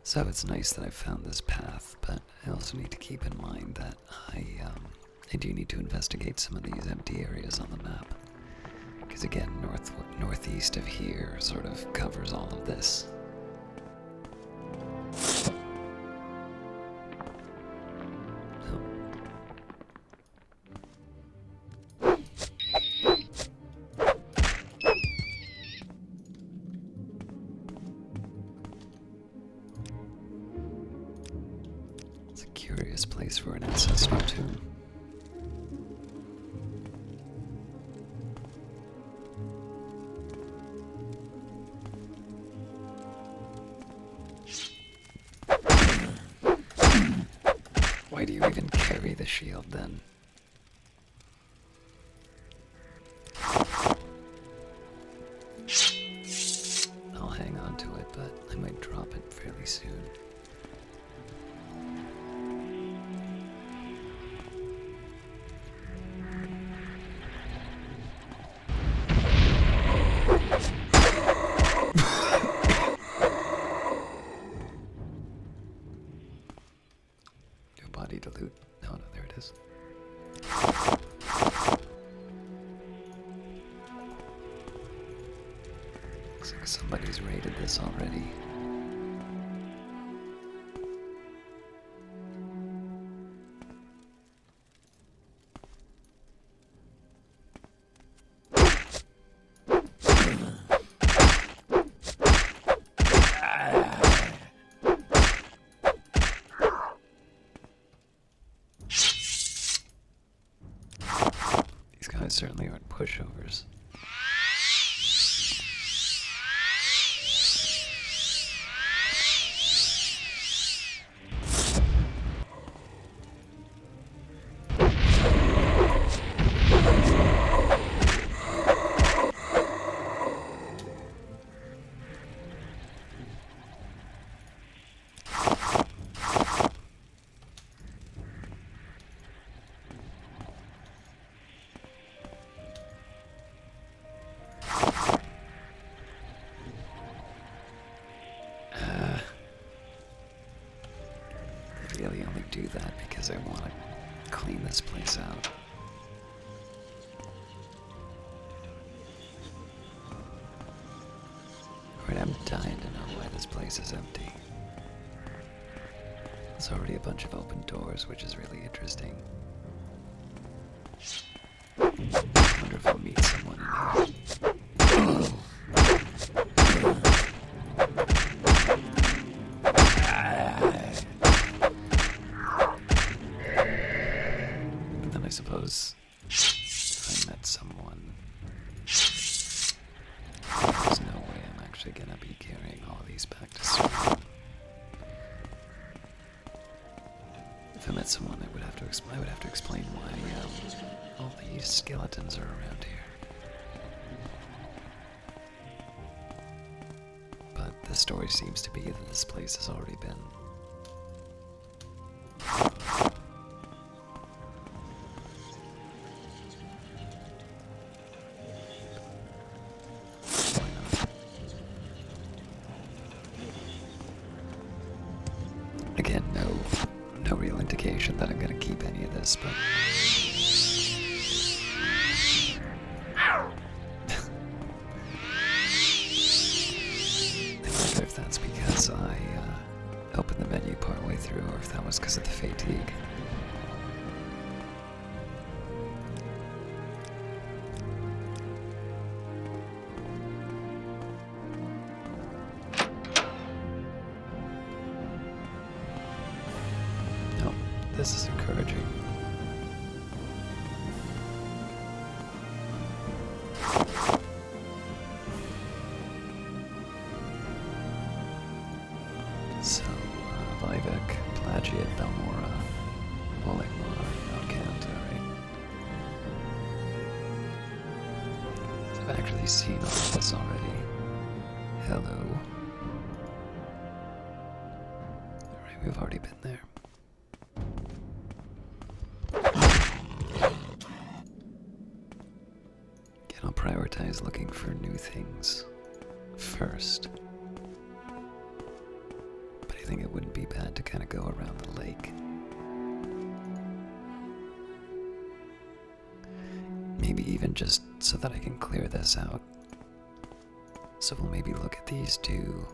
So it's nice that I found this path, but I also need to keep in mind that I do need to investigate some of these empty areas on the map. Because again, northeast of here sort of covers all of this. It's a curious place for an ancestral tomb. Why do you even carry the shield then? I'll hang on to it, but I might drop it fairly soon. body to loot. No, no, there it is. Looks like somebody's raided this already. These guys certainly aren't pushovers. I really only do that because I want to clean this place out. Alright, I'm dying to know why this place is empty. There's already a bunch of open doors, which is really interesting. I wonder if I'll meet someone in here. But then I suppose if I met someone, there's no way I'm actually gonna be carrying all of these back to school. If I met someone, I would have to explain why all these skeletons are around here. But the story seems to be that this place has already been. Why not? Again, no real indication that I'm gonna keep any of this, but I wonder if that's because I opened the menu partway through, or if that was because of the fatigue. No, this is encouraging. So, Vivek, Plagiate, Belmora, Molikmar, Outcant, alright. So I've actually seen all of this already. Hello. Alright, we've already been there. Again, I'll prioritize looking for new things first. I think it wouldn't be bad to kind of go around the lake. Maybe even just so that I can clear this out. So we'll maybe look at these two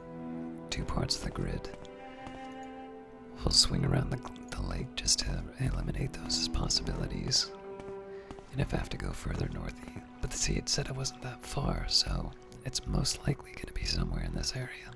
parts of the grid. We'll swing around the lake just to eliminate those as possibilities. And if I have to go further north, but see, it said it wasn't that far, so it's most likely going to be somewhere in this area.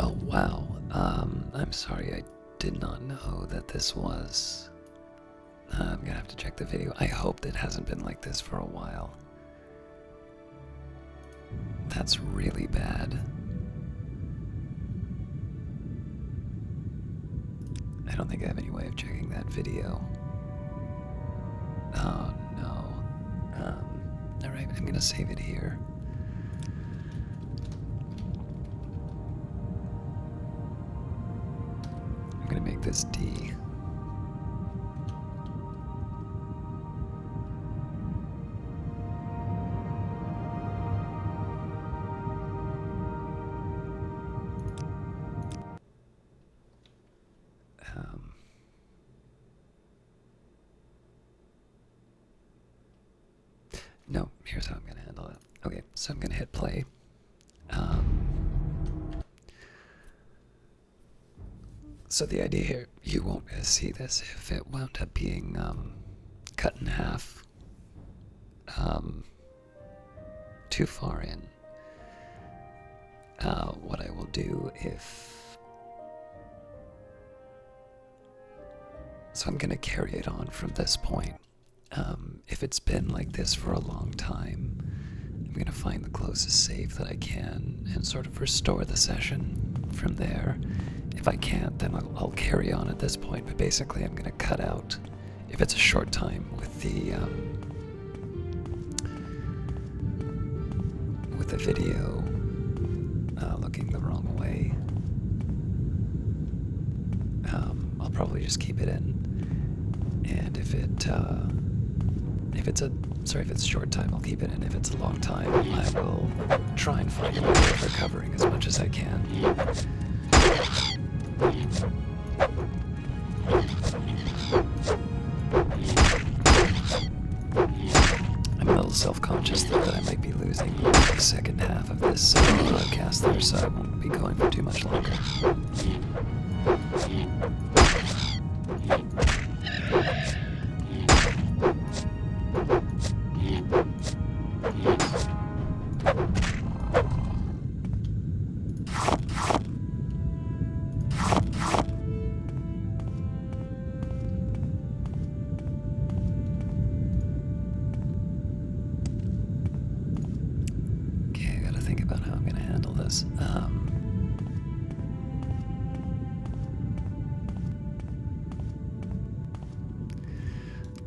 Oh, wow. I'm sorry, I did not know that this was... I'm gonna have to check the video. I hope it hasn't been like this for a while. That's really bad. I don't think I have any way of checking that video. Oh, no. Alright, I'm gonna save it here. I'm gonna make this D. No, here's how I'm gonna handle it. Okay, so I'm gonna hit play. So the idea here, you won't see this if it wound up being cut in half too far in. What I will do so I'm gonna carry it on from this point. If it's been like this for a long time, I'm gonna find the closest save that I can and sort of restore the session from there. If I can't, then I'll carry on at this point, but basically I'm gonna cut out, if it's a short time, with the video looking the wrong way. I'll probably just keep it in, and if it's a short time, I'll keep it in. If it's a long time, I will try and find a way of recovering as much as I can. I'm a little self-conscious that I might be losing the second half of this broadcast there, so I won't be going for too much longer.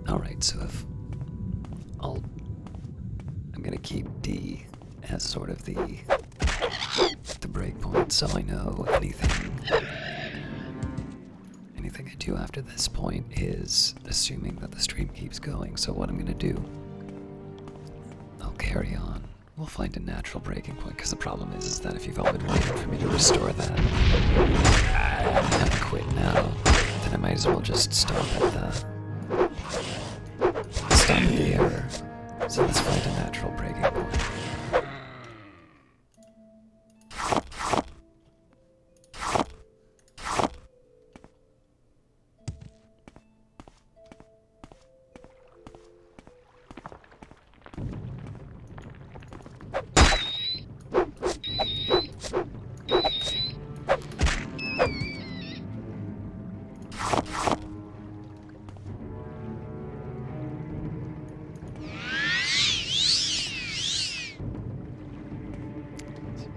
Alright, so I'm gonna keep D as sort of the breakpoint, so I know anything I do after this point is assuming that the stream keeps going. So what I'm gonna do, I'll carry on. We'll find a natural breaking point, because the problem is that if you've all been waiting for me to restore that, and I quit now, then I might as well just stop at the error. So let's find a natural breaking point.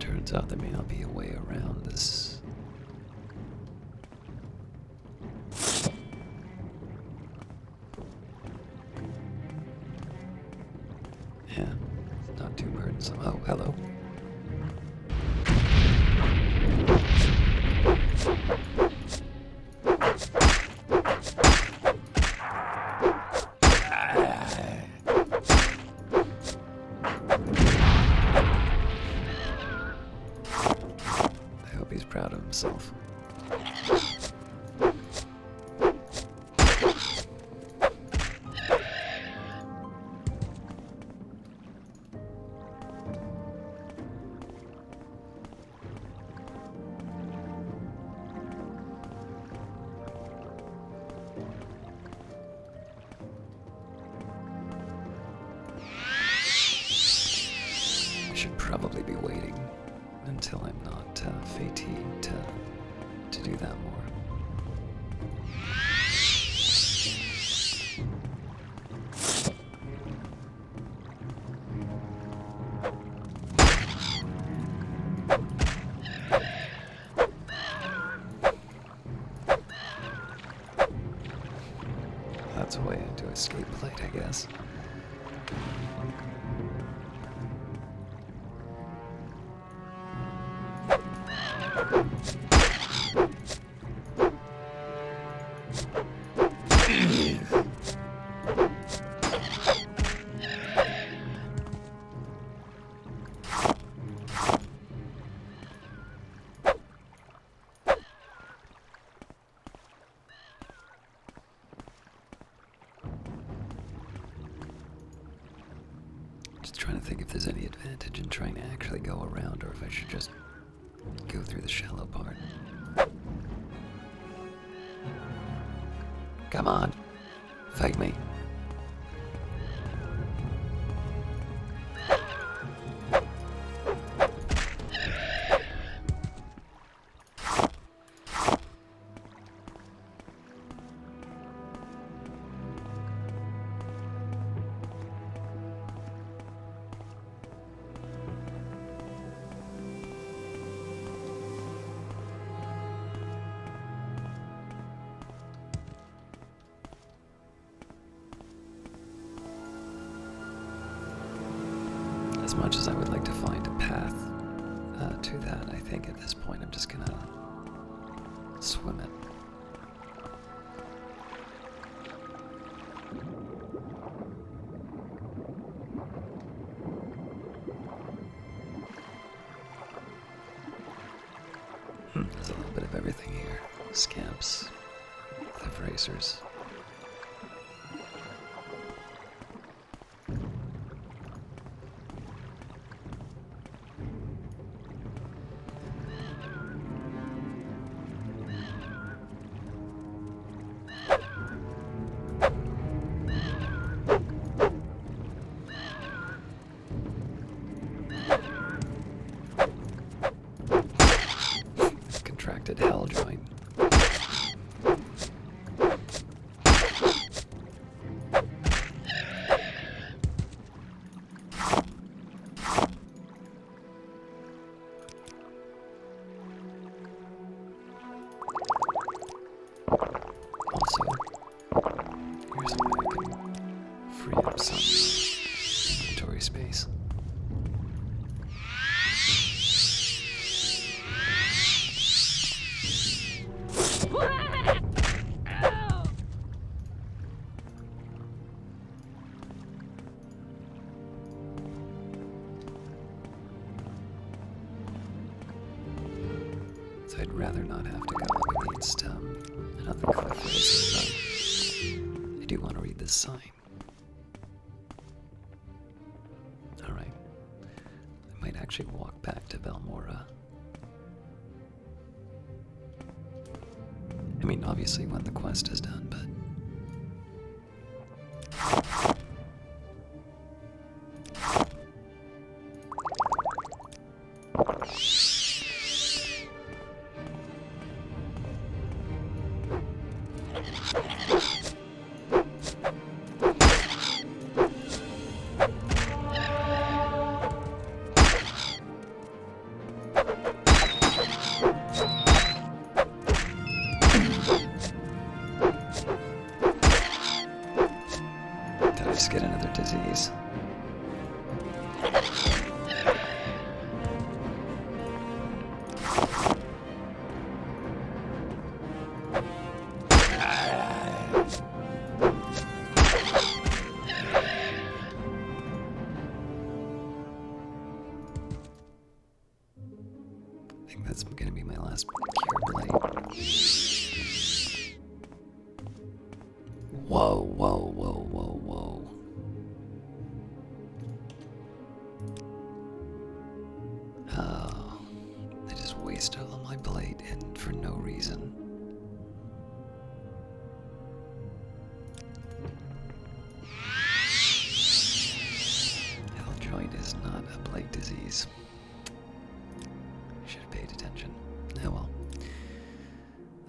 Turns out there may not be a way around this. Yeah, not too burdensome. Oh, hello. Proud of himself. Should probably be waiting until I'm not fatigued to do that more. That's a way to escape light, I guess. Just trying to think if there's any advantage in trying to actually go around, or if I should just go through the shallow part. Come on, fight me. As much as I would like to find a path to that, I think at this point I'm just gonna swim it. There's a little bit of everything here. Scamps, cliff racers. Contracted hell joint. Also, here's a way I can free up some inventory space. So I'd rather not have to go up against another cliff racer, but I do want to read this sign. Alright. I might actually walk back to Valmora. I mean, obviously when the quest is done, but... Did I just get another disease? I think that's gonna be my last cure blade. Whoa, whoa, whoa, whoa, whoa. Oh, I just wasted all my blade and for no reason. Hell joint is not a blade disease.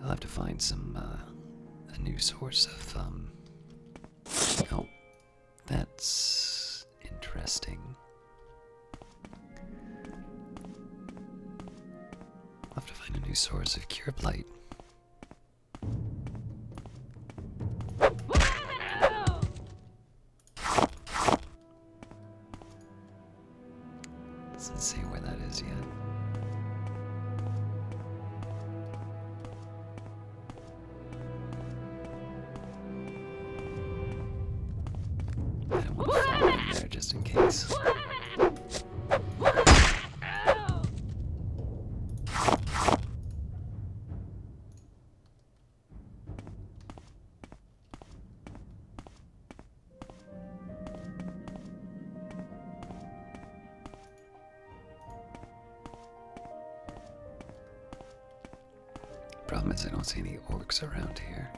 I'll have to find some, a new source of, oh, that's interesting. I'll have to find a new source of cure blight. Doesn't say where that is yet. I don't want to fall in there just in case. Problem is I don't see any orcs around here.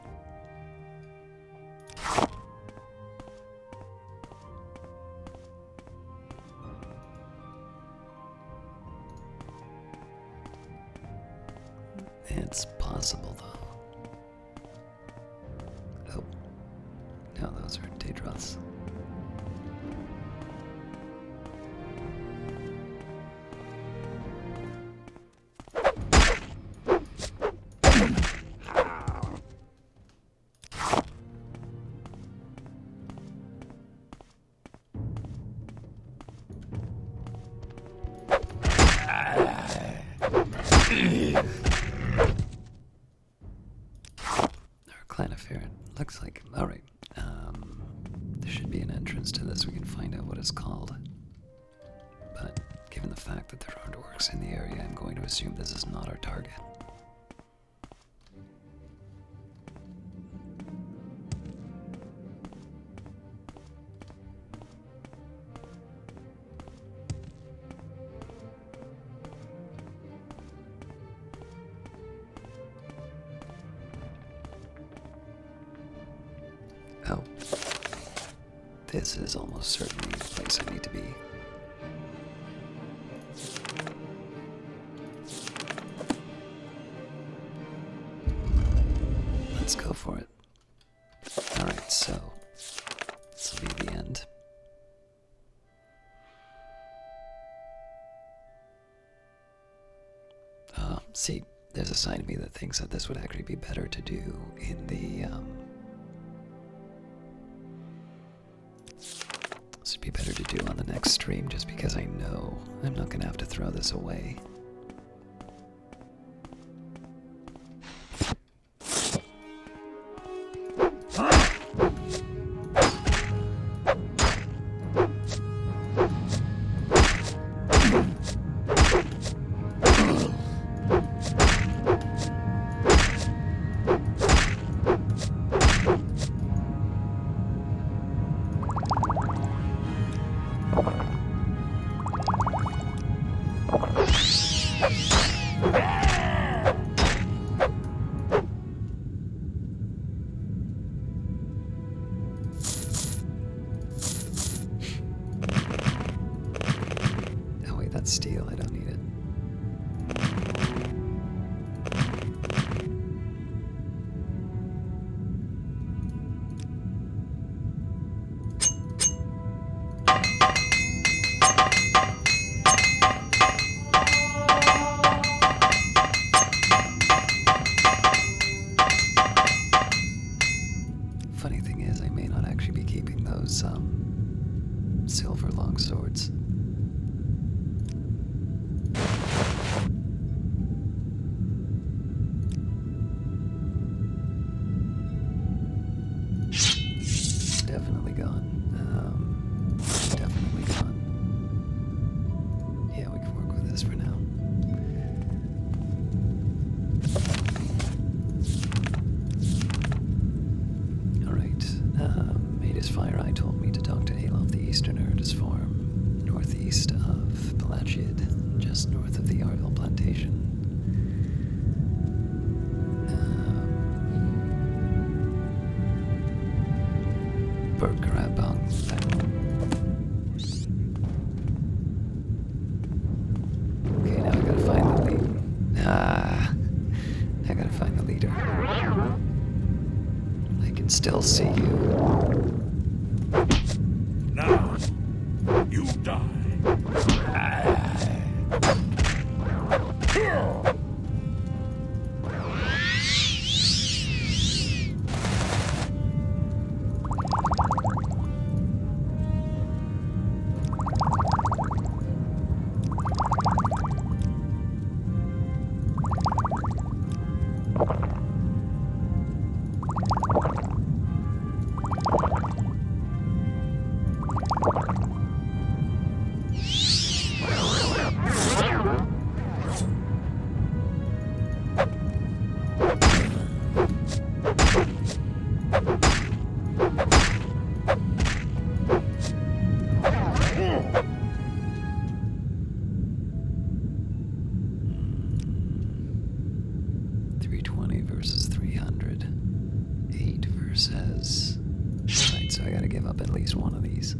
It's possible though. Oh. No, those are daedrics. Looks like, alright, there should be an entrance to this. We can find out what it's called. But given the fact that there aren't orcs in the area, I'm going to assume this is not our target. Oh. This is almost certainly the place I need to be. Let's go for it. Alright, so this will be the end. See, there's a side of me that thinks that this would actually be better to do in the, this would be better to do on the next stream, just because I know I'm not going to have to throw this away. Steel, I don't need it. Funny thing is, I may not actually be keeping those silver long swords. Definitely gone. Definitely gone. Yeah, we can work with this for now. Alright. Maid's Fire Eye told me to talk to Alof the Easterner at his farm, northeast of Palachiad, just north of the Arville Plantation. Bergkarabang. Okay, now I gotta find the lead. I gotta find the leader. still see you. Now, you die. 320 versus 300. 8 versus... Right, so I gotta give up at least one of these.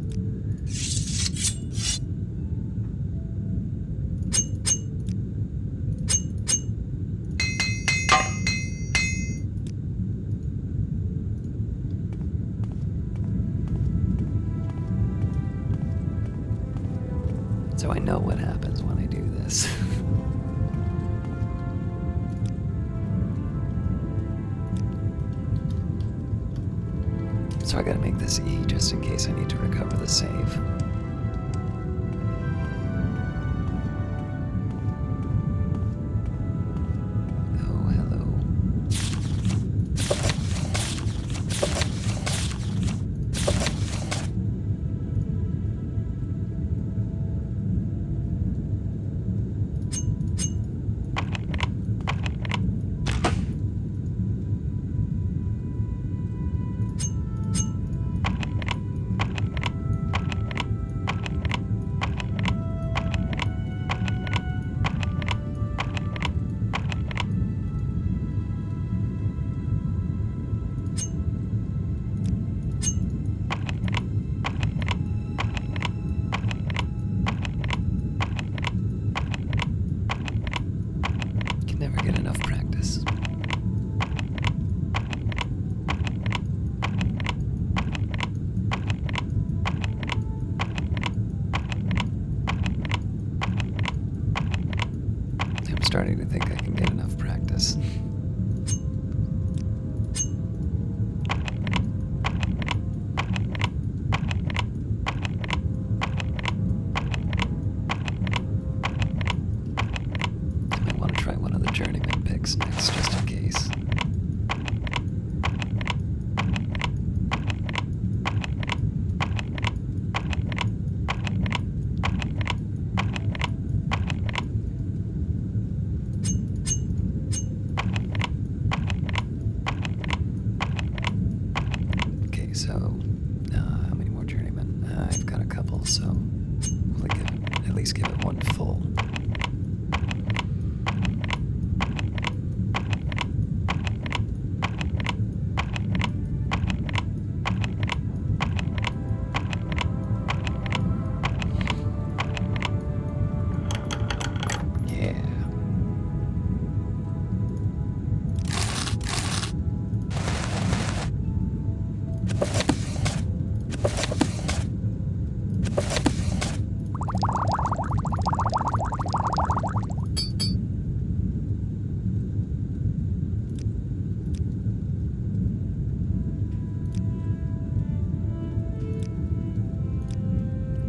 So I know what happens when I do this. So I gotta make this E just in case I need to recover the save. Oh, hello. Never get enough practice. I'm starting to think I can get enough practice. Try one of the journeyman picks next, just in case. Okay, so how many more journeymen? I've got a couple, so we'll at least give it one full.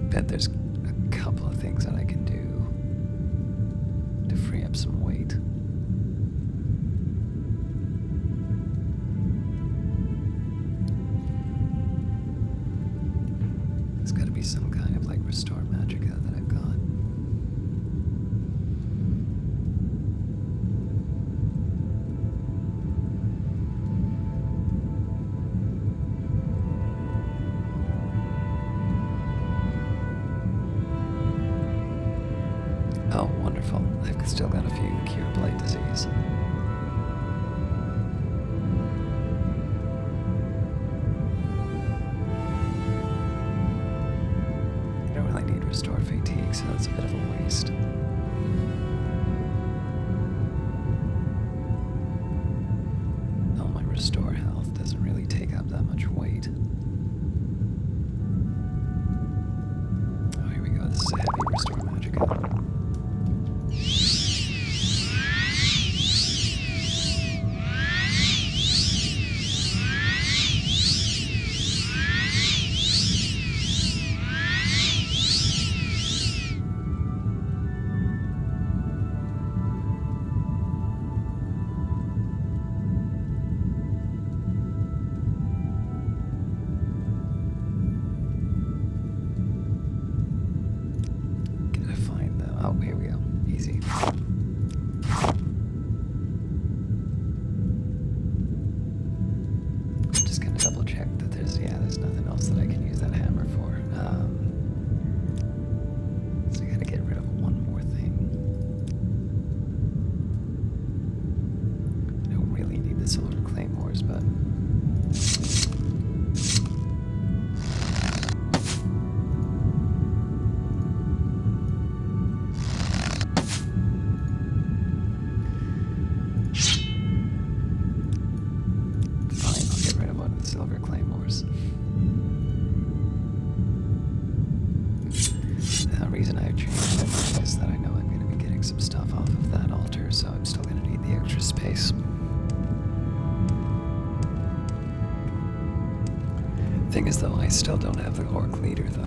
Bet there's a couple of things that I can do to free up some weight. There's got to be some kind of like restore magica that I've got. Oh, wonderful. I've still got a few cure blight disease. I don't really need restore fatigue, so that's a bit of a waste. Oh, my restore health doesn't really take up that a heavy restore magic out. Oh, here we go. Easy. Just gonna double check that there's nothing else that I can use that hammer for. So I gotta get rid of one more thing. I don't really need the silver claymores, but silver claymores. The reason I've changed my mind is that I know I'm going to be getting some stuff off of that altar, so I'm still going to need the extra space. Thing is, though, I still don't have the orc leader, though.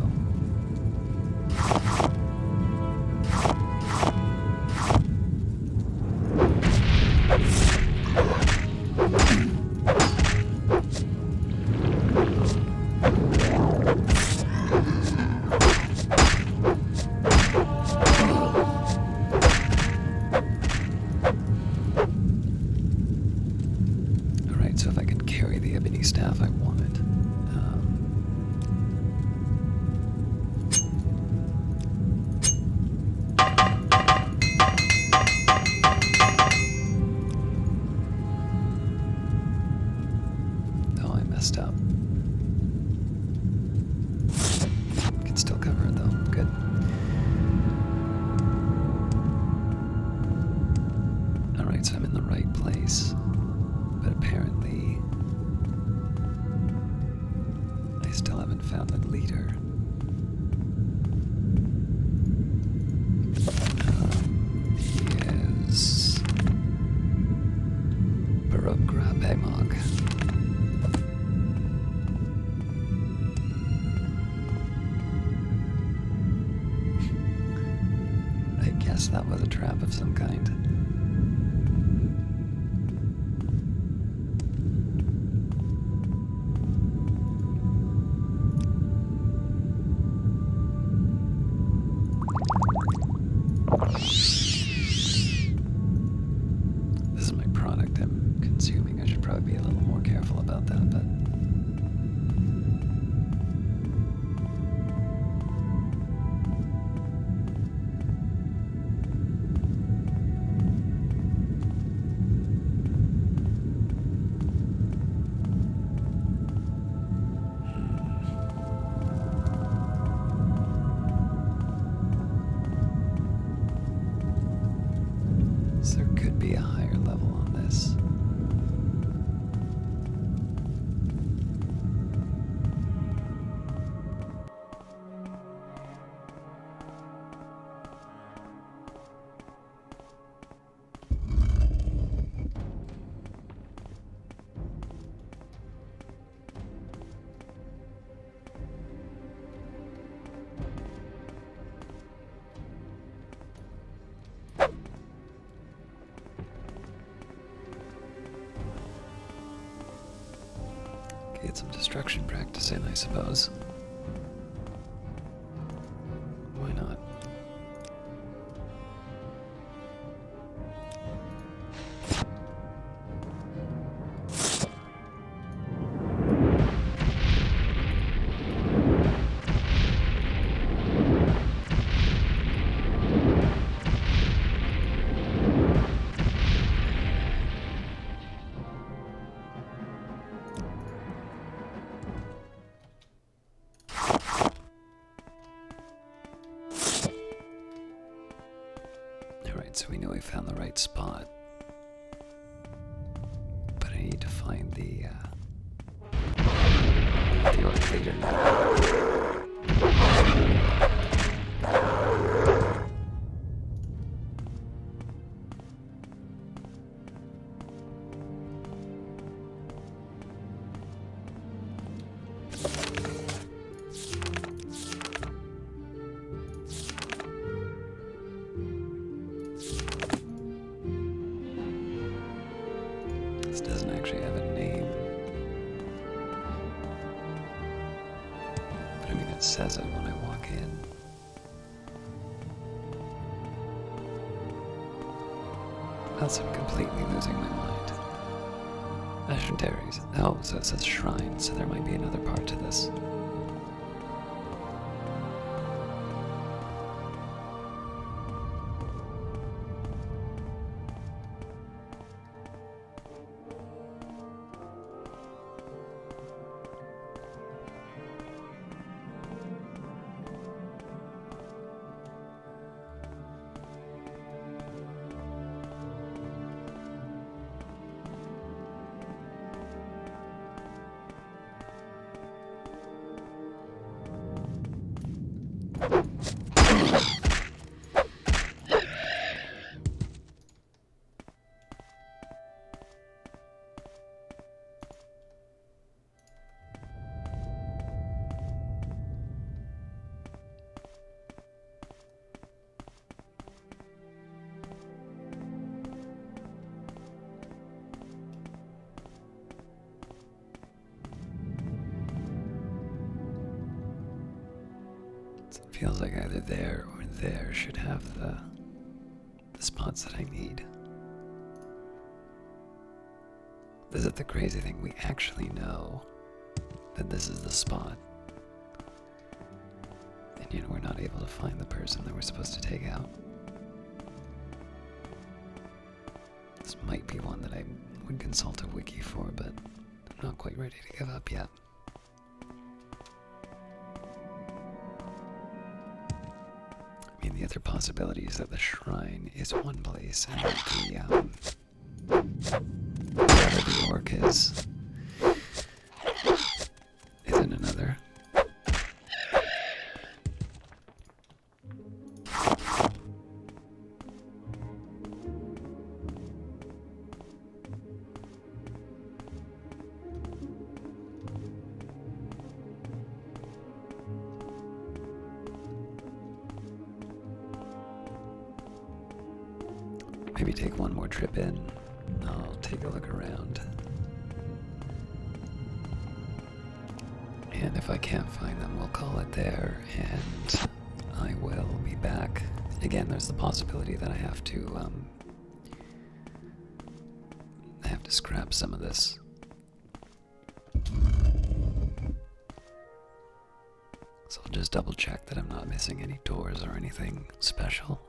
So if I can carry the ebony staff, I want it. Oh, I messed up. Can still cover it though. Good. Alright, so I'm in the right place. But apparently, I still haven't found the leader. He is Baroque Grabemog. I guess that was a trap of some kind. This is my product I'm consuming. I should probably be a little more careful about that, but so there could be a higher level on this. Get some destruction practice in, I suppose. Why not? Alright, so we know we found the right spot. But I need to find the orc leader now. says it when I walk in. Else I'm completely losing my mind. Ashendaries. Oh, so it says shrine, so there might be another part to this. It feels like either there or there should have the spots that I need. Is it the crazy thing? We actually know that this is the spot. And yet we're not able to find the person that we're supposed to take out. This might be one that I would consult a wiki for, but I'm not quite ready to give up yet. I mean, the other possibility is that the shrine is one place and that wherever the orc is in another. Maybe take one more trip in. I'll take a look around. And if I can't find them, we'll call it there, and I will be back. Again, there's the possibility that I have to scrap some of this. So I'll just double check that I'm not missing any doors or anything special.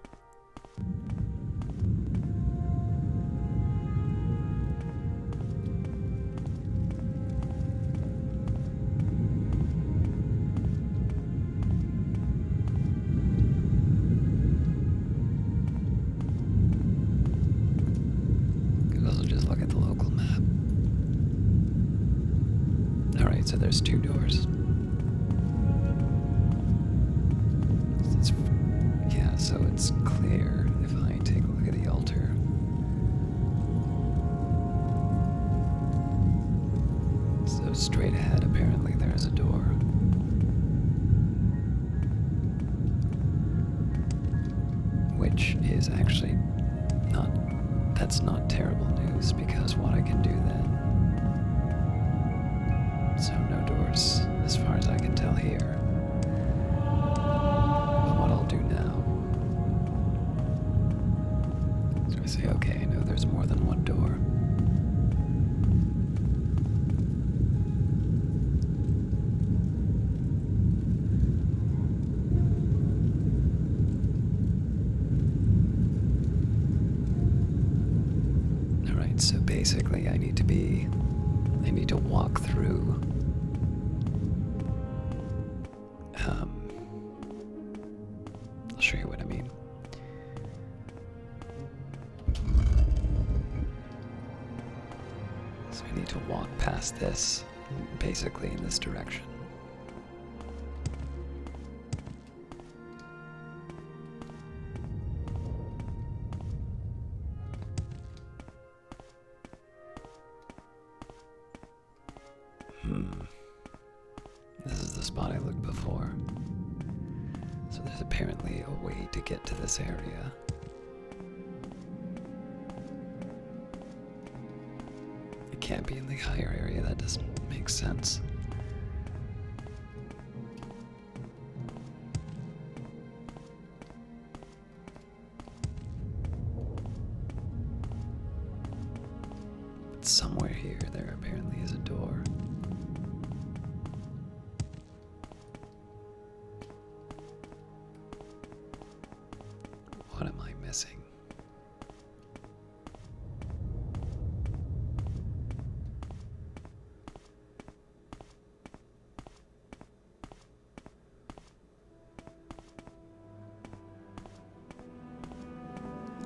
So there's two doors. Yeah, so it's clear if I take a look at the altar. So straight ahead, apparently there is a door. Which is actually that's not terrible news, because what I can do then, so no doors, as far as I can tell here. But what I'll do now, so I say, okay, I know there's more than one door. Alright, so basically I need to walk through I'll show you what I mean. So I need to walk past this, basically in this direction. This is the spot I looked before. So there's apparently a way to get to this area. It can't be in the higher area, that doesn't make sense. somewhere here there apparently is a door. What am I missing?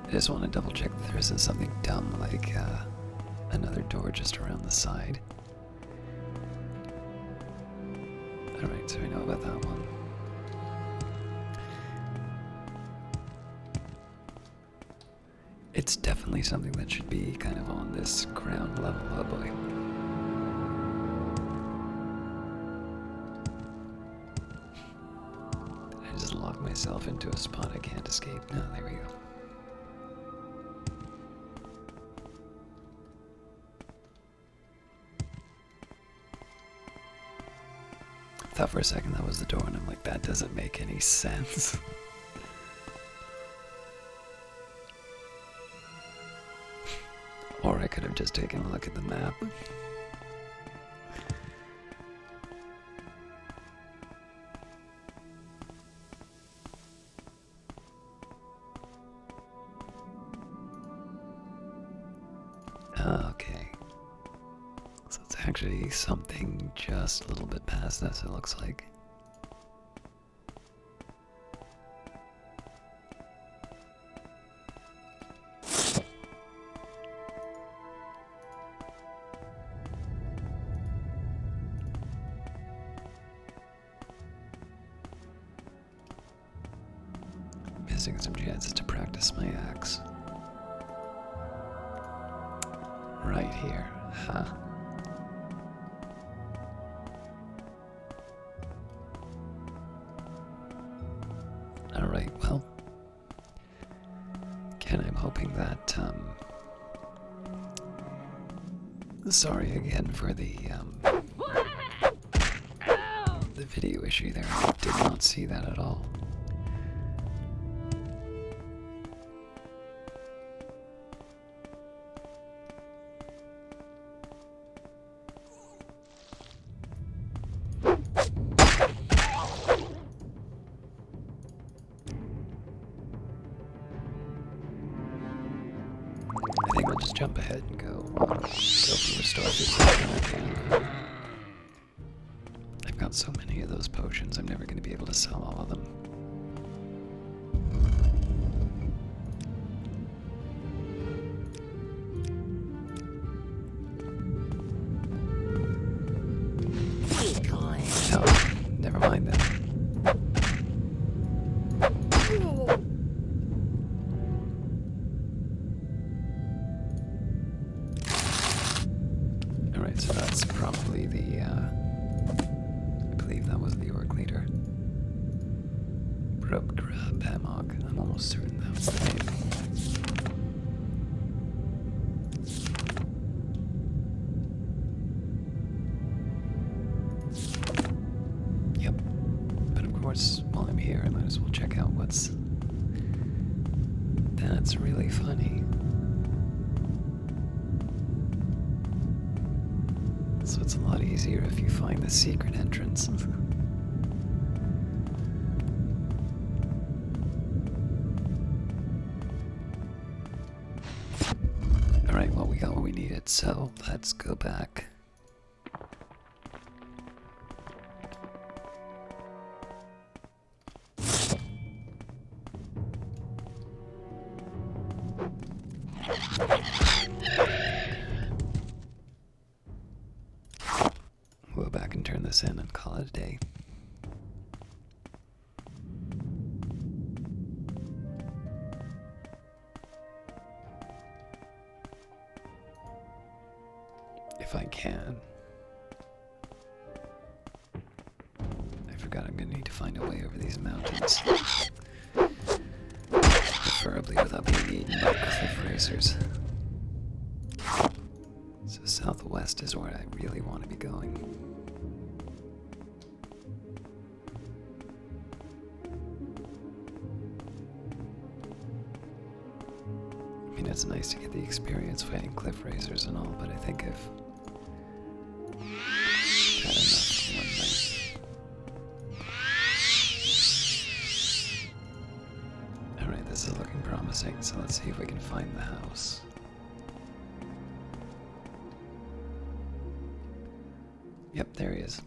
I just want to double check that there isn't something dumb like another door just around the side. Alright, so we know about that one. It's definitely something that should be kind of on this ground level. Oh boy. Did I just lock myself into a spot I can't escape? No, there we go. I thought for a second that was the door, and I'm like, that doesn't make any sense. Or I could have just taken a look at the map. Okay. So it's actually something just a little bit past this, it looks like. Missing some chances to practice my axe. Right here, huh? Alright, well. Again, I'm hoping that, sorry again for the video issue there. I did not see that at all. I think I'll just jump ahead and go for restore this when I can. I've got so many of those potions, I'm never going to be able to sell all of them. Oh, never mind then. Alright, so that's probably the, I believe that was the orc leader. Hammock. I'm almost certain that was the name. Yep. But of course, while I'm here, I might as well check out what's... That's really funny. So it's a lot easier if you find the secret entrance. Alright, well, we got what we needed, so let's go back. We'll go back and turn this in and call it a day. If I can. I forgot I'm gonna need to find a way over these mountains. Preferably without being eaten by cliff racers. So southwest is where I really want to be going. I mean, it's nice to get the experience fighting cliff racers and all, but I think I've had enough for one night. Alright, this is looking promising, so let's see if we can find the house. Yep, there he is.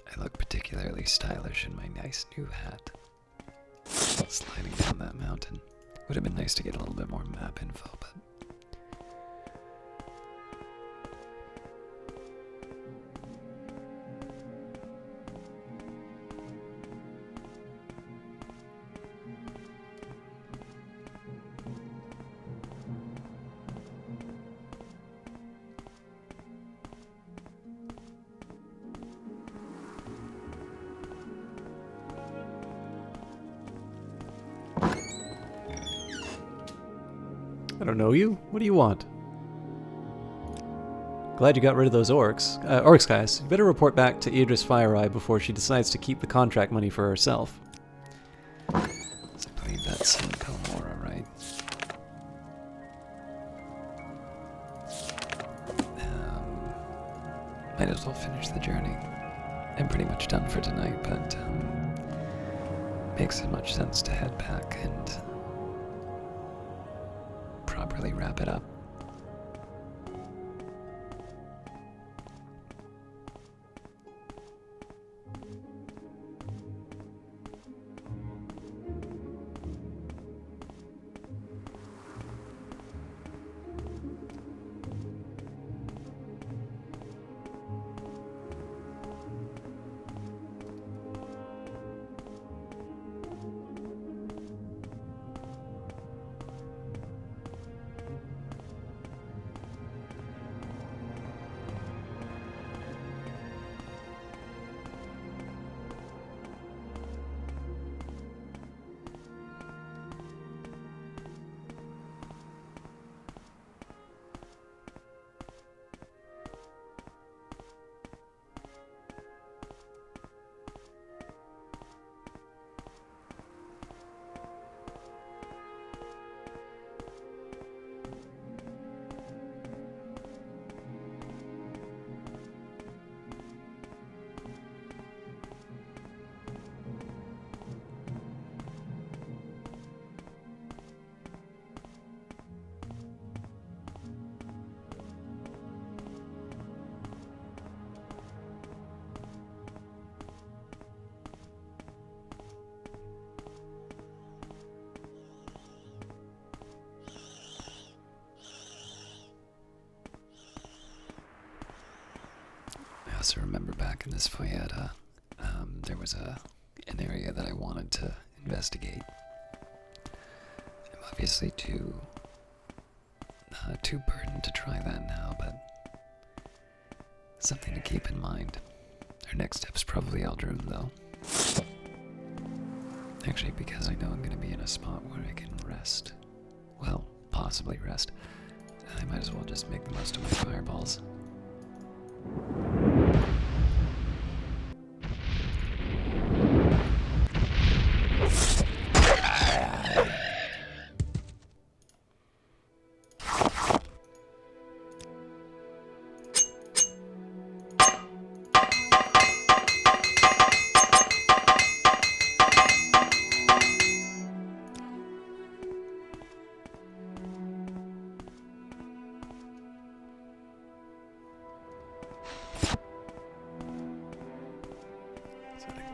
I look particularly stylish in my nice new hat. Sliding down that mountain. Would have been nice to get a little bit more map info, but... I don't know you. What do you want? Glad you got rid of those orcs. Orcs, guys. You better report back to Idris FireEye before she decides to keep the contract money for herself. So I believe that's in Pelmora, right? Might as well finish the journey. I'm pretty much done for tonight, but makes as much sense to head back and properly wrap it up. I also remember back in this Foyetta, there was an area that I wanted to investigate. I'm obviously too burdened to try that now, but something to keep in mind. Our next step's probably Eldroom, though. Actually, because I know I'm going to be in a spot where I can rest. Well, possibly rest. I might as well just make the most of my fireballs.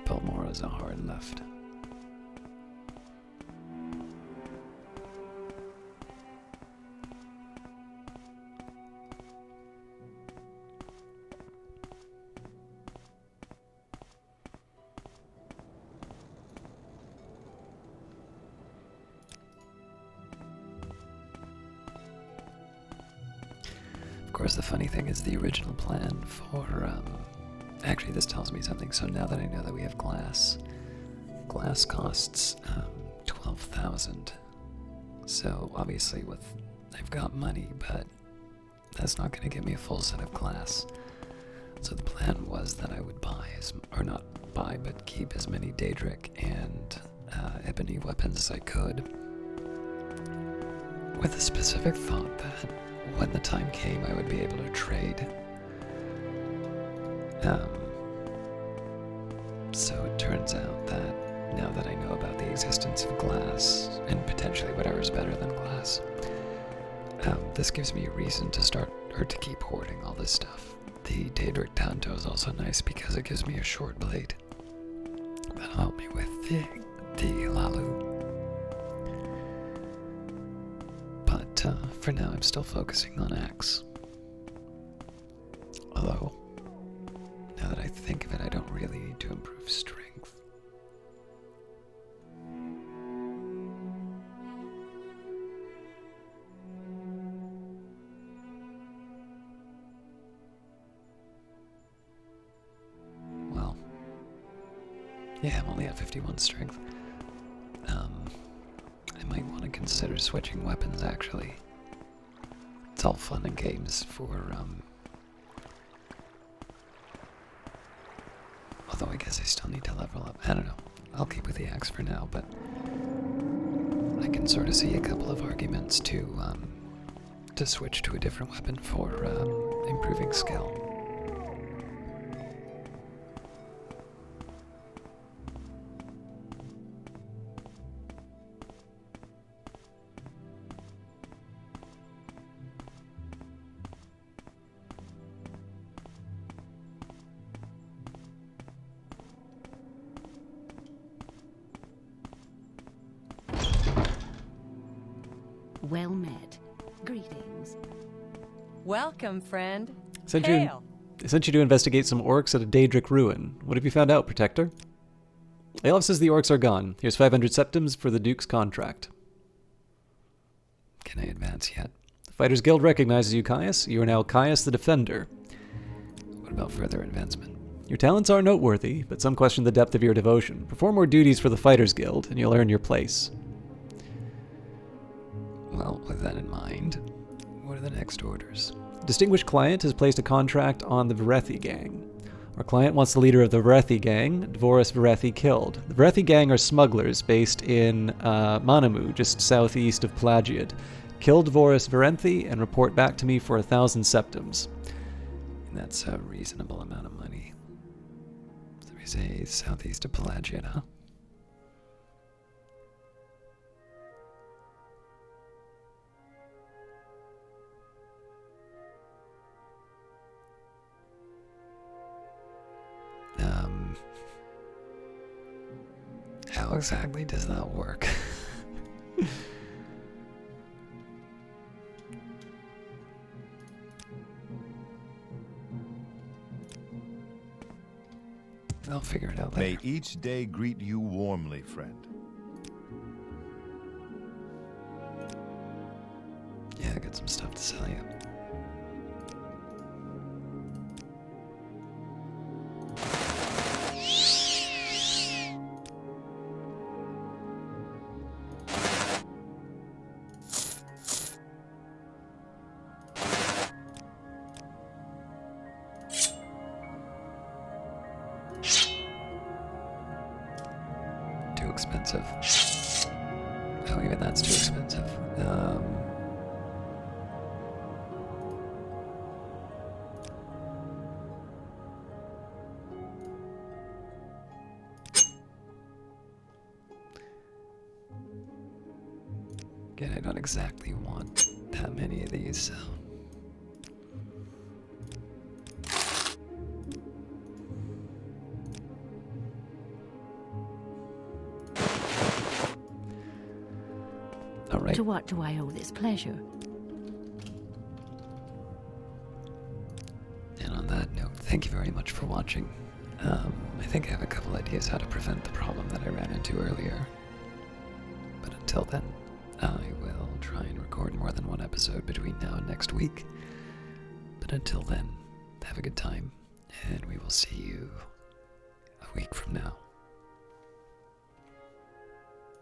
Pelmora's a hard left. Of course, the funny thing is the original plan for actually, this tells me something. So now that I know that we have glass costs 12,000. So obviously, I've got money, but that's not going to give me a full set of glass. So the plan was that I would buy but keep as many daedric and ebony weapons as I could, with the specific thought that when the time came I would be able to trade. So it turns out that now that I know about the existence of glass, and potentially whatever's better than glass, this gives me a reason to start, or to keep hoarding all this stuff. The daedric tanto is also nice because it gives me a short blade. That'll help me with the lalu. But for now I'm still focusing on axe. Although, now that I think of it, I don't really need to improve strength. Well, yeah, I'm only at 51 strength. I might want to consider switching weapons, actually. It's all fun and games for, although I guess I still need to level up. I don't know. I'll keep with the axe for now, but I can sort of see a couple of arguments to switch to a different weapon for improving skill. Well met. Greetings. Welcome, friend. Sent you to investigate some orcs at a daedric ruin. What have you found out, Protector? Aelif says the orcs are gone. Here's 500 septims for the Duke's contract. Can I advance yet? The Fighters Guild recognizes you, Caius. You are now Caius the Defender. What about further advancement? Your talents are noteworthy, but some question the depth of your devotion. Perform more duties for the Fighters Guild, and you'll earn your place. Well, with that in mind, what are the next orders? Distinguished client has placed a contract on the Varethi gang. Our client wants the leader of the Varethi gang, Dvoris Varethi, killed. The Varethi gang are smugglers based in Manamu, just southeast of Pelagiad. Kill Dvoris Varethi and report back to me for 1,000 septims. And that's a reasonable amount of money. So we say southeast of Pelagiad, huh? How exactly does that work? I'll figure it out later. May each day greet you warmly, friend. Yeah, I got some stuff to sell you. Expensive. Oh, even that's too expensive. Again, I don't exactly want that many of these, so. To what do I owe this pleasure? And on that note, thank you very much for watching. I think I have a couple ideas how to prevent the problem that I ran into earlier. But until then, I will try and record more than one episode between now and next week. But until then, have a good time, and we will see you a week from now.